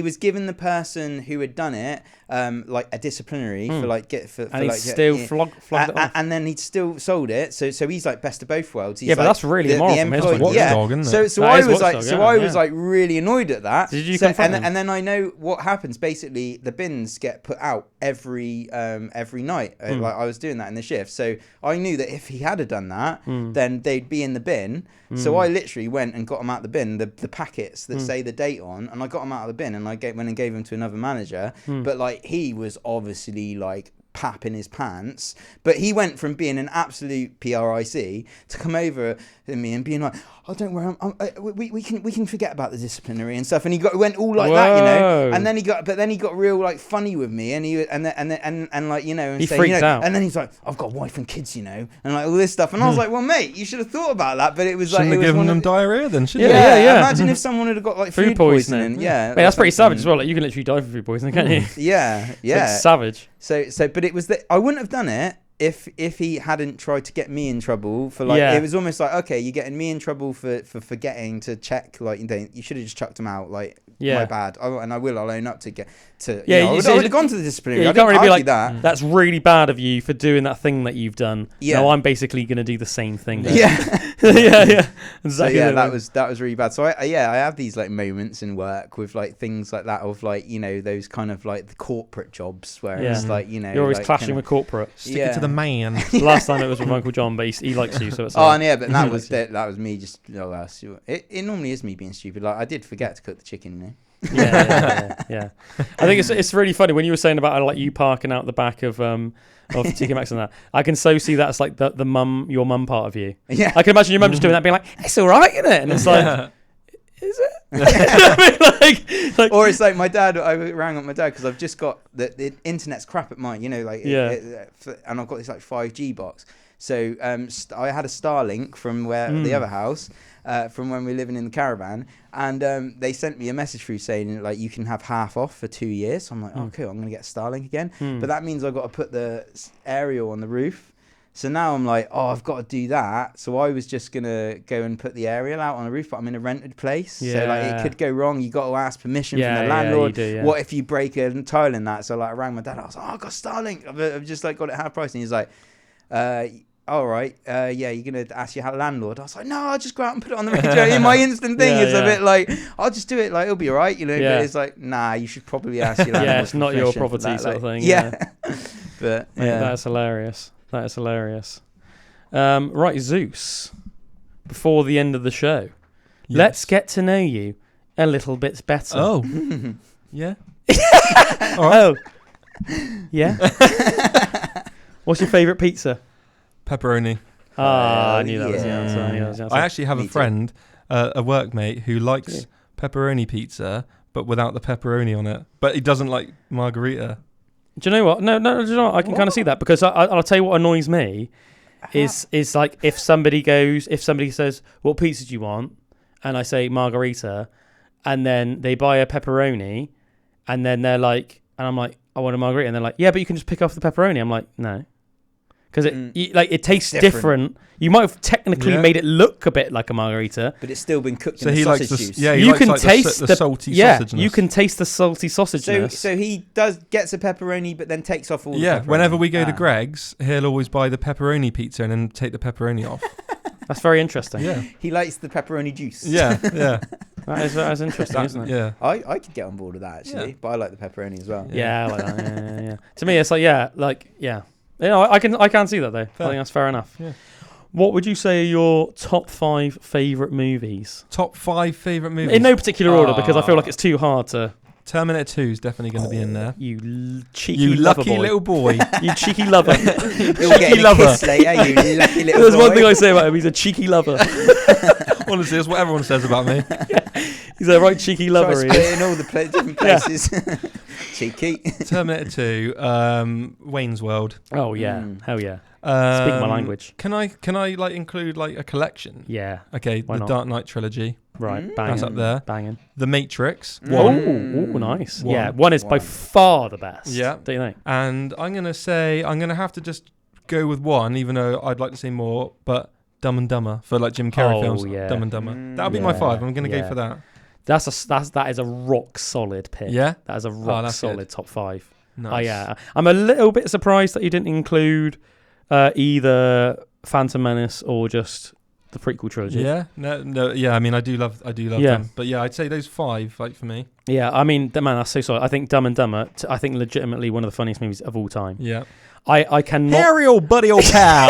was given the person who had done it like a disciplinary for like and he'd still flogged it off. And then he'd still sold it. So he's like best of both worlds. He's but that's really immoral from his point. So I was like really annoyed at that. Did you confront him? And then I know what happens. Basically, the bins get put out every night. Like I was doing that in the shift, so I knew that if he had done that, then they'd be in the bin. So I literally went and got them out the bin, the packets that say the date on, and I got them out of the bin, and I went and gave them to another manager. But like he was obviously like pap in his pants, but he went from being an absolute PRIC to come over to me and being like, oh, don't worry, we can forget about the disciplinary and stuff. And he went all like that, you know. And then he got real like funny with me, and like, you know, and he freaked out. And then he's like, I've got a wife and kids, you know, and like all this stuff. And I was like, well, mate, you should have thought about that. But it was shouldn't like, have given them diarrhea then, should you? Yeah. Imagine if someone had got like food poisoning. Yeah, mate, that's pretty savage as well. Like you can literally die from food poisoning, can't you? Yeah. It's savage. So, but it was that I wouldn't have done it if he hadn't tried to get me in trouble for like. It was almost like, okay, you're getting me in trouble for forgetting to check. Like you should have just chucked him out. Like, my bad. I'll own up to get to. Yeah, I would have gone to the disciplinary. You I can't really be like that. That's really bad of you for doing that thing that you've done. Yeah. No, I'm basically going to do the same thing. Yeah. yeah. Exactly. So yeah, that was really bad. So I have these like moments in work with like things like that of like, you know, those kind of like the corporate jobs where it's like, you know, you're always like, clashing with corporate. Stick it to the man. Last time it was with Uncle John, but he likes you, so it's. Oh, and yeah, but that was me just. It normally is me being stupid. Like I did forget to cook the chicken, you know. Yeah. I think it's really funny when you were saying about like you parking out the back of TK Maxx and that. I can so see that's like your mum part of you. Yeah, I can imagine your mum just doing that, being like, "It's all right, isn't it?" And it's like, "Is it?" I mean, like, or it's like my dad. I rang up my dad because I've just got the internet's crap at mine, you know, like and I've got this like 5G box. So I had a Starlink from the other house. From when we were living in the caravan, and they sent me a message through saying like you can have half off for 2 years. So I'm like, oh cool, I'm gonna get Starlink again. But that means I've got to put the aerial on the roof. So now I'm like, oh, I've got to do that. So I was just gonna go and put the aerial out on the roof, but I'm in a rented place, so like it could go wrong. You got to ask permission from the landlord. What if you break a tile in that? So like I rang my dad. I was like, oh, I got Starlink. I've just like got it half price, and he's like, all right, you're going to ask your landlord. I was like, no, I'll just go out and put it on the radio. In my instant thing is a bit like, I'll just do it, like, it'll be all right, you know. But it's like, nah, you should probably ask your landlord. Yeah, it's not your property sort of thing. But, that's hilarious. That is hilarious. Right, Zeus, before the end of the show, let's get to know you a little bit better. Oh. Yeah. All right. Oh. Yeah. What's your favourite pizza? Pepperoni. I knew that was the answer. I actually have a friend, a workmate, who likes pepperoni pizza, but without the pepperoni on it. But he doesn't like margarita. Do you know what? No. Do you know what? I can kind of see that because I'll tell you what annoys me is like if somebody says, "What pizza do you want?" and I say margarita, and then they buy a pepperoni, and then they're like, and I'm like, I want a margarita, and they're like, yeah, but you can just pick off the pepperoni. I'm like, no. Because it tastes different. You might have technically made it look a bit like a margarita, but it's still been cooked in the sausage juice. Yeah, you can taste the salty sausage. You can taste the salty sausageness. So he gets a pepperoni, but then takes off all the pepperoni. Yeah, whenever we go to Greg's, he'll always buy the pepperoni pizza and then take the pepperoni off. That's very interesting. Yeah, he likes the pepperoni juice. Yeah. That is interesting, isn't it? Yeah. I could get on board with that actually, but I like the pepperoni as well. Yeah, I like that. Yeah. To me, it's like You know, I can see that though. Fair. I think that's fair enough. Yeah. What would you say are your top 5 favourite movies? Top 5 favourite movies? In no particular order, because I feel like it's too hard to... Terminator 2 is definitely going to be in there. You cheeky lover lucky boy. Little boy. You cheeky lover. Cheeky lover. Later, you lucky little There's boy. one thing I say about him, he's a cheeky lover. Honestly, that's what everyone says about me. He's a right cheeky lover. So in all the different places. Cheeky. Terminator 2, Wayne's World. Oh yeah, hell yeah. Speak my language. Can I like include like a collection? Yeah. Okay, the Dark Knight trilogy. Right, banging. That's up there. Banging. The Matrix. Oh, nice. Yeah, one is by far the best. Yeah. Don't you think? And I'm gonna have to just go with one, even though I'd like to say more, but Dumb and Dumber for like Jim Carrey films. Yeah. Dumb and Dumber. That'll be my 5. I'm going to go for that. That is a rock solid pick. Yeah? That is a rock solid good. top 5. Nice. Oh yeah. I'm a little bit surprised that you didn't include either Phantom Menace or just the prequel trilogy. Yeah, no. Yeah, I mean, I do love them. But yeah, I'd say those 5, like for me. Yeah, I mean, man, that's so solid. I think Dumb and Dumber, I think legitimately one of the funniest movies of all time. Yeah. I cannot. Harry, old buddy, old pal.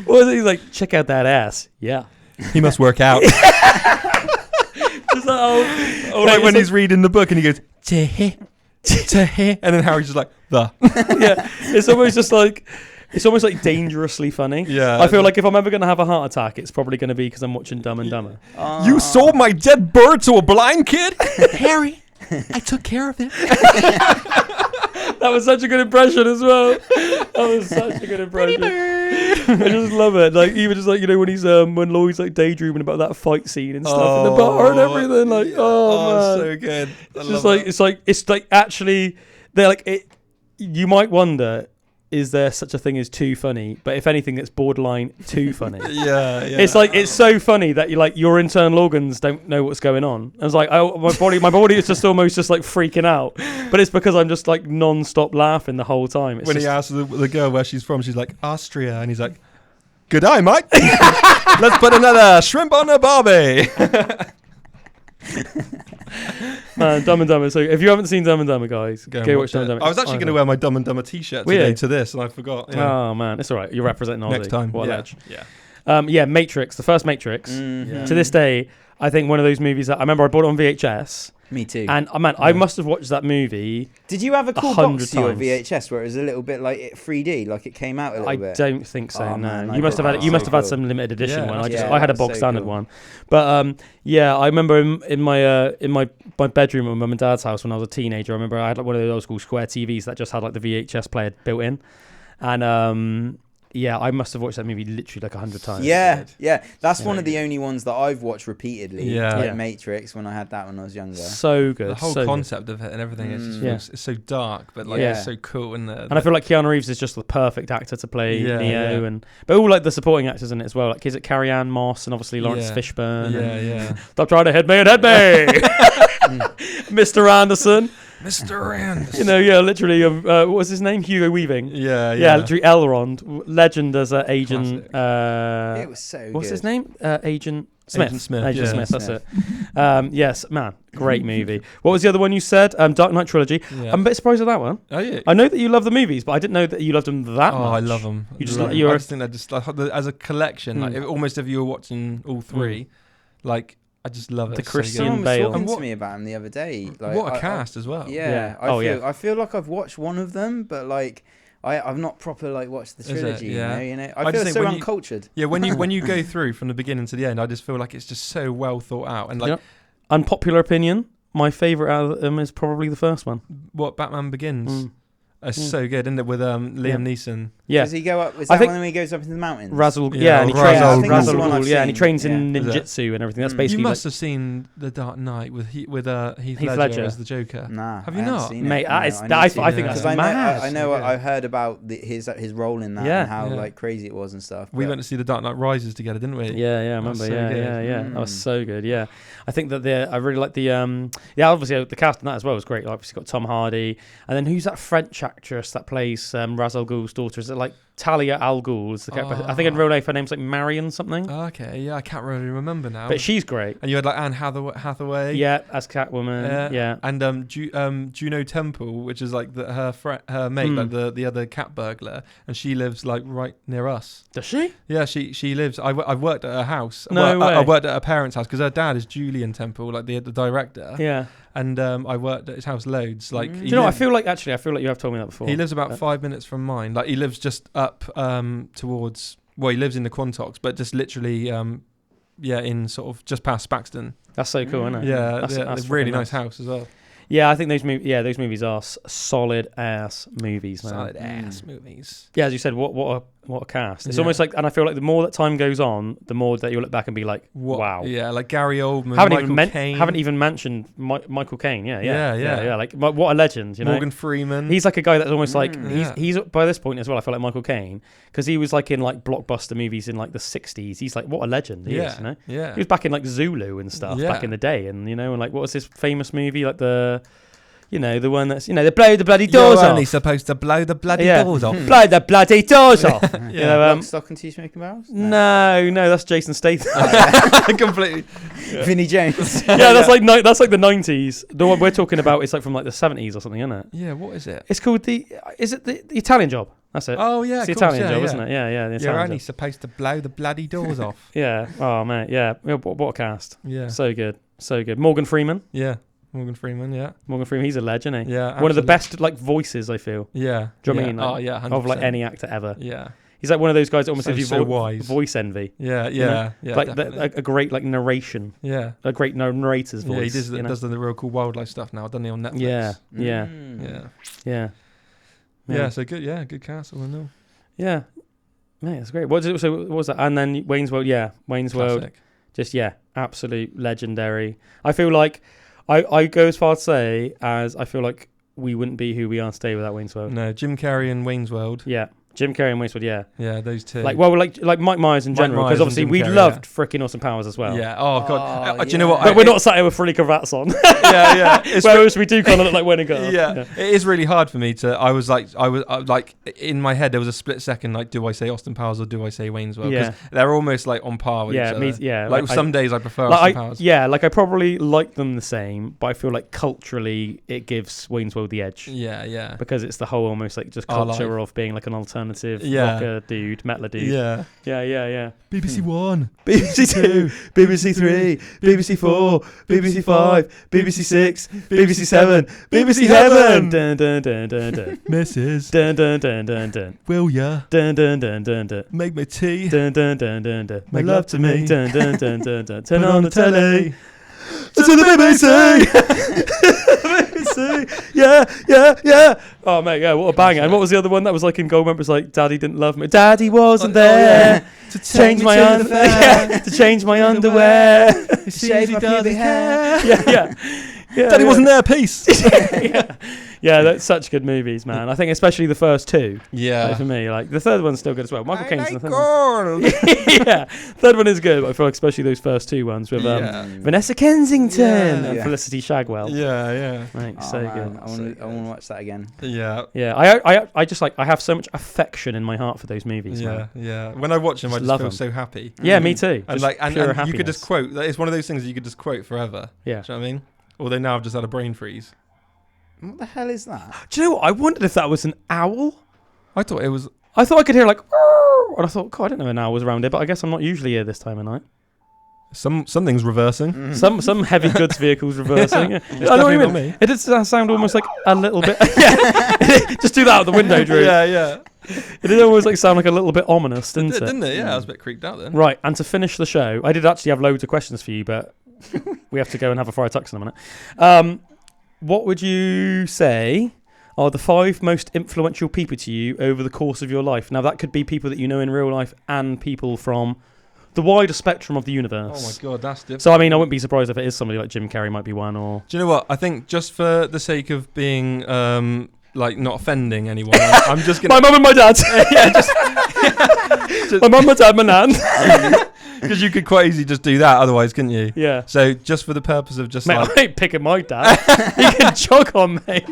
What was it? He's like, check out that ass. Yeah. He must work out. Just like, or like when he's reading the book and he goes, and then Harry's just like, the. Yeah, it's almost just like. It's almost like dangerously funny. Yeah. I feel like if I'm ever going to have a heart attack, it's probably going to be because I'm watching Dumb and Dumber. You sold my dead bird to a blind kid? Harry, I took care of it. That was such a good impression as well. That was such a good impression. I just love it. Like even just like, you know, when he's when Lloyd's like daydreaming about that fight scene and stuff in the bar and everything. Like, man, so good. It's just like it's like actually they're like it. You might wonder, is there such a thing as too funny? But if anything, it's borderline too funny. Yeah. It's like it's so funny that you like your internal organs don't know what's going on. I was like, oh, my body is just almost just like freaking out. But it's because I'm just like non-stop laughing the whole time. It's when just, he asks the girl where she's from, she's like, Austria, and he's like, good day, mate. Let's put another shrimp on the barbie. Man, Dumb and Dumber. So if you haven't seen Dumb and Dumber, guys, go watch Dumb and Dumber. I was actually going to wear my Dumb and Dumber t-shirt today to this, and I forgot. Yeah. Oh man, it's all right. You're representing Aussie. Next time. What a Yeah. ledge. Yeah, Matrix, the first Matrix. To this day, I think one of those movies that I remember I bought it on VHS. Me too. And man, I must have watched that movie. Did you have a cool 100 box to your times. VHS where it was a little bit like 3D, like it came out a little bit? I don't think so. Oh, no, man, you must have had. You must have had some limited edition one. I had a box standard one. But yeah, I remember in my bedroom at my mum and dad's house when I was a teenager. I remember I had like one of those old school square TVs that just had like the VHS player built in, and yeah, I must have watched that movie literally like 100 times. Yeah. That's one of the only ones that I've watched repeatedly. Yeah. Like Matrix, when I had that when I was younger. So good. The whole concept of it and everything is just it's so dark, but like it's so cool. And I feel like Keanu Reeves is just the perfect actor to play Neo, but all like the supporting actors in it as well. Like is it Carrie-Anne Moss and obviously Lawrence Fishburne? Yeah. Stop trying to hit me. Mr. Anderson. Mr. Anderson. You know, literally, what was his name? Hugo Weaving. Yeah. Literally Elrond, legend as Agent. It was so good. What's his name? Agent Smith. Agent Smith, that's it. Yes, man, great movie. What was the other one you said? Dark Knight trilogy. Yeah. I'm a bit surprised at that one. Oh yeah. I know that you love the movies, but I didn't know that you loved them that much. Oh, I love them. I just think they're just like as a collection. Like almost if you were watching all three, like. I just love it. The it's Christian Someone Bale. was talking to me about him the other day. Like, what a cast as well. Yeah. I feel like I've watched one of them, but like I've not properly like watched the trilogy. You know. I feel so uncultured. When you go through from the beginning to the end, I just feel like it's just so well thought out and like. Unpopular opinion. My favourite out of them is probably the first one. What Batman Begins. It's so good, isn't it? With Liam Neeson. Yeah. Does he go up? Is that one when he goes up into the mountains? Razzle. Yeah, and he trains in ninjutsu and everything. That's basically. You must have seen The Dark Knight with Heath Ledger as the Joker. Nah, have you not? Mate, I think that's mad. I know. I heard about his role in that and how like crazy it was and stuff. We went to see The Dark Knight Rises together, didn't we? Yeah, I remember. That was so good. Yeah, I think that I really like the obviously the cast in that as well was great. Obviously got Tom Hardy, and then who's that French actress that plays Ra's al Ghul's daughter? Is it like Talia al Ghul? I think in real life her name's like Marion something. Okay, yeah, I can't really remember now. But she's great. And you had like Anne Hathaway. Yeah, as Catwoman. Yeah. And Juno Temple, which is like her mate, like the other cat burglar, and she lives like right near us. Does she? Yeah, she lives. I've worked at her house. No way. I worked at her parents' house because her dad is Julian Temple, like the director. Yeah. And I worked at his house loads. Like, do you know? I feel like you have told me that before. He lives about 5 minutes from mine. Like he lives just up towards. Well, he lives in the Quantocks, but just literally, in sort of just past Spaxton. That's so cool, isn't it? Yeah, that's a really nice house as well. Yeah, I think those movies are solid ass movies, man. Solid ass movies. Yeah, as you said, what What a cast. It's almost like, and I feel like the more that time goes on, the more that you'll look back and be like, wow. Yeah, like Gary Oldman, Caine. Haven't even mentioned Michael Caine. Yeah. Like, what a legend, you know? Morgan Freeman. He's like a guy that's almost like, he's by this point as well, I feel like Michael Caine, because he was like in like blockbuster movies in like the 60s. He's like, what a legend he is, you know? Yeah. He was back in like Zulu and stuff back in the day. And, you know, and like, what was this famous movie? Like the one that's, they blow the bloody doors off. You're only supposed to blow the bloody doors off. Blow the bloody doors off. Lock, Stock and Two Smoking Barrels? No, that's Jason Statham. Completely. Vinnie Jones. That's like the 90s. The one we're talking about is like from like the 70s or something, isn't it? Yeah, what is it? It's called the Italian Job? That's it. Oh yeah, it's the Italian Job, isn't it? Yeah. You're only supposed to blow the bloody doors off. Yeah. Oh man. Yeah. What a cast. Yeah. So good. Morgan Freeman. Yeah. Morgan Freeman, he's a legend, isn't he? Yeah, absolutely. One of the best like voices, I feel. Yeah. Do you know what I mean? Like, 100%. Of like any actor ever. Yeah. He's like one of those guys that almost gives you wise. voice envy. Yeah, you know? Like a great like narration. Yeah. A great narrator's voice. Yeah, he does the real cool wildlife stuff now, doesn't he, on Netflix? Yeah, so good. Yeah, good cast all in all. Yeah. Man, it's great. What was that? And then Wayne's World. Yeah, Wayne's World. Just absolute legendary. I feel like I go as far to say as I feel like we wouldn't be who we are today without Wayne's World. No, Jim Carrey and Wayne's World. Yeah. Jim Carrey and Wayne's World, yeah, those two. Like Mike Myers in general, because obviously we loved freaking Austin Powers as well. Yeah. Oh god. Do you know what? But we're not sat here with frilly cravats on. Yeah. Whereas we do kind of look like Wayne and Girl. Yeah. It is really hard for me to. I was like in my head there was a split second. Like, do I say Austin Powers or do I say Wayne's World? Because they're almost like on par with each other. Like some days I prefer Austin Powers. Yeah. Like I probably like them the same, but I feel like culturally it gives Wayne's World the edge. Yeah. Because it's the whole almost like just culture of being like an alternative. Rocker dude, metal dude. Yeah. BBC One, BBC Two, BBC Three, BBC Four, BBC Five, BBC Six, BBC Seven, BBC Heaven. Dun dun dun dun dun. Mrs. Dun dun dun dun dun. Will ya? Dun dun dun dun dun. Make me tea. Dun dun dun dun dun. Make love to me. Dun dun dun dun dun. Turn on the telly. To the BBC. Yeah. Oh mate, what a banger! And what was the other one that was like in Goldmember? Was like, Daddy didn't love me. Daddy wasn't there to change my underwear. To change my underwear. Shave my pubic hair. Yeah. Daddy wasn't there. Peace. Yeah, that's such good movies, man. I think especially the first two. Yeah. Like for me, like the third one's still good as well. Michael Caine's like the third one. Yeah, third one is good, but I feel like especially those first two ones with Vanessa Kensington and Felicity Shagwell. Yeah. Right, good. I want to watch that again. Yeah. I just like I have so much affection in my heart for those movies. Yeah. When I watch them, I just feel so happy. Yeah, me too. And and you could just quote. It's one of those things that you could just quote forever. Yeah. Do you know what I mean? Although now I've just had a brain freeze. What the hell is that? Do you know what? I wondered if that was an owl. I thought it was. I thought I could hear like, and I thought, God, I didn't know an owl was around here, but I guess I'm not usually here this time of night. Something's reversing. Some heavy goods vehicles reversing. It's definitely not me. It did sound almost like a little bit. Just do that out the window, Drew. Yeah. It did almost like sound like a little bit ominous, didn't it? Didn't it? Yeah, I was a bit creeped out then. Right, and to finish the show, I did actually have loads of questions for you, but we have to go and have a fried tux in a minute. What would you say are the 5 most influential people to you over the course of your life? Now, that could be people that you know in real life and people from the wider spectrum of the universe. Oh my God, that's different. So, I mean, I wouldn't be surprised if it is somebody like Jim Carrey might be one, or... Do you know what? I think just for the sake of being, like, not offending anyone, I'm just going to... My mum and my dad. My mum, my dad, my nan. Because you could quite easily just do that otherwise, couldn't you? Yeah. So just for the purpose of just mate, like... I ain't picking my dad. He can jog on me.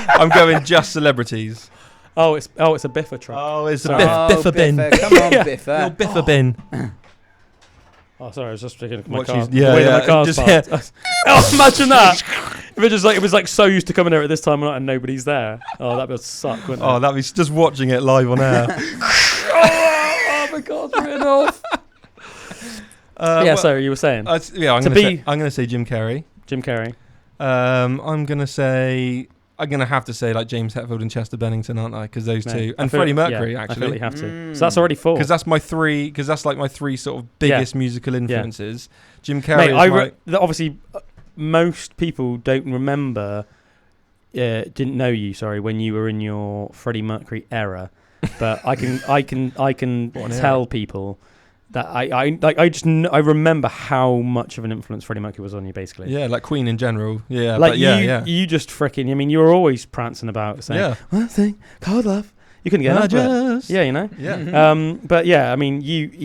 I'm going just celebrities. Oh, it's a Biffa truck. Oh, it's sorry. a Biffa bin. Come on, Biffa. Your Biffa bin. Oh, sorry, I was just picking my car. My car's parked. Oh, imagine that. If it was like so used to coming here at this time of night and nobody's there. Oh, that would suck, wouldn't it? Oh, that'd be just watching it live on air. oh my God, written off. So you were saying? I'm going to say Jim Carrey. Jim Carrey. I'm going to have to say like James Hetfield and Chester Bennington, aren't I? Because those two. And Freddie Mercury, actually. I feel like you have to. So that's already 4. Because that's my 3, like my 3 sort of biggest musical influences. Jim Carrey obviously, most people don't remember, didn't know you, when you were in your Freddie Mercury era. but I can tell people that I remember how much of an influence Freddie Mercury was on you, basically. Yeah, like Queen in general. Yeah, like but you just freaking. I mean, you were always prancing about saying, "One thing called love." You couldn't get enough of it. Yeah, you know. Yeah. But yeah, I mean,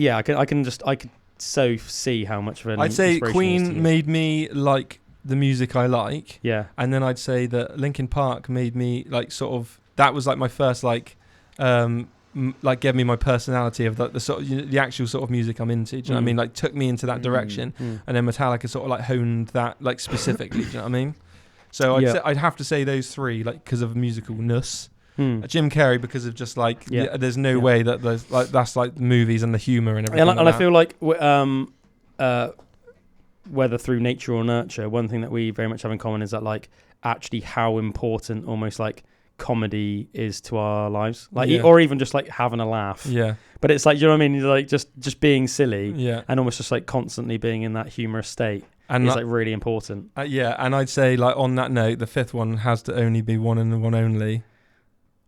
I could so see how much of an. I'd say Queen made me like the music I like. Yeah. And then I'd say that Linkin Park made me like sort of, that was like my first like gave me my personality of the sort of the actual sort of music I'm into. Do you know what I mean? Like took me into that direction, and then Metallica sort of like honed that like specifically. Do you know what I mean? So I'd have to say those three, like because of musicalness. Jim Carrey because of just like there's no way that there's like that's like movies and the humor and everything. And I feel like whether through nature or nurture, one thing that we very much have in common is that like actually how important almost like comedy is to our lives, like or even just like having a laugh. Yeah. But it's like, you know what I mean? Like just being silly. Yeah. And almost just like constantly being in that humorous state. And it's like really important. And I'd say like on that note, the fifth one has to only be one and the one only.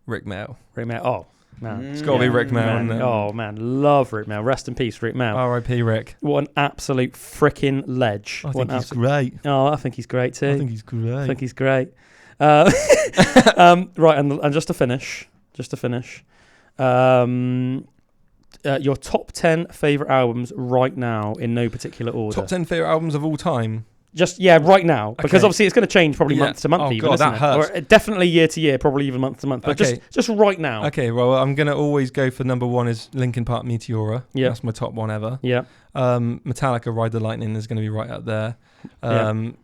Rick Mail. Oh, man. It's got to be Rick Mail. Oh, man. Love Rick Mail. Rest in peace, Rick Mail. R.I.P. Rick. What an absolute freaking ledge. I think he's great. Oh, I think he's great too. I think he's great. Right, and just to finish, your top 10 favourite albums right now in no particular order. Top 10 favourite albums of all time? Just, right now. Because obviously it's going to change probably month to month even, isn't that hurts. Or definitely year to year, probably even month to month. But just right now. Okay, well, I'm going to always go for number one is Linkin Park Meteora. Yeah. That's my top one ever. Yeah. Metallica Ride the Lightning is going to be right up there.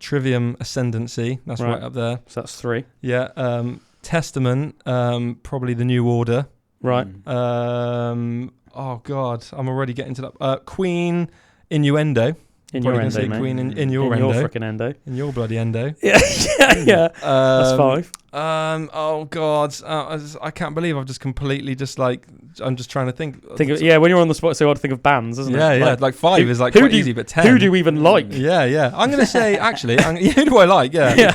Trivium Ascendancy, that's right up there. So that's 3. Yeah. Testament, probably The New Order. Right. Oh, God, I'm already getting to that. Queen, Innuendo. Innuendo, mate. Queen in your endo. In your frickin' endo. In your bloody endo. Yeah. That's 5. Oh God, I can't believe I've just completely just like I'm just trying to think. When you're on the spot, it's so hard to think of bands, isn't it? Yeah. Like 5 is like quite easy, but 10. Who do you even like? Yeah. I'm gonna say actually, who do I like? Yeah.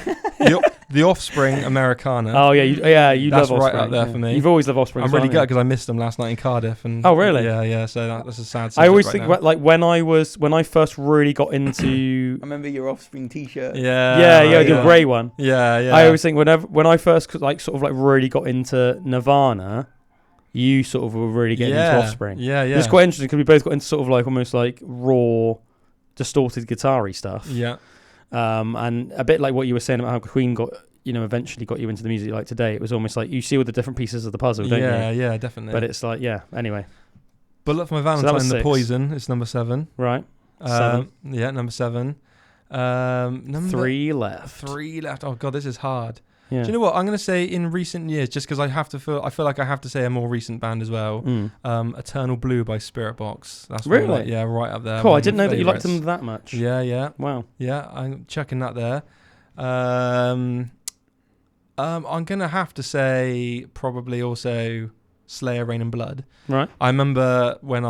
The Offspring, Americana. Oh yeah, you that's love Offspring. That's right up there for me. You've always loved Offspring. I'm really good because I missed them last night in Cardiff. And oh really? Yeah. So that's a sad. I always think about like when I first really got into. I remember your Offspring T-shirt. Yeah, the grey one. Yeah. I always think when I first like sort of like really got into Nirvana, you sort of were really getting into Offspring. Yeah. It's quite interesting because we both got into sort of like almost like raw, distorted guitar-y stuff. Yeah. And a bit like what you were saying about how Queen got, eventually got you into the music like today. It was almost like you see all the different pieces of the puzzle, don't you? Yeah, definitely. But it's like, anyway. Bullet for My Valentine, The Poison is number 7. Right. 7. Yeah, number 7. 3 left. 3 left. Oh, God, this is hard. Yeah. Do you know what? I'm going to say in recent years, just because I feel like I have to say a more recent band as well. Eternal Blue by Spirit Box. That's really? Right up there. Cool. I didn't know that you liked them that much. Yeah. Wow. Yeah, I'm chucking that there. I'm going to have to say probably also Slayer, Rain and Blood. Right. I remember when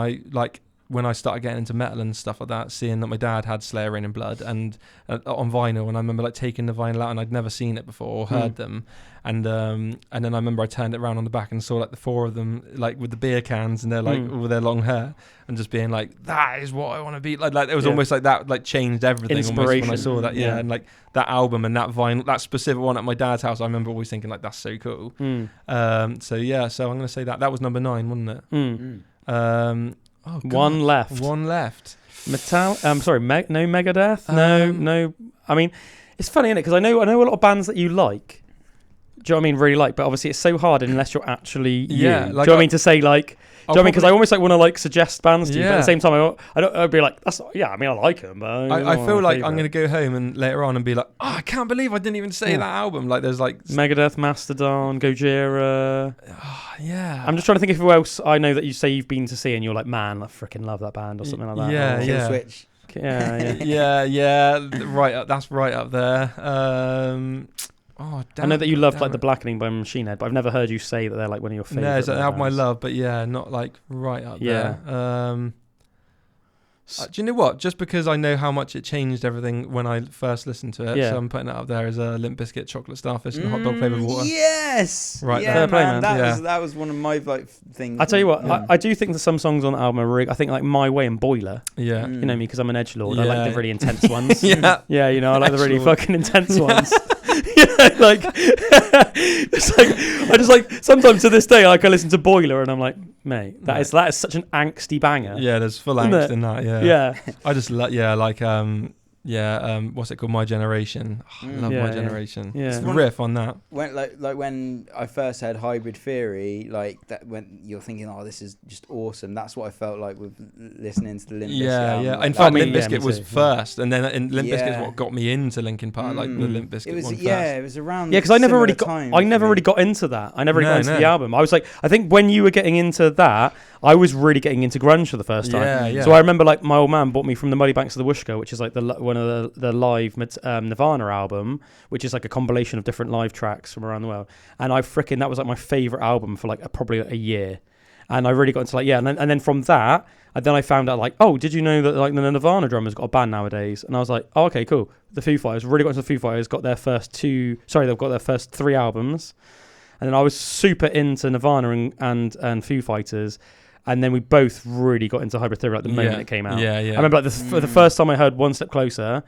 I started getting into metal and stuff like that, seeing that my dad had Slayer, Rain and Blood and on vinyl, and I remember like taking the vinyl out and I'd never seen it before or heard them, and then I remember I turned it around on the back and saw like the 4 of them like with the beer cans and they're like with their long hair and just being like, that is what I want to be like it was almost like that like changed everything. Inspiration. Almost when I saw that and like that album and that vinyl, that specific one at my dad's house, I remember always thinking like, that's so cool. So I'm gonna say that was number 9, wasn't it? Oh, One left. No Megadeth. No. I mean, it's funny, isn't it? Because I know a lot of bands that you like. Do you know what I mean? Really like, but obviously it's so hard unless you're actually you. Yeah. Do you know what I mean? To say like. Do you know what I mean? Because I almost like want to like suggest bands to you, but at the same time, I'd be like, I like them, but I feel like I'm going to go home and later on and be like, I can't believe I didn't even say that album. Like, there's like Megadeth, Mastodon, Gojira. Yeah. I'm just trying to think of who else I know that you say you've been to see and you're like, man, I freaking love that band or something like that. Yeah. Switch. Yeah. Right up. That's right up there. I know that you love like The Blackening by Machine Head, but I've never heard you say that they're like one of your favourite. No, it's an album I love, but not like right up there. Do you know what? Just because I know how much it changed everything when I first listened to it, so I'm putting it up there as a Limp Bizkit chocolate starfish and hot dog flavoured water. Yes, right. Yeah, Fair play, man. man. That was one of my things. I tell you what, I do think that some songs on the album are really, I think like My Way and Boiler. Yeah, you know me because I'm an edgelord. I like the really intense ones. yeah, you know, I like the really fucking intense ones. Like it's like I just like sometimes to this day like I listen to Boiler and I'm like, mate, that is such an angsty banger. Yeah, there's full angst in that. Yeah. I just what's it called? My Generation. I love My Generation. Yeah. It's the riff on that. When I first heard Hybrid Theory, like that, when you're thinking, oh, this is just awesome. That's what I felt like with listening to the Limp Bizkit album. Yeah. Like, in fact, Limp Bizkit was first, and then Limp Bizkit is what got me into Linkin Park, like the Limp Bizkit one first. Yeah, it was around. Yeah, because I never really got into that. I never really got into the album. I was like, I think when you were getting into that, I was really getting into grunge for the first time. So I remember like my old man bought me From the Muddy Banks of the Wishkah, which is like one of the live Nirvana album, which is like a compilation of different live tracks from around the world. And that was like my favorite album for like probably a year. And I really got into like, and then from that, I found out like, oh, did you know that like the Nirvana drummer's got a band nowadays? And I was like, oh, okay, cool. The Foo Fighters, really got into the Foo Fighters, they've got their first 3 albums. And then I was super into Nirvana and Foo Fighters. And then we both really got into Hybrid Theory like the moment it came out. Yeah. I remember like the first time I heard One Step Closer,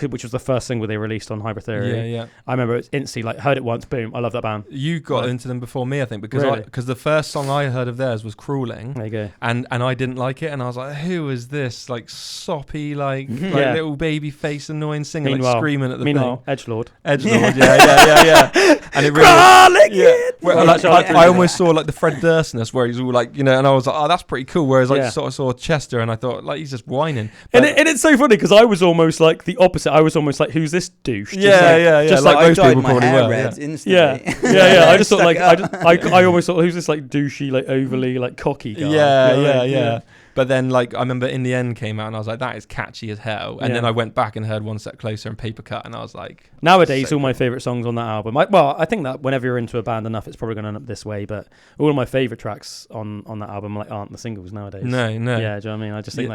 which was the first single they released on Hybrid Theory. Yeah. I remember it instantly, like heard it once, boom, I love that band. You got into them before me, I think, because really? because the first song I heard of theirs was Crawling. There you go. And I didn't like it, and I was like, who is this like soppy, like little baby face annoying singer, like screaming at the thing? Edgelord, yeah. And it really, I almost saw like the Fred Durstness where he's all like, and I was like, oh, that's pretty cool. Whereas I sort of saw Chester, and I thought like he's just whining. And it's so funny because I was almost like the opposite. I was almost like, who's this douche? Just like most people probably were. Yeah. I just thought like I almost thought, who's this like douchey, like overly like cocky guy? Yeah. But then, like, I remember In the End came out, and I was like, that is catchy as hell. And then I went back and heard One Step Closer and Paper Cut, and I was like... Nowadays, all my favourite songs on that album... I think that whenever you're into a band enough, it's probably going to end up this way, but all of my favourite tracks on that album aren't the singles nowadays. No. Yeah, do you know what I mean? I just think,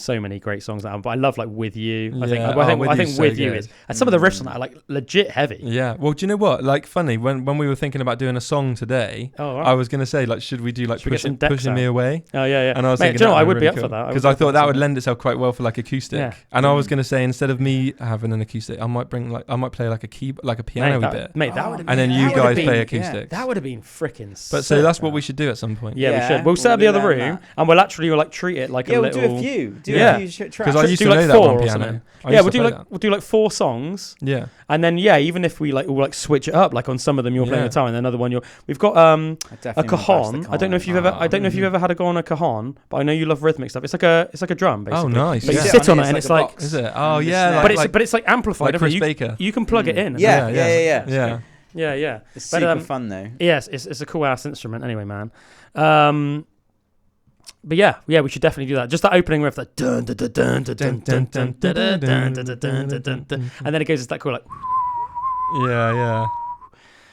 so many great songs on that album. But I love, like, With You. I think With You is... And some of the riffs on that are, like, legit heavy. Yeah. Well, do you know what? Like, funny, when we were thinking about doing a song today, I was going to say, like, should we do, like, Pushing Me Away? Oh, yeah. And I was thinking, I would be up for that. Because I thought that would lend itself quite well for, like, acoustic. Yeah. And I was going to say, instead of me having an acoustic, I might play, like, a piano bit. Mate, that would have been... And then you guys play acoustic. That would have been freaking sick. But so that's what we should do at some point. Yeah, we should. We'll set up the other room, and we'll actually, like, treat it like a little... We'll do a few. Do a few tracks. Because I used to know that on piano. We'll do like 4 songs. Yeah. And then even if we like all like switch it up, like on some of them you're playing guitar, and another one we've got a cajon. I don't know if you've ever had a go on a cajon, but I know you love rhythmic stuff. It's like a drum basically. Oh, nice. But you sit on it and it's like, is it? Oh yeah. But it's like amplified. Like Chris Baker. You can plug it in. Yeah. It's super fun though. Yes, it's a cool ass instrument anyway, man. But yeah, we should definitely do that. Just that opening riff, that dun dun dun dun dun dun dun dun dun dun dun dun, and then it goes into that cool like.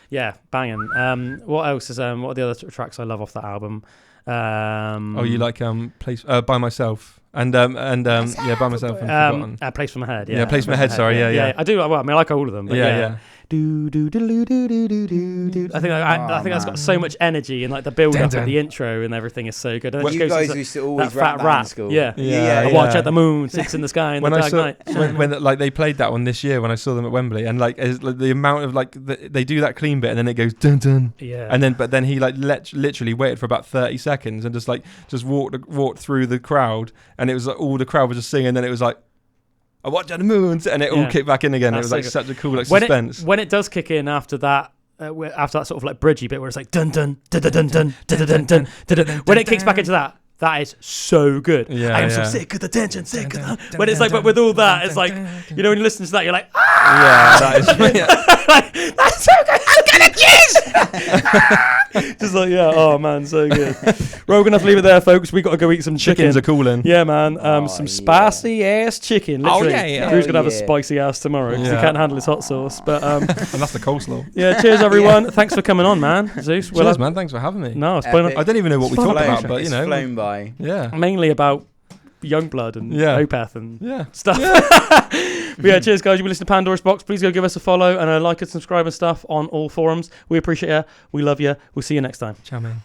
Yeah, banging. What else is what are the other tracks I love off that album? You like By Myself and By Myself and Forgotten. Place from My Head. Yeah, Place from My Head. Sorry, yeah. I do. Well, I mean, I like all of them. But yeah. I think that's got so much energy, and like the build up and the intro and everything is so good. You guys used to always rap that in school. Yeah. I watch at the moon sits in the sky in the dark night. When like they played that one this year when I saw them at Wembley, and like the amount of like they do that clean bit and then it goes dun dun. Yeah. And then he like literally waited for about 30 seconds and just walked through the crowd, and it was like all the crowd was just singing, and then it was like, I watch at the moons, and it all kicked back in again. It was like such a cool like suspense. When it does kick in after that sort of like bridgey bit where it's like dun dun dun dun dun dun dun dun dun. When it kicks back into that is so good. Yeah, I am so sick of the tension, sick of the... When it's like, but with all that, it's like, when you listen to that, you're like, ah! Yeah, that is... like, that's so good, I'm gonna kiss! Just like, yeah, oh man, so good. Right, we're gonna have to leave it there, folks. We got to go eat some chicken. Chickens are cooling. Yeah, man. Some spicy ass chicken. Literally. Drew's gonna have a spicy ass tomorrow because he can't handle his hot sauce. But and that's the coleslaw. Yeah, cheers everyone. Thanks for coming on, man. Zeus. Cheers, man. Thanks for having me. No, it's been I don't even know what we talked about, but it's flown by. Yeah, mainly about Youngblood and Opeth and stuff. But yeah, cheers guys. You've been listening to Pandora's Box. Please go give us a follow and a like and subscribe and stuff on all forums. We appreciate you. We love you. We'll see you next time. Ciao, man.